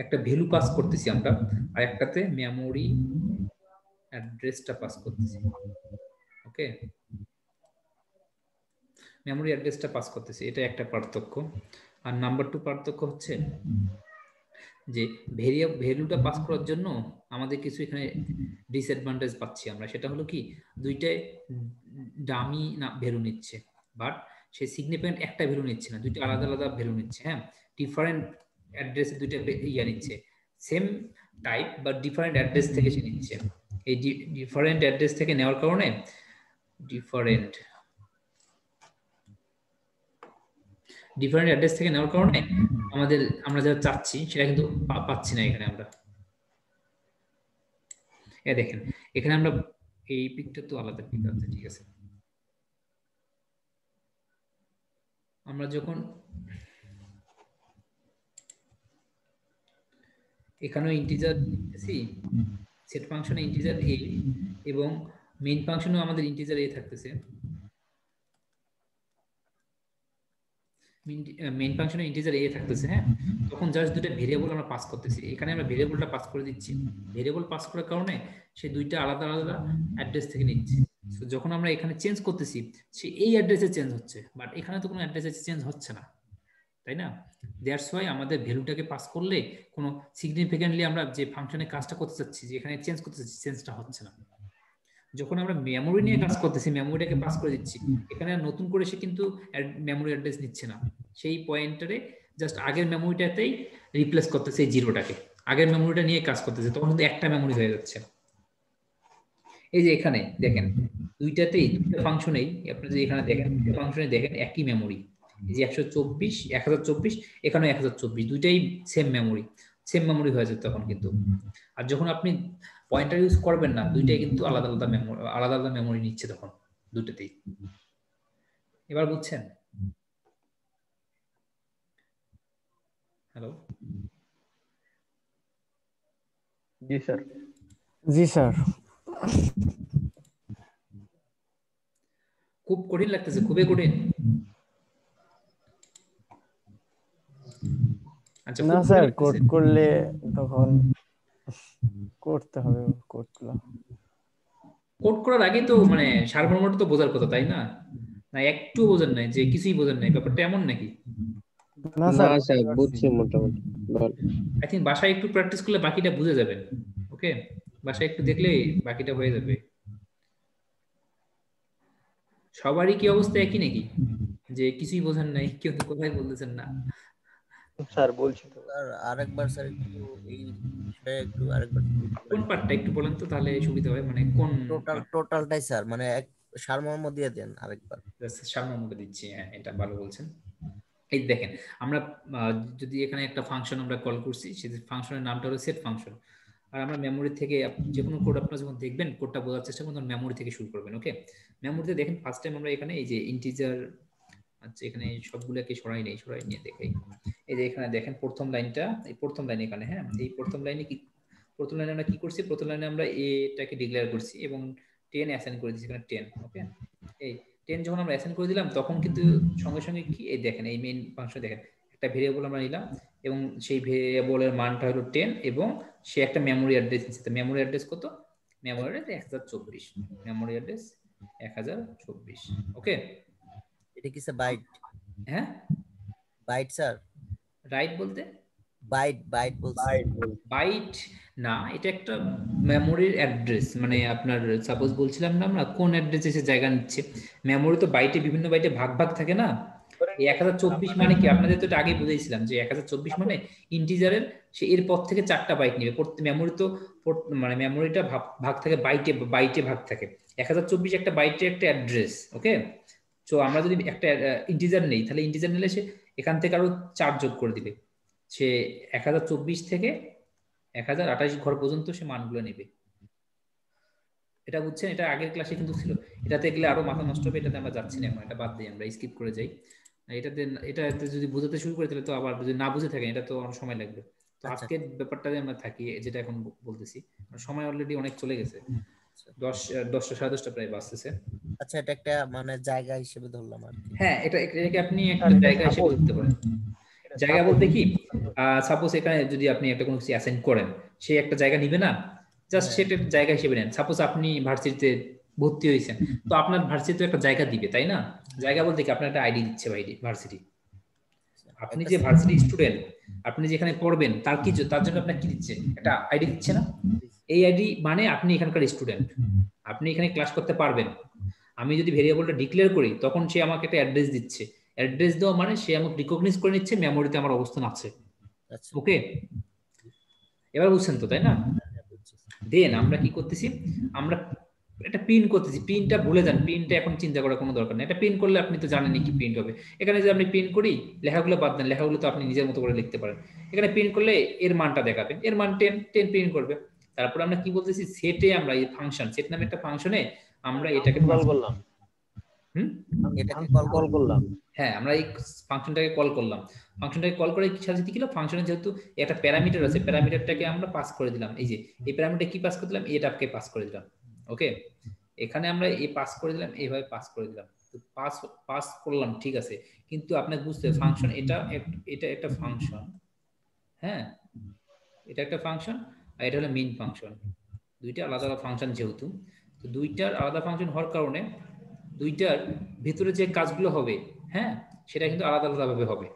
একটা ভ্যালু পাস করতেছি আমরা, আর একটাতে মেমোরি অ্যাড্রেসটা পাস করতেছি। ওকে, মেমোরি অ্যাড্রেসটা পাস করতেছি, এটা একটা পার্থক্য। আর নাম্বার 2 পার্থক্য হচ্ছে যে ভ্যালুটা পাস করার জন্য আমাদের কিছু এখানে ডিসঅ্যাডভান্টেজ পাচ্ছি আমরা। সেটা হলো কি, দুইটাই ডামি না ভ্যালু নিচ্ছে, বাট সে সিগনিফিকেন্ট একটা ভ্যালু নিচ্ছে না, দুইটা আলাদা আলাদা ভ্যালু নিচ্ছে। হ্যাঁ, ডিফারেন্ট অ্যাড্রেসে দুইটা নিচ্ছে, same type but different address থেকে সে নিচ্ছে। এই ডিফারেন্ট অ্যাড্রেস থেকে নেওয়ার কারণে ডিফারেন্ট অ্যাড্রেস থেকে নেওয়ার কারণে আমরা যেটা চাচ্ছি সেটা কিন্তু পাচ্ছি না এখানে আমরা। দেখেন এখানে আমরা এই পিকটা তো আলাদা পিক আছে, ঠিক আছে। আমরা যখন এখানেও ইন্টিজার দিতেছি, সেট ফাংশনে ইন্টিজার এ এবং মেইন ফাংশনেও আমাদের ইন্টিজার এ থাকতেছে। মেইন ফাংশনে ইন্টিজার এ থাকতেছে, হ্যাঁ। তখন জাস্ট দুটো ভেরিয়েবল আমরা পাস করতেছি, এখানে আমরা ভেরিয়েবলটা পাস করে দিচ্ছি। ভেরিয়েবল পাস করার কারণে সে দুইটা আলাদা আলাদা অ্যাড্রেস থেকে নিচ্ছে। সো যখন আমরা এখানে চেঞ্জ করতেছি, সে এই অ্যাড্রেসে চেঞ্জ হচ্ছে, বাট এখানে তো কোনো অ্যাড্রেসে চেঞ্জ হচ্ছে না, তাই না? দ্যাটস ওয়াই আমাদের ভ্যালুটাকে পাস করলে কোনো সিগনিফিকেন্টলি আমরা যে ফাংশনে কাজটা করতে চাচ্ছি, যে এখানে চেঞ্জ করতে চাচ্ছি, চেঞ্জটা হচ্ছে না। যখন আমরা মেমোরি নিয়ে কাজ করতেছি, মেমোরিটাকে পাস করে দিচ্ছি, এখানে নতুন করে সে কিন্তু মেমোরি অ্যাড্রেস নিচ্ছে না, সেই পয়েন্টারে জাস্ট আগের মেমোরিটাতেই রিপ্লেস করতেছে এই জিরোটাকে, আগের মেমোরিটা নিয়ে কাজ করতেছে, তখন কিন্তু একটা মেমোরি হয়ে যাচ্ছে। এই যে এখানে দেখেন দুইটাতেই, দুইটা ফাংশনেই আপনি যদি এখানে দেখেন, দুইটা ফাংশনে দেখেন একই মেমোরি, এই যে 1024 এখানে 1024, দুইটাই সেম মেমোরি হয়ে যাচ্ছে তখন কিন্তু। আর যখন আপনি পয়েন্টার ইউজ করবেন না, দুইটাই কিন্তু আলাদা আলাদা মেমোরি নিচ্ছে তখন দুটোতেই। এবার বুঝছেন? হ্যালো, জি স্যার। জি স্যার। খুব কঠিন লাগতেছে, খুবই কঠিন। আচ্ছা, না খুব কঠিন স্যার, লাগতেছে। কোড করলে তখন করতে হবে কোডগুলো। কোড করার আগে তো মানে সারমর্মটা তো বোঝার কথা, তাই না? না একটু বোঝেন নাই, যে কিছুই বোঝেন নাই, ব্যাপারটা এমন নাকি? না না স্যার, স্যার বুঝছি মোটামুটি। বল। আই থিঙ্ক বাসায় একটু প্র্যাকটিস করলে বাকিটা বুঝে যাবেন। ওকে, বাসায় একটু দেখলেই বাকিটা হয়ে যাবে। সবারই কি অবস্থা একই নাকি, যে কিছুই বোঝেন নাই, কেউ তো কথাই বলতেছেন না? স্যার বলছি তো। স্যার আরেকবার স্যার একটু এই বিষয়ে একটু আরেকবার কোন পার্টটা একটু বলেন তো, তাহলে সুবিধা হয়। মানে কোন টোটালটাই স্যার, মানে এক সারমর্ম দিয়ে দেন আরেকবার। সামনে মুখে দিচ্ছি। হ্যাঁ, এটা ভালো বলছেন। এই দেখেন, আমরা যদি এখানে একটা ফাংশন আমরা কল করছি, সেই ফাংশনের নামটা হলো সেট ফাংশন। আর আমরা মেমোরি থেকে যে কোনো কোড আপনারা যখন দেখবেন, কোডটা বোঝার চেষ্টা করুন, মেমোরি থেকে শুরু করবেন। ওকে, মেমোরিতে দেখেন ফার্স্ট টাইম আমরা এখানে এই যে ইন্টিজার, আচ্ছা এখানে সবগুলোকে সরাই নিয়ে দেখাই। এই যে এখানে দেখেন প্রথম লাইনটা, এই প্রথম লাইন এখানে, হ্যাঁ এই প্রথম লাইনে কি, প্রথম লাইনে আমরা কি করছি, প্রথম লাইনে আমরা এটাকে ডিক্লেয়ার করছি এবং 10 অ্যাসাইন করে দিয়েছি এখানে 10। ওকে, এই 10 যখন আমরা অ্যাসাইন করে দিলাম, তখন কিন্তু সঙ্গে সঙ্গে কি, এই দেখেন এই মেইন ফাংশন দেখেন, একটা ভেরিয়েবল আমরা নিলাম এবং সেই ভেরিয়েবলের মানটা হলো 10 এবং সে একটা মেমোরি অ্যাড্রেস দিচ্ছে। তো মেমোরি অ্যাড্রেস কত? Memory address 1024, memory address 1024। ওকে, এটা কি স্যার বাইট? হ্যাঁ বাইট স্যার? রাইট বলতে বাইট বলছি। বাইট না, এটা একটা মেমোরির অ্যাড্রেস। মানে আপনার সাপোজ বলছিলাম না আমরা কোন অ্যাড্রেসে সে জায়গা নিচ্ছে। মেমোরি তো বাইটে বিভিন্ন বাইটে ভাগ ভাগ থাকে না। এই 1024 মানে কি, আপনাদের তো এটা আগে বুঝেছিলাম যে 1024 মানে ইন্টিজারের, সে এর পর থেকে 4টা বাইট নেবে। মেমোরি তো মানে মেমোরিটা ভাগ থাকে বাইটে ভাগ থাকে। 1024 একটা বাইটের একটা অ্যাড্রেস। ওকে, তো আমরা যদি একটা ইন্টিজার নেই, তাহলে ইন্টিজার নিলে সে এখান থেকে আরো 4 যোগ করে দিবে। সে 1024 থেকে 1028 ঘর পর্যন্ত সে মানগুলো নেবে। এটা বুঝছেন? এটা আগের ক্লাসে কিন্তু ছিল। এটাতে গেলে আরো মাথা নষ্ট হবে, এটাতে আমরা যাচ্ছি না এখন, এটা বাদ দিই, আমরা স্কিপ করে যাই। এটাতে যদি বোঝাতে শুরু করে, তাহলে তো আবার যদি না বুঝে থাকেন, এটা তো অনেক সময় লাগবে। তো আজকের ব্যাপারটাতে আমরা থাকি, যেটা এখন বলতেছি। সময় অলরেডি অনেক চলে গেছে, 10টা 10:30 প্রায় বাজতেছে। আচ্ছা, এটা একটা মানে জায়গা হিসেবে ধরলাম আর কি। হ্যাঁ, এটাকে আপনি একটা জায়গা হিসেবে ধরতে পারেন। জায়গা বলতে কি, সাপোজ এখানে যদি আপনি একটা কোনো কিছু অ্যাসাইন করেন, সে একটা জায়গা নিবে না, জাস্ট সেটা জায়গা হিসেবে নেন। সাপোজ আপনি ভার্সিটিতে ভর্তি হয়েছেন, তো আপনার ভার্সিটিতে একটা জায়গা দিবে, তাই না? জায়গা বলতে কি, আপনার একটা আইডি দিচ্ছে ভার্সিটি। আপনি যে ভার্সিটি স্টুডেন্ট, আপনি যেখানে পড়বেন, তার জন্য আপনার কি দিচ্ছে, একটা আইডি দিচ্ছে না? এই আইডি মানে আপনি এখানকার স্টুডেন্ট, আপনি এখানে ক্লাস করতে পারবেন। আমি যদি ভেরিয়েবলটা ডিক্লেয়ার করি, তখন সে আমাকে একটা অ্যাড্রেস দিচ্ছে। অ্যাড্রেস দেওয়া মানে সে আমাকে রিকগনাইজ করে নিচ্ছে মেমোরিতে আমার অবস্থান আছে। ওকে, এবার বুঝছেন তো, তাই না? দেন আমরা কি করতেছি, আমরা এটা প্রিন্ট করতেছি। প্রিন্টটা ভুলে যান, প্রিন্টটা এখন চিন্তা করার কোনো দরকার নেই। এটা প্রিন্ট করলে আপনি তো জানেনই কি প্রিন্ট হবে। এখানে যদি আপনি প্রিন্ট করি, লেখাগুলো বাদ দেন, লেখাগুলো তো আপনি নিজের মতো করে লিখতে পারেন। এখানে প্রিন্ট করলে এর মানটা দেখাবে, এর মান 10 প্রিন্ট করবে। তারপর আমরা কি বলতেছি, সেটে আমরা এই ফাংশন, সেট নামে একটা ফাংশনে আমরা এটাকে কল করলাম। এটাকে কল করলাম। হ্যাঁ, আমরা এই ফাংশনটাকে কল করলাম। ফাংশনটাকে কল করে কি সাথে কি হলো, ফাংশনে যেহেতু একটা প্যারামিটার আছে, প্যারামিটারটাকে আমরা পাস করে দিলাম। এই যে এই প্যারামিটার কি পাস করে দিলাম, এটাকে পাস করে দিলাম। ওকে, এখানে আমরা এই পাস করে দিলাম, এইভাবে পাস করে দিলাম। তো পাস করলাম, ঠিক আছে, কিন্তু আপনাকে বুঝতে হবে ফাংশন, এটা একটা ফাংশন। হ্যাঁ, এটা একটা ফাংশন, আর এটা হলো মেইন ফাংশন। দুইটা আলাদা আলাদা ফাংশন, যেহেতু তো দুইটার আলাদা ফাংশন হওয়ার কারণে দুইটার ভিতরে যে কাজগুলো হবে, হ্যাঁ, সেটা কিন্তু আলাদা আলাদাভাবে হবে।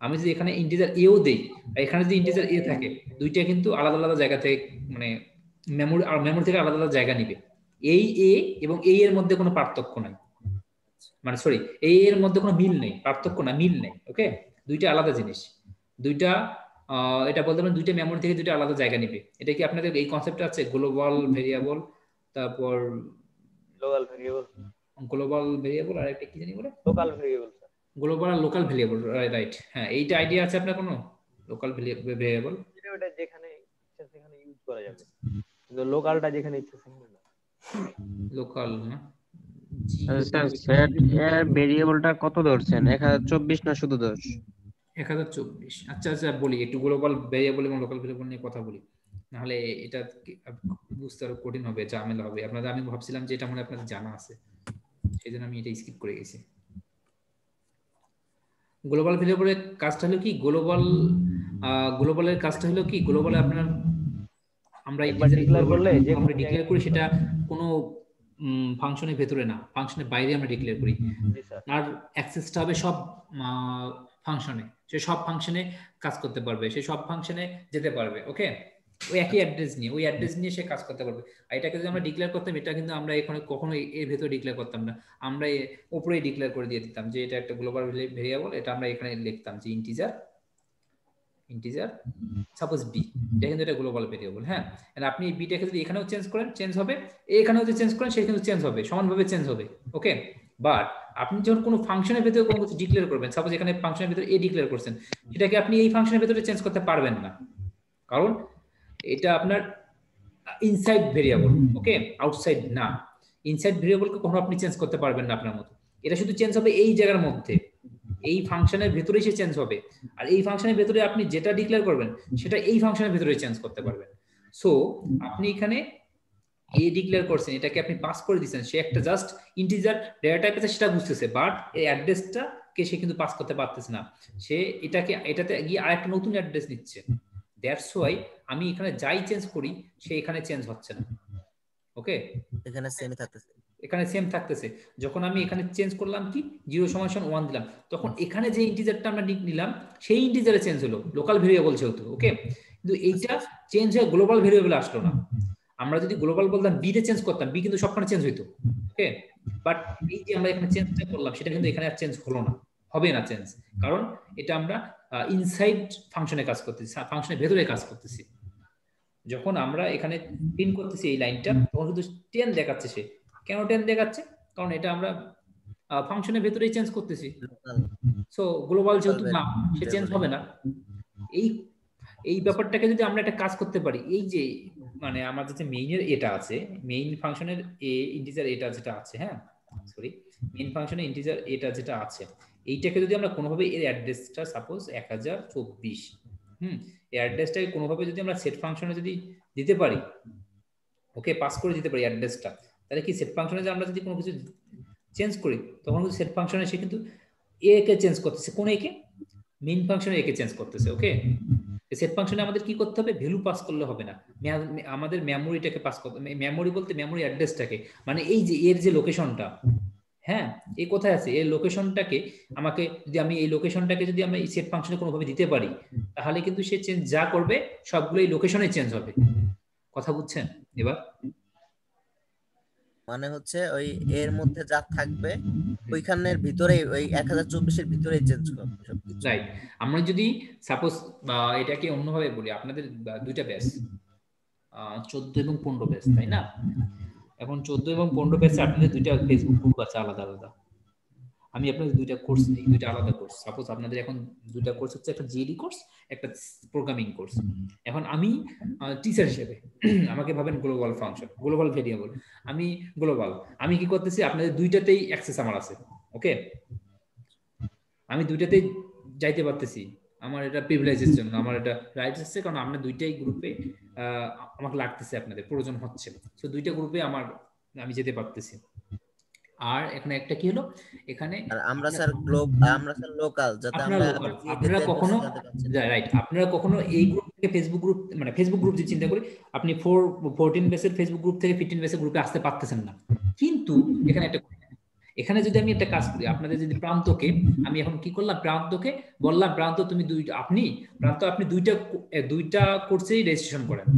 আমি যদি এখানে ইন্টিজার এও দেই, আর এখানে যদি ইন্টিজার এ থাকে, দুইটা কিন্তু আলাদা আলাদা জায়গা থেকে, মানে মেমোরি থেকে আলাদা আলাদা জায়গা নিবে। এই এ এবং এই এর মধ্যে কোনো পার্থক্য নাই, মানে সরি, এই এর মধ্যে কোনো মিল নেই, পার্থক্য না, মিল নেই। ওকে, দুইটা আলাদা জিনিস, দুইটা এটা বলতে পারেন দুইটা মেমোরি থেকে দুইটা আলাদা জায়গা নিবে। এটা কি আপনাদের এই কনসেপ্ট আছে? গ্লোবাল ভেরিয়েবল, তারপর গ্লোবাল ভেরিয়েবল, আর একটা কি জানি বলে, লোকাল ভেরিয়েবল। গ্লোবাল আর লোকাল ভেরিয়েবল, রাইট। হ্যাঁ, এইটা আইডিয়া আছে আপনার কোনো? লোকাল ভেরিয়েবল এটা যেখানে ইচ্ছা সেখানে ইউজ করা যাবে, কিন্তু লোকালটা যেখানে ইচ্ছা সেখানে না। লোকাল না, স্যার সেট এর ভেরিয়েবলটা কত ধরছেন? 1024 না শুধু 10? 1024। আচ্ছা আচ্ছা, বলি একটু গ্লোবাল ভেরিয়েবল এবং লোকাল ভেরিয়েবল নিয়ে কথা বলি। নাহলে এটা বুঝতে আরো কঠিন হবে, ঝামেলা হবে আপনাদের। আমি ভাবছিলাম যে এটা মনে হয় আপনাদের জানা আছে, সেই জন্য আমি এটা স্কিপ করে গেছি। গ্লোবাল ভেরিয়েবলের কাজটা হলো কি, গ্লোবালের কাজটা হলো কি, গ্লোবালে আপনার আমরা একবার ডিক্লেয়ার করলে যে আমরা ডিক্লেয়ার করি সেটা কোনো ফাংশনের ভেতরে না, ফাংশনের বাইরে আমরা ডিক্লেয়ার করি। আর অ্যাক্সেসটা হবে সব ফাংশনে, সে সব ফাংশনে কাজ করতে পারবে, সে সব ফাংশনে যেতে পারবে। ওকে, ওই একই অ্যাড্রেস নিয়ে, ওই অ্যাড্রেস নিয়ে সে কাজ করতে পারবে। আর এটাকে যদি আমরা ডিক্লেয়ার করতাম, এটা কিন্তু আমরা এখানে কখনো এর ভেতরে ডিক্লেয়ার করতাম না, আমরা উপরেই ডিক্লেয়ার করে দিয়ে দিতাম যে এটা একটা গ্লোবাল ভেরিয়েবল। এটা আমরা এখানে লিখতাম যে ইন্টিজার সাপোজ বি, এটা কিন্তু এটা গ্লোবাল ভেরিয়েবল। হ্যাঁ, আর আপনি এই বিটাকে যদি এখানেও চেঞ্জ করেন চেঞ্জ হবে, এখানেও যদি চেঞ্জ করেন সে কিন্তু চেঞ্জ হবে, সমানভাবে চেঞ্জ হবে। ওকে, বাট আপনি যখন কোনো ফাংশনের ভিতরে কোনো কিছু ডিক্লেয়ার করবেন, সাপোজ এখানে ফাংশনের ভিতরে এ ডিক্লেয়ার করছেন, সেটাকে আপনি এই ফাংশনের ভিতরে চেঞ্জ করতে পারবেন না, কারণ এটা আপনার ইনসাইড ভেরিয়েবল। ওকে, আউটসাইড না। ইনসাইড ভেরিয়েবলকে কখনো আপনি চেঞ্জ করতে পারবেন না আপনার মতো। এটা শুধু চেঞ্জ হবে এই জায়গার মধ্যে, এই ফাংশনের ভিতরেই সে চেঞ্জ হবে। আর এই ফাংশনের ভিতরে আপনি যেটা ডিক্লেয়ার করবেন সেটা এই ফাংশনের ভিতরে চেঞ্জ করতে পারবেন। সো আপনি এখানে এ ডিক্লেয়ার করছেন, এটাকে আপনি পাস করে দিয়েছেন, সে একটা জাস্ট ইন্টিজার ডেটা টাইপ আছে সেটা বুঝতেছে, বাট এই অ্যাড্রেসটা কে সে কিন্তু পাস করতে পারতেছে না। সে এটাতে গিয়ে আরেকটা নতুন অ্যাড্রেস নিচ্ছে। দ্যাটস ওয়াই আমি এখানে যাই চেঞ্জ করি সে এখানে চেঞ্জ হচ্ছে না। ওকে, এখানে সেমই থাকতেছে, এখানে সেম থাকতেছে। যখন আমি এখানে চেঞ্জ করলাম কি 0=1 দিলাম, তখন এখানে যে ইন্টিজারটা আমরা নিলাম সেই ইন্টিজারে চেঞ্জ হলো, লোকাল ভেরিয়েবল যেহেতু। ওকে, কিন্তু এইটা চেঞ্জ হয়ে গ্লোবাল ভেরিয়েবল আসলো না। আমরা যদি গ্লোবাল বলতাম বি তে চেঞ্জ করতাম, বি কিন্তু সবখানে চেঞ্জ হইতো। ওকে, বাট এই যে আমরা এখানে চেঞ্জটা করলাম সেটা কিন্তু এখানে আর চেঞ্জ হলো না, হবে না চেঞ্জ, কারণ এটা আমরা ইনসাইড ফাংশনে কাজ করতেছি, ফাংশনের ভেতরে কাজ করতেছি। যখন আমরা এখানে প্রিন্ট করতেছি এই লাইনটা, তখন শুধু 10 দেখাচ্ছে। সে কেন 10 দেখাচ্ছে? কারণ এটা আমরা ফাংশনের ভেতরেই চেঞ্জ করতেছি। সো গ্লোবাল যেহেতু না, সে চেঞ্জ হবে না। এই ব্যাপারটাকে যদি আমরা একটা কাজ করতে পারি, এই যে মানে আমাদের যে মেইনের এটা আছে, মেইন ফাংশনের ইন্টিজার এটা যেটা আছে, হ্যাঁ সরি, মেইন ফাংশনের ইন্টিজার এটা যেটা আছে, এইটাকে যদি আমরা কোনোভাবে এর অ্যাড্রেসটা সাপোজ 1024, এই অ্যাড্রেসটাকে কোনোভাবে যদি আমরা সেট ফাংশনে যদি দিতে পারি, ওকে, পাস করে দিতে পারি অ্যাড্রেসটা, তাহলে কি সেট ফাংশনে যে আমরা যদি কোনো কিছু চেঞ্জ করি, তখন কিন্তু সেট ফাংশনে সে কিন্তু এ কে চেঞ্জ করতেছে। কোন এ কে? মেইন ফাংশনে এ কে চেঞ্জ করতেছে। ওকে, সেট ফাংশনে আমাদের কি করতে হবে? ভ্যালু পাস করলে হবে না, আমাদের মেমোরিটাকে পাস করতে, মেমোরি বলতে মেমোরি অ্যাড্রেসটাকে, মানে এই যে এর যে লোকেশনটা, হ্যাঁ এই কোথায় আছে এর লোকেশনটাকে আমাকে যদি আমি এই লোকেশনটাকে যদি আমি সেট ফাংশনে কোনোভাবে দিতে পারি, তাহলে কিন্তু সে চেঞ্জ যা করবে সবগুলো এই লোকেশনে চেঞ্জ হবে। কথা বুঝছেন এবার? মানে হচ্ছে ওই এর মধ্যে যা থাকবে ওইখানের ভিতরে, ওই 1024 এর ভিতরেই চেঞ্জ করবে সবকিছু। রাইট। আমরা যদি সাপোজ এটাকে অন্যভাবে বলি, আপনাদের দুইটা ব্যাচ 14 এবং 15 ব্যাচ, তাই না? এখন 14 এবং 15 ব্যাচে আপনাদের দুইটা ফেসবুক গ্রুপ আছে আলাদা আলাদা। আমি আপনাদের দুইটা কোর্স দিই, দুইটা আলাদা কোর্স। সাপোজ আপনাদের এখন দুইটা কোর্স হচ্ছে, একটা জিডি কোর্স, একটা প্রোগ্রামিং কোর্স। এখন আমি টিচার হিসেবে আমাকে ভাবেন গ্লোবাল ফাংশন, গ্লোবাল ভেরিয়েবল, আমি গ্লোবাল, আমি কি করতেছি আপনাদের দুইটাতেই অ্যাক্সেস আমার আছে। ওকে, আমি দুইটাতেই যাইতে পারতেছি, আমার এটা প্রিভিলেজের জন্য, আমার এটা রাইটস আছে, কারণ আমরা দুইটাই গ্রুপে আমাকে লাগতেছে, আপনাদের প্রয়োজন হচ্ছে। সো দুইটা গ্রুপে আমি যেতে পারতেছি। আর এখানে একটা কি হলো, এখানে আমরা স্যার আমরা স্যার লোকাল, যাতে আপনারা কখনো রাইট, আপনারা কখনো এই গ্রুপ থেকে ফেসবুক গ্রুপ, মানে ফেসবুক গ্রুপ যদি চিন্তা করি, আপনি 14 বেসের ফেসবুক গ্রুপ থেকে 15 বেসের গ্রুপে আসতে পারতেছেন না। কিন্তু এখানে যদি আমি একটা কাজ করি, আপনাদের যদি প্রান্তকে, আমি এখন কি করলাম, প্রান্তকে বললাম, প্রান্ত তুমি আপনি দুইটা কোর্সেই রেজিস্ট্রেশন করেন।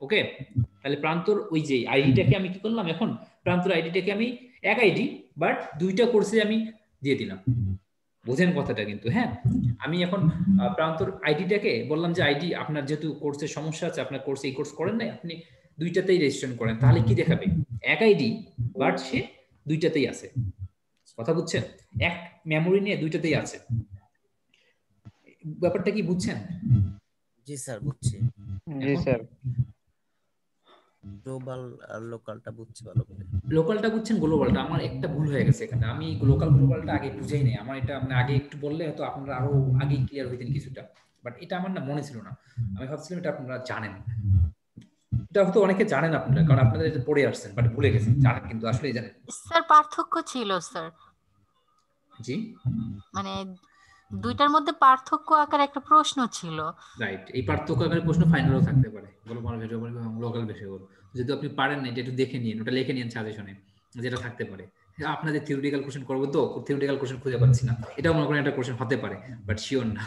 ওকে, তাহলে প্রান্তর ওই যে আইডিটাকে আমি কি করলাম, এখন প্রান্তর আইডিটাকে আমি এক আইডি বাট দুইটা কোর্সে আমি দিয়ে দিলাম। বোঝেন কথাটা কিন্তু? হ্যাঁ, আমি এখন প্রান্তর আইডিটাকে বললাম যে আইডি, আপনার যেহেতু কোর্সের সমস্যা আছে, আপনার কোর্সে এই কোর্স করেন নাই, আপনি দুইটাতেই রেজিস্ট্রেশন করেন, তাহলে কি দেখাবে? এক আইডি বাট সে দুইটাতেই আছে। কথা বুঝছেন? এক মেমোরি নিয়ে দুইটাতেই আছে। ব্যাপারটা কি বুঝছেন? জি স্যার, বুঝছি। জি স্যার। গ্লোবাল আর লোকালটা বুঝছি ভালো করে। লোকালটা বুঝছেন, গ্লোবালটা আমার একটা ভুল হয়ে গেছে এখানে। আমি লোকাল গ্লোবালটা আগে বুঝাই নাই, আমার এটা মানে আগে একটু বললে হয়তো আপনারা আরো আগে ক্লিয়ার হইতেন কিছুটা, বাট এটা আমার না মনে ছিল না। আমি ভাবছিলাম এটা আপনারা জানেন, এটা হয়তো অনেকে জানেন আপনারা, কারণ আপনাদের এটা পড়ে আসছেন বাট ভুলে গেছেন, জানেন কিন্তু আসলেই জানেন। স্যার পার্থক্য ছিল স্যার, জি মানে দুইটার মধ্যে পার্থক্য আকারে একটা প্রশ্ন ছিল। রাইট, এই পার্থক্য আকারে প্রশ্ন ফাইনালও থাকতে পারে, গ্লোবাল ভেরিয়েবল এবং লোকাল ভেরিয়েবল। যদি আপনি পারেন না এটা একটু দেখে নিন, ওটা লিখে নিন সাজেশনে, যেটা থাকতে পারে। আপনাদের থিওরিটিক্যাল কোশ্চেন করবো তো, থিওরিটিক্যাল কোশ্চেন খুঁজে পাচ্ছি না, এটাও মনে করেন একটা কোশ্চেন হতে পারে বাট শিওর না।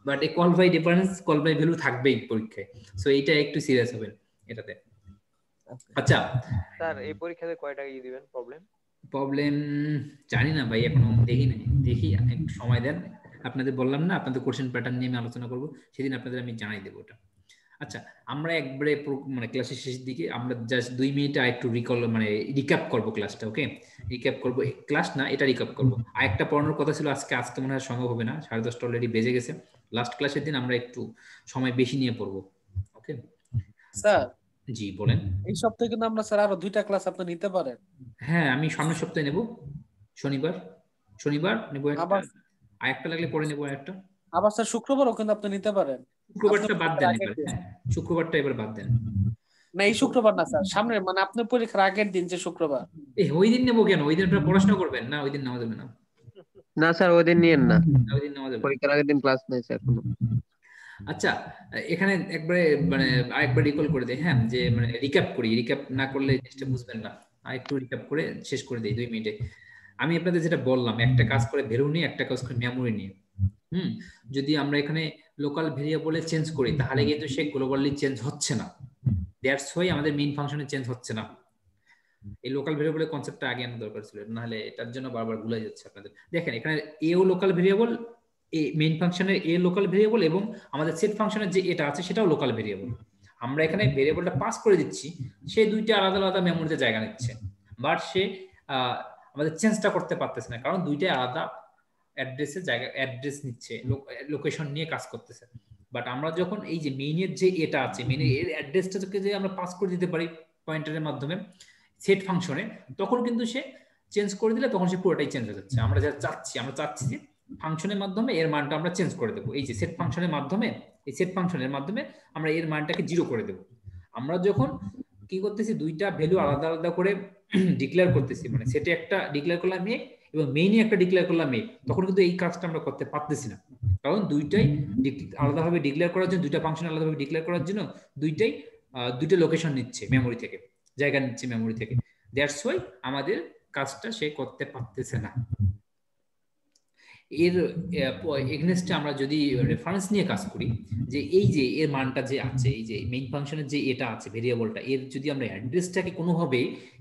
বাট এই call by difference, call by value থাকবেই পরীক্ষায়, সো এইটা একটু সিরিয়াস হবেন এটাতে। আচ্ছা স্যার এই পরীক্ষাতে কয়টা দিবেন প্রবলেম? প্রবলেম জানি না ভাই, এখনো দেখি নাই, দেখি একটু সময় দেন। আপনাদের বললাম না আপনাদের কোশ্চেন প্যাটার্ন নিয়ে আমি আলোচনা করবো, সেদিন আপনাদের আমি জানাই দেবো ওটা। আচ্ছা আমরা একবারে মানে ক্লাসের শেষের দিকে আমরা জাস্ট 2 মিনিট একটু রিকল মানে রিক্যাপ করবো ক্লাসটা। ওকে রিক্যাপ করবো, ক্লাস না এটা রিক্যাপ করবো। আর একটা পড়ানোর কথা ছিল আজকে মনে হয় সম্ভব হবে না, 10:30 অলরেডি বেজে গেছে। লাস্ট ক্লাসের দিন আমরা একটু সময় বেশি নিয়ে পড়বো। ওকে স্যার জি বলেন। এই সপ্তাহে কিন্তু আমরা স্যার আরো 2টা ক্লাস আপনি নিতে পারেন। হ্যাঁ আমি সামনের সপ্তাহে নেব, শনিবার নেব একটা, আর একটা লাগলে পরে নেব একটা। আবার স্যার শুক্রবারও কিন্তু আপনি নিতে পারেন। শুক্রবারটা বাদ দেন এবার, হ্যাঁ শুক্রবারটা এবার বাদ দেন। না এই শুক্রবার না স্যার, সামনে মানে আপনার পরীক্ষার আগের দিন যে শুক্রবার। এই ওই দিন নেবো কেন? ওই দিন আপনারা পড়াশোনা করবেন না, ওই দিন নেওয়া যাবে না। না স্যার ওই দিন নিয়েন না, ওই দিন নেওয়া যাবে না। পরীক্ষার আগের দিন ক্লাস নেই স্যার কোনো। আচ্ছা এখানে একবারে মানে আরেকবার রিকল করে দেই, হ্যাঁ যে মানে রিক্যাপ করি, রিক্যাপ না করলে জিনিসটা বুঝবেন না, আরেকটু রিক্যাপ করে শেষ করে দেই 2 মিনিটে। আমি আপনাদের যেটা বললাম, একটা কাজ করে ভ্যালু নিয়ে, একটা কাজ করে মেমোরি নিয়ে। যদি আমরা এখানে লোকাল ভেরিয়েবলে চেঞ্জ করি তাহলে কিন্তু সে গ্লোবালি চেঞ্জ হচ্ছে না, দ্যাটস হোয়াই আমাদের মেইন ফাংশনে চেঞ্জ হচ্ছে না। এই লোকাল ভেরিয়েবলের কনসেপ্টটা আগে আনা দরকার ছিল, নাহলে এটার জন্য বারবার ভুলে যাচ্ছে আপনাদের। দেখেন এখানে এও লোকাল ভেরিয়েবল, এই মেইন ফাংশনের এ লোকাল ভেরিয়েবল এবং আমাদের সেট ফাংশনের যে এটা আছে সেটাও লোকাল ভেরিয়েবল। আমরা এখানে ভেরিয়েবলটা পাস করে দিচ্ছি, সে দুইটা আলাদা আলাদা মেমোরিতে জায়গা নিচ্ছে, বাট সে আমাদের চেঞ্জটা করতে পারতেছে না, কারণ দুইটাই আলাদা অ্যাড্রেসের জায়গা, অ্যাড্রেস নিচ্ছে, লোকেশন নিয়ে কাজ করতেছে। বাট আমরা যখন এই যে মেইনের যে এটা আছে, মেইনের এর অ্যাড্রেসটাকে যে আমরা পাস করে দিতে পারি পয়েন্টারের মাধ্যমে সেট ফাংশনে, তখন কিন্তু সে চেঞ্জ করে দিলে তখন সে পুরোটাই চেঞ্জ হয়ে যাচ্ছে। আমরা যা চাচ্ছি, আমরা চাচ্ছি যে ফাংশনের মাধ্যমে এর মানটা আমরা চেঞ্জ করে দেবো, এই যে সেট ফাংশনের মাধ্যমে, এই সেট ফাংশনের মাধ্যমে আমরা এর মানটাকে 0 করে দেবো। আমরা যখন কি করতেছি, দুইটা ভ্যালু আলাদা আলাদা করে ডিক্লেয়ার করতেছি, মানে সেটে একটা ডিক্লেয়ার করলাম এ এবং মেইনে একটা ডিক্লেয়ার করলাম এ, তখন কিন্তু এই কাজটা আমরা করতে পারতেছি না, কারণ দুইটাই আলাদাভাবে ডিক্লেয়ার করার জন্য, দুইটা ফাংশন আলাদাভাবে ডিক্লেয়ার করার জন্য দুইটা লোকেশন নিচ্ছে মেমোরি থেকে, জায়গা নিচ্ছে মেমোরি থেকে। দ্যাটস ওয়াই আমাদের কাজটা সে করতে পারতেছে না। এর এগনেস্টে আমরা যদি রেফারেন্স নিয়ে কাজ করি, যে এই যে এর মানটা যে আছে, এই যে মেইন ফাংশনের যে এটা আছে ভেরিয়েবলটা, এর যদি আমরা অ্যাড্রেসটাকে কোনোভাবে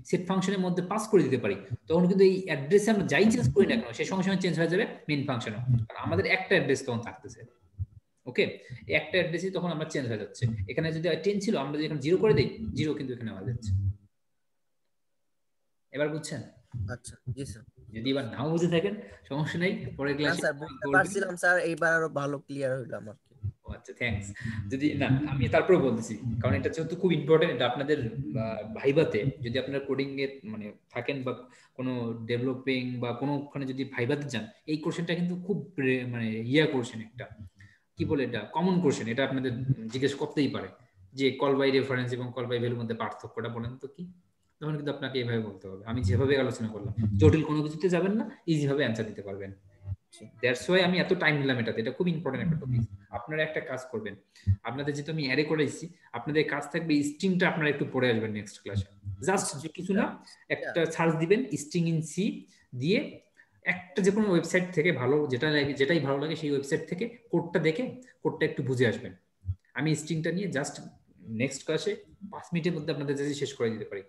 সেট ফাংশনের মধ্যে পাস করে দিতে পারি, তখন কিন্তু এই অ্যাড্রেসে আমরা যাই চেঞ্জ করি না কেন সে সঙ্গে সঙ্গে চেঞ্জ হয়ে যাবে মেইন ফাংশনও, কারণ আমাদের একটা অ্যাড্রেস তখন থাকতেছে। ওকে একটা অ্যাড্রেসই তখন আমরা চেঞ্জ হয়ে যাচ্ছে। এখানে যদি 10 ছিল, আমরা যদি এখানে 0 করে দেই, 0 কিন্তু এখানে হয়ে যাচ্ছে। এবার বুঝছেন? আচ্ছা জি স্যার। যদি এবার নাও বুঝে থাকেন সমস্যা নাই, পরের ক্লাসে স্যার বুঝতে পারছিলাম স্যার, এইবার আরো ভালো ক্লিয়ার হইলো আমার। আচ্ছা থ্যাঙ্কস। যদি না আমি তারপরে বলতেছি, কারণ এটা যেহেতু খুব ইম্পর্টেন্ট, এটা আপনাদের ভাইভাতে যদি আপনারা কোডিং এ মানে থাকেন বা কোনো ডেভেলপিং বা কোনোখানে যদি ভাইভাতে যান, এই কোশ্চেনটা কিন্তু খুব মানে কোশ্চেন, একটা কি বলে এটা কমন কোশ্চেন, এটা আপনাদের জিজ্ঞেস করতেই পারে যে কল বাই রেফারেন্স এবং কল বাই ভ্যালুর মধ্যে পার্থক্যটা বলেন তো কি। তখন কিন্তু আপনাকে এইভাবে বলতে হবে, আমি যেভাবে আলোচনা করলাম, জটিল কোনো কিছুতে যাবেন না, ইজি ভাবে অ্যান্সার দিতে পারবেন। দ্যাটস ওয়াই আমি এত টাইম নিলাম এটাতে, এটা খুব ইম্পর্টেন্ট একটা টপিক। আপনারা একটা কাজ করবেন, আপনাদের যেহেতু আমি অ্যারে করেছি, আপনাদের কাজ থাকবে স্ট্রিংটা আপনারা একটু পড়ে আসবেন নেক্সট ক্লাসে। জাস্ট কিছু না, একটা সার্চ দিবেন স্ট্রিং ইন সি দিয়ে, একটা যে কোনো ওয়েবসাইট থেকে ভালো যেটাই ভালো লাগে সেই ওয়েবসাইট থেকে কোডটা দেখে কোডটা একটু বুঝে আসবেন। আমি স্ট্রিংটা নিয়ে জাস্ট নেক্সট ক্লাসে 5 মিনিটের মধ্যে আপনাদের যদি শেষ করে দিতে পারি,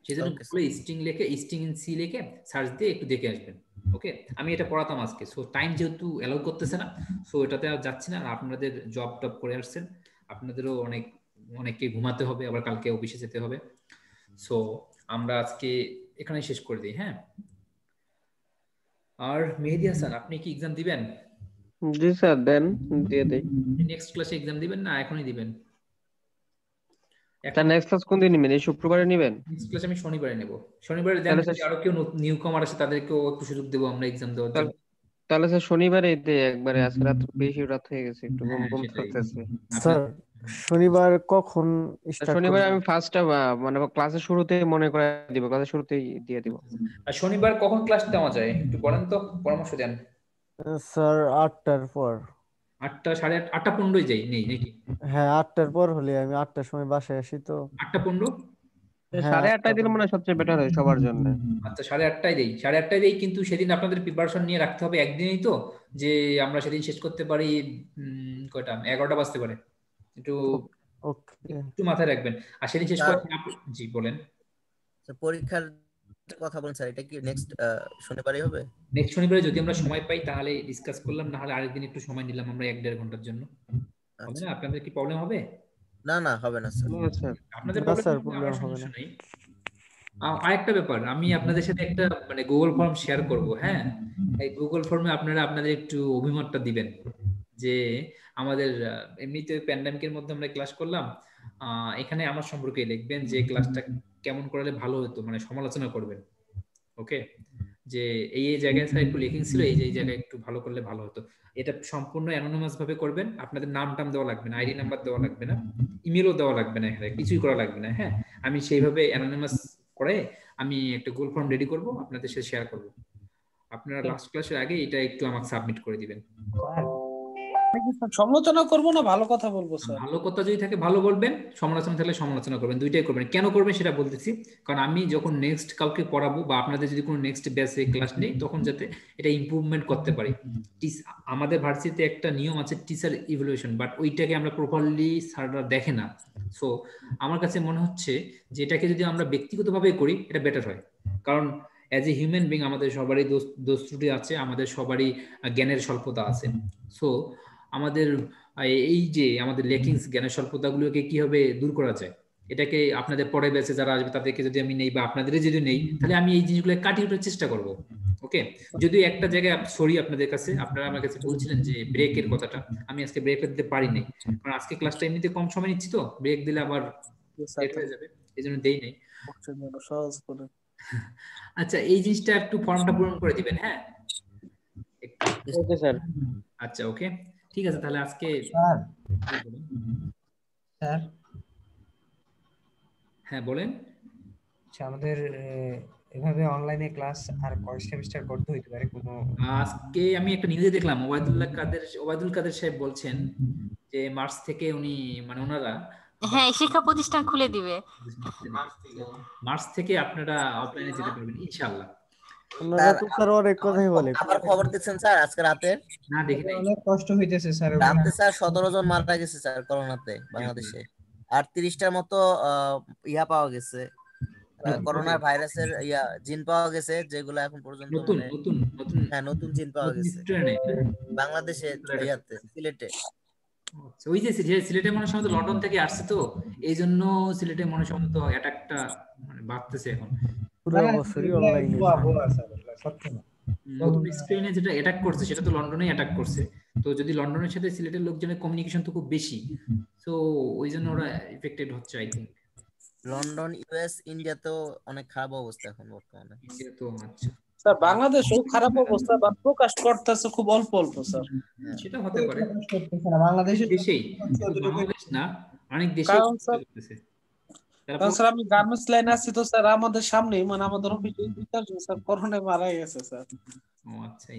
সেজন্য স্ট্রিং লিখে স্ট্রিং ইন সি লিখে সার্চ দিয়ে একটু দেখে আসবেন। ওকে আমি এটা পড়াতাম আজকে, সো টাইম যেহেতু অ্যালাউ করতেছে না, সো এটাতে আর যাচ্ছি না। আপনাদের জব টপ করে আসছেন, আপনাদেরও অনেককে ঘুমাতে হবে, আবার কালকে অফিসে যেতে হবে, সো আমরা আজকে এখানে শেষ করে দিই। হ্যাঁ, আর মেহেদী হাসান আপনি কি এক্সাম দিবেন? জি স্যার দেন, দিয়ে দেই। নেক্সট ক্লাসে এক্সাম দিবেন না এখনই দিবেন? স্যার নেক্সট ক্লাস কোন দিন নেবেন? এই শুক্রবারে নেবেন? নেক্সট ক্লাস আমি শনিবারে নেব। শনিবারে দেন, আরো কেউ নিউ কামার আসে তাদেরকেও একটু সুযোগ দেব আমরা এক্সাম দেওয়ার জন্য। তাহলে স্যার শনিবারে দে একবারে, আজকে রাত বেশি রাত হয়ে গেছে, একটু ঘুম ঘুম করতেছে। স্যার শনিবার কখন স্টার্ট শনিবার করবেন? আমি ফার্স্টটা মানে ক্লাসের শুরুতেই মনে করে দিব, ক্লাসের শুরুতেই দিয়ে দিব। আর শনিবার কখন ক্লাস নেওয়া যায় একটু বলেন তো, পরামর্শ দেন। স্যার 8টার পর। 8টা, 8:30, 8:15 যাই নেই নাকি? হ্যাঁ 8টার পর হলে আমি 8টার সময় বাসায় আসি তো। 8:15? হ্যাঁ 8:30 দিলে মনে হয় সবচেয়ে বেটার হয় সবার জন্য। আচ্ছা 8:30 দেই, 8:30 দেই, কিন্তু সেদিন আপনাদের প্রিপারেশন নিয়ে রাখতে হবে একদিনই তো, যে আমরা সেদিন শেষ করতে পারি কয়টা, 11টা বাজতে পারে, একটু ওকে। একটু মাথায় রাখবেন। আর সেদিন শেষ করে জি বলেন। পরীক্ষার কথা বলেন স্যার, এটা কি নেক্সট শনিবারই হবে? নেক্সট শনিবারে যদি আমরা সময় পাই তাহলে ডিসকাস করলাম, না হলে আরেকদিন একটু সময় নিলাম আমরা 1-1.5 ঘন্টার জন্য। হবে না? আপনাদের কি প্রবলেম হবে? না না হবে না স্যার। আপনাদের না স্যার প্রবলেম প্রবলেম আমার হবে সমস্যা না। নেই। আরেকটা ব্যাপার, আমি আপনাদের সাথে একটা মানে গুগল ফর্ম শেয়ার করব, হ্যাঁ? এই গুগল ফর্মে আপনারা আপনাদের একটু অভিমতটা দিবেন, যে আমাদের এমনিতে প্যান্ডামিকের মধ্যে আমরা ক্লাস করলাম, এখানে আমার সম্পর্কে লিখবেন যে ক্লাসটা কেমন করলে ভালো হতো, মানে সমালোচনা করবেন। ওকে, যে এই এই জায়গায় স্যার একটু লেখিং ছিল, এই যে এই জায়গায় একটু ভালো করলে ভালো হতো। এটা সম্পূর্ণ অ্যানোনিমাস ভাবে করবেন, আপনাদের নাম টাম দেওয়া লাগবে না, আইডি নাম্বার দেওয়া লাগবে না, ইমেলও দেওয়া লাগবে না, এখানে কিছুই করা লাগবে না। হ্যাঁ, আমি সেইভাবে অ্যানোনিমাস করে আমি একটা গুগল ফর্ম রেডি করব, আপনাদের সাথে শেয়ার করব। আপনারা লাস্ট ক্লাসের আগে এটা একটু আমাকে সাবমিট করে দিবেন। সমালোচনা করবো না ভালো কথা বলবো স্যার? ভালো কথা যদি থাকে ভালো বলবেন, সমালোচনা থাকলে সমালোচনা করবেন, দুইটাই করবেন। কেন করবেন সেটা বলতেছি, কারণ আমি যখন নেক্সট কাউকে পড়াবো বা আপনাদের যদি কোনো নেক্সট ব্যাচে ক্লাস নেই, তখন যাতে এটা ইমপ্রুভমেন্ট করতে পারি। আমাদের ভার্সিটিতে একটা নিয়ম আছে টিচার ইভ্যালুয়েশন, বাট ওইটাকে আমরা প্রপারলি স্যাররা দেখে না। সো আমার কাছে মনে হচ্ছে যে এটাকে যদি আমরা ব্যক্তিগতভাবে করি এটা বেটার হয়, কারণ অ্যাজ এ হিউম্যান বিং আমাদের সবারই দোষ ত্রুটি আছে, আমাদের সবারই জ্ঞানের স্বল্পতা আছে। সো আমাদের এই যে আমাদের লেকিংস, জ্ঞানের স্বল্পতাগুলোকে কিভাবে দূর করা যায়, এটাকে আপনাদের পরে ব্যাচে যারা আসবে তাদেরকে যদি আমি নেই বা আপনাদের যদি নেই, তাহলে আমি এই জিনিসগুলো কাটিয়ে ওঠার চেষ্টা করব। ওকে, যদি একটা জায়গায় সরি আপনাদের কাছে, আপনারা আমার কাছে বলছিলেন যে ব্রেকের কথাটা, আমি আজকে ব্রেক দিতে পারি নাই, কারণ আজকে ক্লাসটা এমনিতে কম সময় নিচ্ছি, তো ব্রেক দিলে আবার লেট হয়ে যাবে, এই জন্য দেই নাই। আচ্ছা, এই জিনিসটা একটু ফর্মটা পূরণ করে দিবেন। হ্যাঁ ওকে স্যার। আচ্ছা ওকে, ঠিক আছে, তাহলে আজকে স্যার স্যার হ্যাঁ বলেন। আচ্ছা, আমাদের এভাবে অনলাইনে ক্লাস আর কয় সেমিস্টার করতে হইতে পারে কোনো? আজকে আমি একটা নিউজে দেখলাম, ওবায়দুল কাদের সাহেব বলছেন যে মার্চ থেকে উনি মানে ওনারা হ্যাঁ, শিক্ষা প্রতিষ্ঠান খুলে দিবে। মার্চ থেকে আপনারা অফলাইনে যেতে পারবেন ইনশাআল্লাহ। ওনারা তো স্যার অনেক কথাই বলে। আবার খবর দিচ্ছেন স্যার আজকে রাতে? না দেখি নাই। অনেক কষ্ট হইতেছে স্যার। রাতে স্যার 17 জন মারা গেছে স্যার করোনাতে বাংলাদেশে, আর 30টার মতো ইয়া পাওয়া গেছে, করোনার ভাইরাসের জিন পাওয়া গেছে, যেগুলো এখন পর্যন্ত নতুন মানে নতুন নতুন হ্যাঁ নতুন জিন পাওয়া গেছে বাংলাদেশে, ইয়াতে সিলেটে। ওই যে সিলেটে মনে হয় লন্ডন থেকে আসছে, তো এই জন্য সিলেটে মনে হয় অ্যাটাকটা মানে বাড়তেছে এখন। পুরো বছরই অনলাইনে। নতুন স্পেনে যেটা অ্যাটাক করছে সেটা তো লন্ডনেই অ্যাটাক করছে, তো যদি লন্ডনের সাথে সিলেটের লোকজনের কমিউনিকেশন তো খুব বেশি, তো ওই জন্য ওরা এফেক্টেড হচ্ছে আই থিংক। লন্ডন, ইউএস, ইন্ডিয়াতেও অনেক খারাপ অবস্থা এখন বর্তমানে। ইন্ডিয়া তো আচ্ছা স্যার বাংলাদেশেও খারাপ অবস্থা, বা প্রকাশ করতেছে খুব অল্প অল্প স্যার। সেটা হতে পারে বাংলাদেশে দেশেই, বাংলাদেশ না অনেক দেশে করতেছে। কারণ স্যার আমি গার্মেন্টস লাইনে আছি, তো স্যার আমাদের সামনেই মানে আমাদের অফিসে স্যার করোনায় মারা গেছে স্যার। ও আচ্ছা,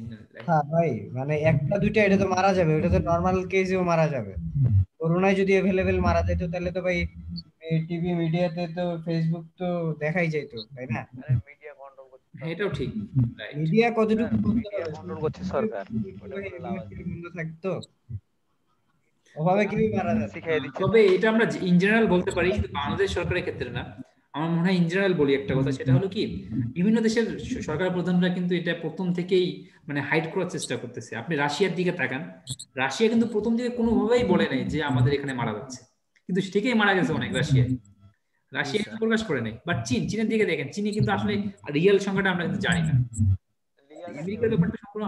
হ্যাঁ ভাই, মানে একটা দুইটা এটা তো মারা যাবে, ওটা তো নরমাল কেসেও মারা যাবে। করোনায় যদি অ্যাভেলেবেল মারা যেত তাহলে তো ভাই টিভি মিডিয়াতে তো, ফেসবুক তো দেখাই যেত, তাই না? মিডিয়া কন্ট্রোল করছে। হ্যাঁ এটাও ঠিক, মিডিয়া কতটুকু কন্ট্রোল করছে সরকার, বন্ধ থাকতো ওভাবে কি মারা যাচ্ছে। তবে এটা আমরা ইন জেনারেল বলতে পারি, শুধু বাংলাদেশ সরকারের ক্ষেত্রে না, আমার মনে হয় ইন জেনারেল বলি একটা কথা, সেটা হলো কি বিভিন্ন দেশের সরকার প্রধানরা কিন্তু এটা প্রথম থেকেই মানে হাইড করার চেষ্টা করতেছে। আপনি রাশিয়ার দিকে তাকান, রাশিয়া কিন্তু প্রথম দিকে কোনোভাবেই বলে নাই যে আমাদের এখানে মারা যাচ্ছে, কিন্তু ঠিকই মারা গেছে অনেক রাশিয়া কিন্তু প্রকাশ করে নাই। বাট চীনের দিকে দেখেন, চীনে কিন্তু আসলে রিয়েল সংখ্যাটা আমরা কিন্তু জানি না। আমেরিকার ব্যাপারটা সম্পূর্ণ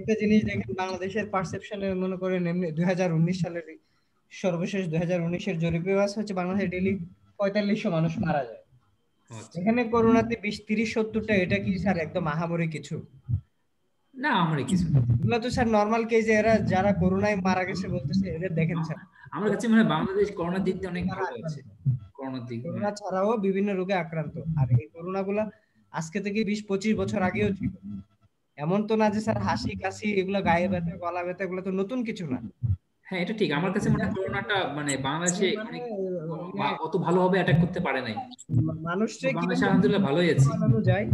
একটা জিনিস দেখেন, বাংলাদেশের পারসেপশনে মনে করেন এমনি 2019 সালের সর্বশেষ 2019-এর জরিপে হচ্ছে বাংলাদেশে ডেইলি 4500 মানুষ মারা যায়। এখানে করোনাতে 20, 30, 70টা, এটা কি স্যার একদম আহামরি কিছু? না আমার কিছু না। এগুলো তো স্যার নরমাল কেস, এরা যারা করোনায় মারা গেছে বলতেছে এদের দেখেন স্যার, আমার কাছে মনে হয় বাংলাদেশ করোনার দিক দিয়ে অনেক ভালো আছে। করোনার দিক করোনা ছাড়াও বিভিন্ন রোগে আক্রান্ত, আর এই করোনা গুলা আজকে থেকে 20-25 বছর আগেও ছিল। এমন তো না যে স্যার হাসি কাশি এগুলো, গায়ে ব্যথা গলা ব্যথা এগুলো তো নতুন কিছু না। হ্যাঁ এটা ঠিক। আমার কাছে মনে হয় করোনাটা মানে বাংলাদেশে অনেক অত ভালোভাবে অ্যাটাক করতে পারে নাই। মানুষকে বাংলাদেশে আলহামদুলিল্লাহ ভালোই আছে। বানানো যায়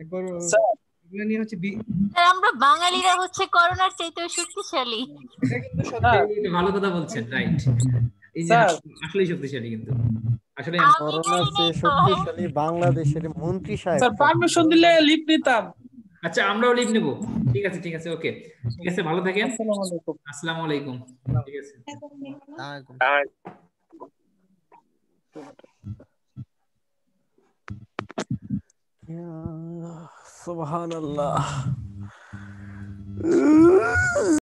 এগুলো নিয়ে হচ্ছে স্যার আমরা বাঙালিরা হচ্ছে করোনার চাইতেও শক্তিশালী। এটা কিন্তু সত্যি ভালো কথা বলছেন, রাইট। এই যে আসলেই শক্তিশালী, কিন্তু আসলে করোনার চেয়ে শক্তিশালী বাংলাদেশের মন্ত্রী সাহেব। স্যার পারমিশন দিলে লিভ নিতাম। আচ্ছা আমরাও লিভ নেব। ঠিক আছে ঠিক আছে, ওকে ঠিক আছে, ভালো থাকেন। আসসালামু আলাইকুম। ঠিক আছে। সুবহানাল্লাহ।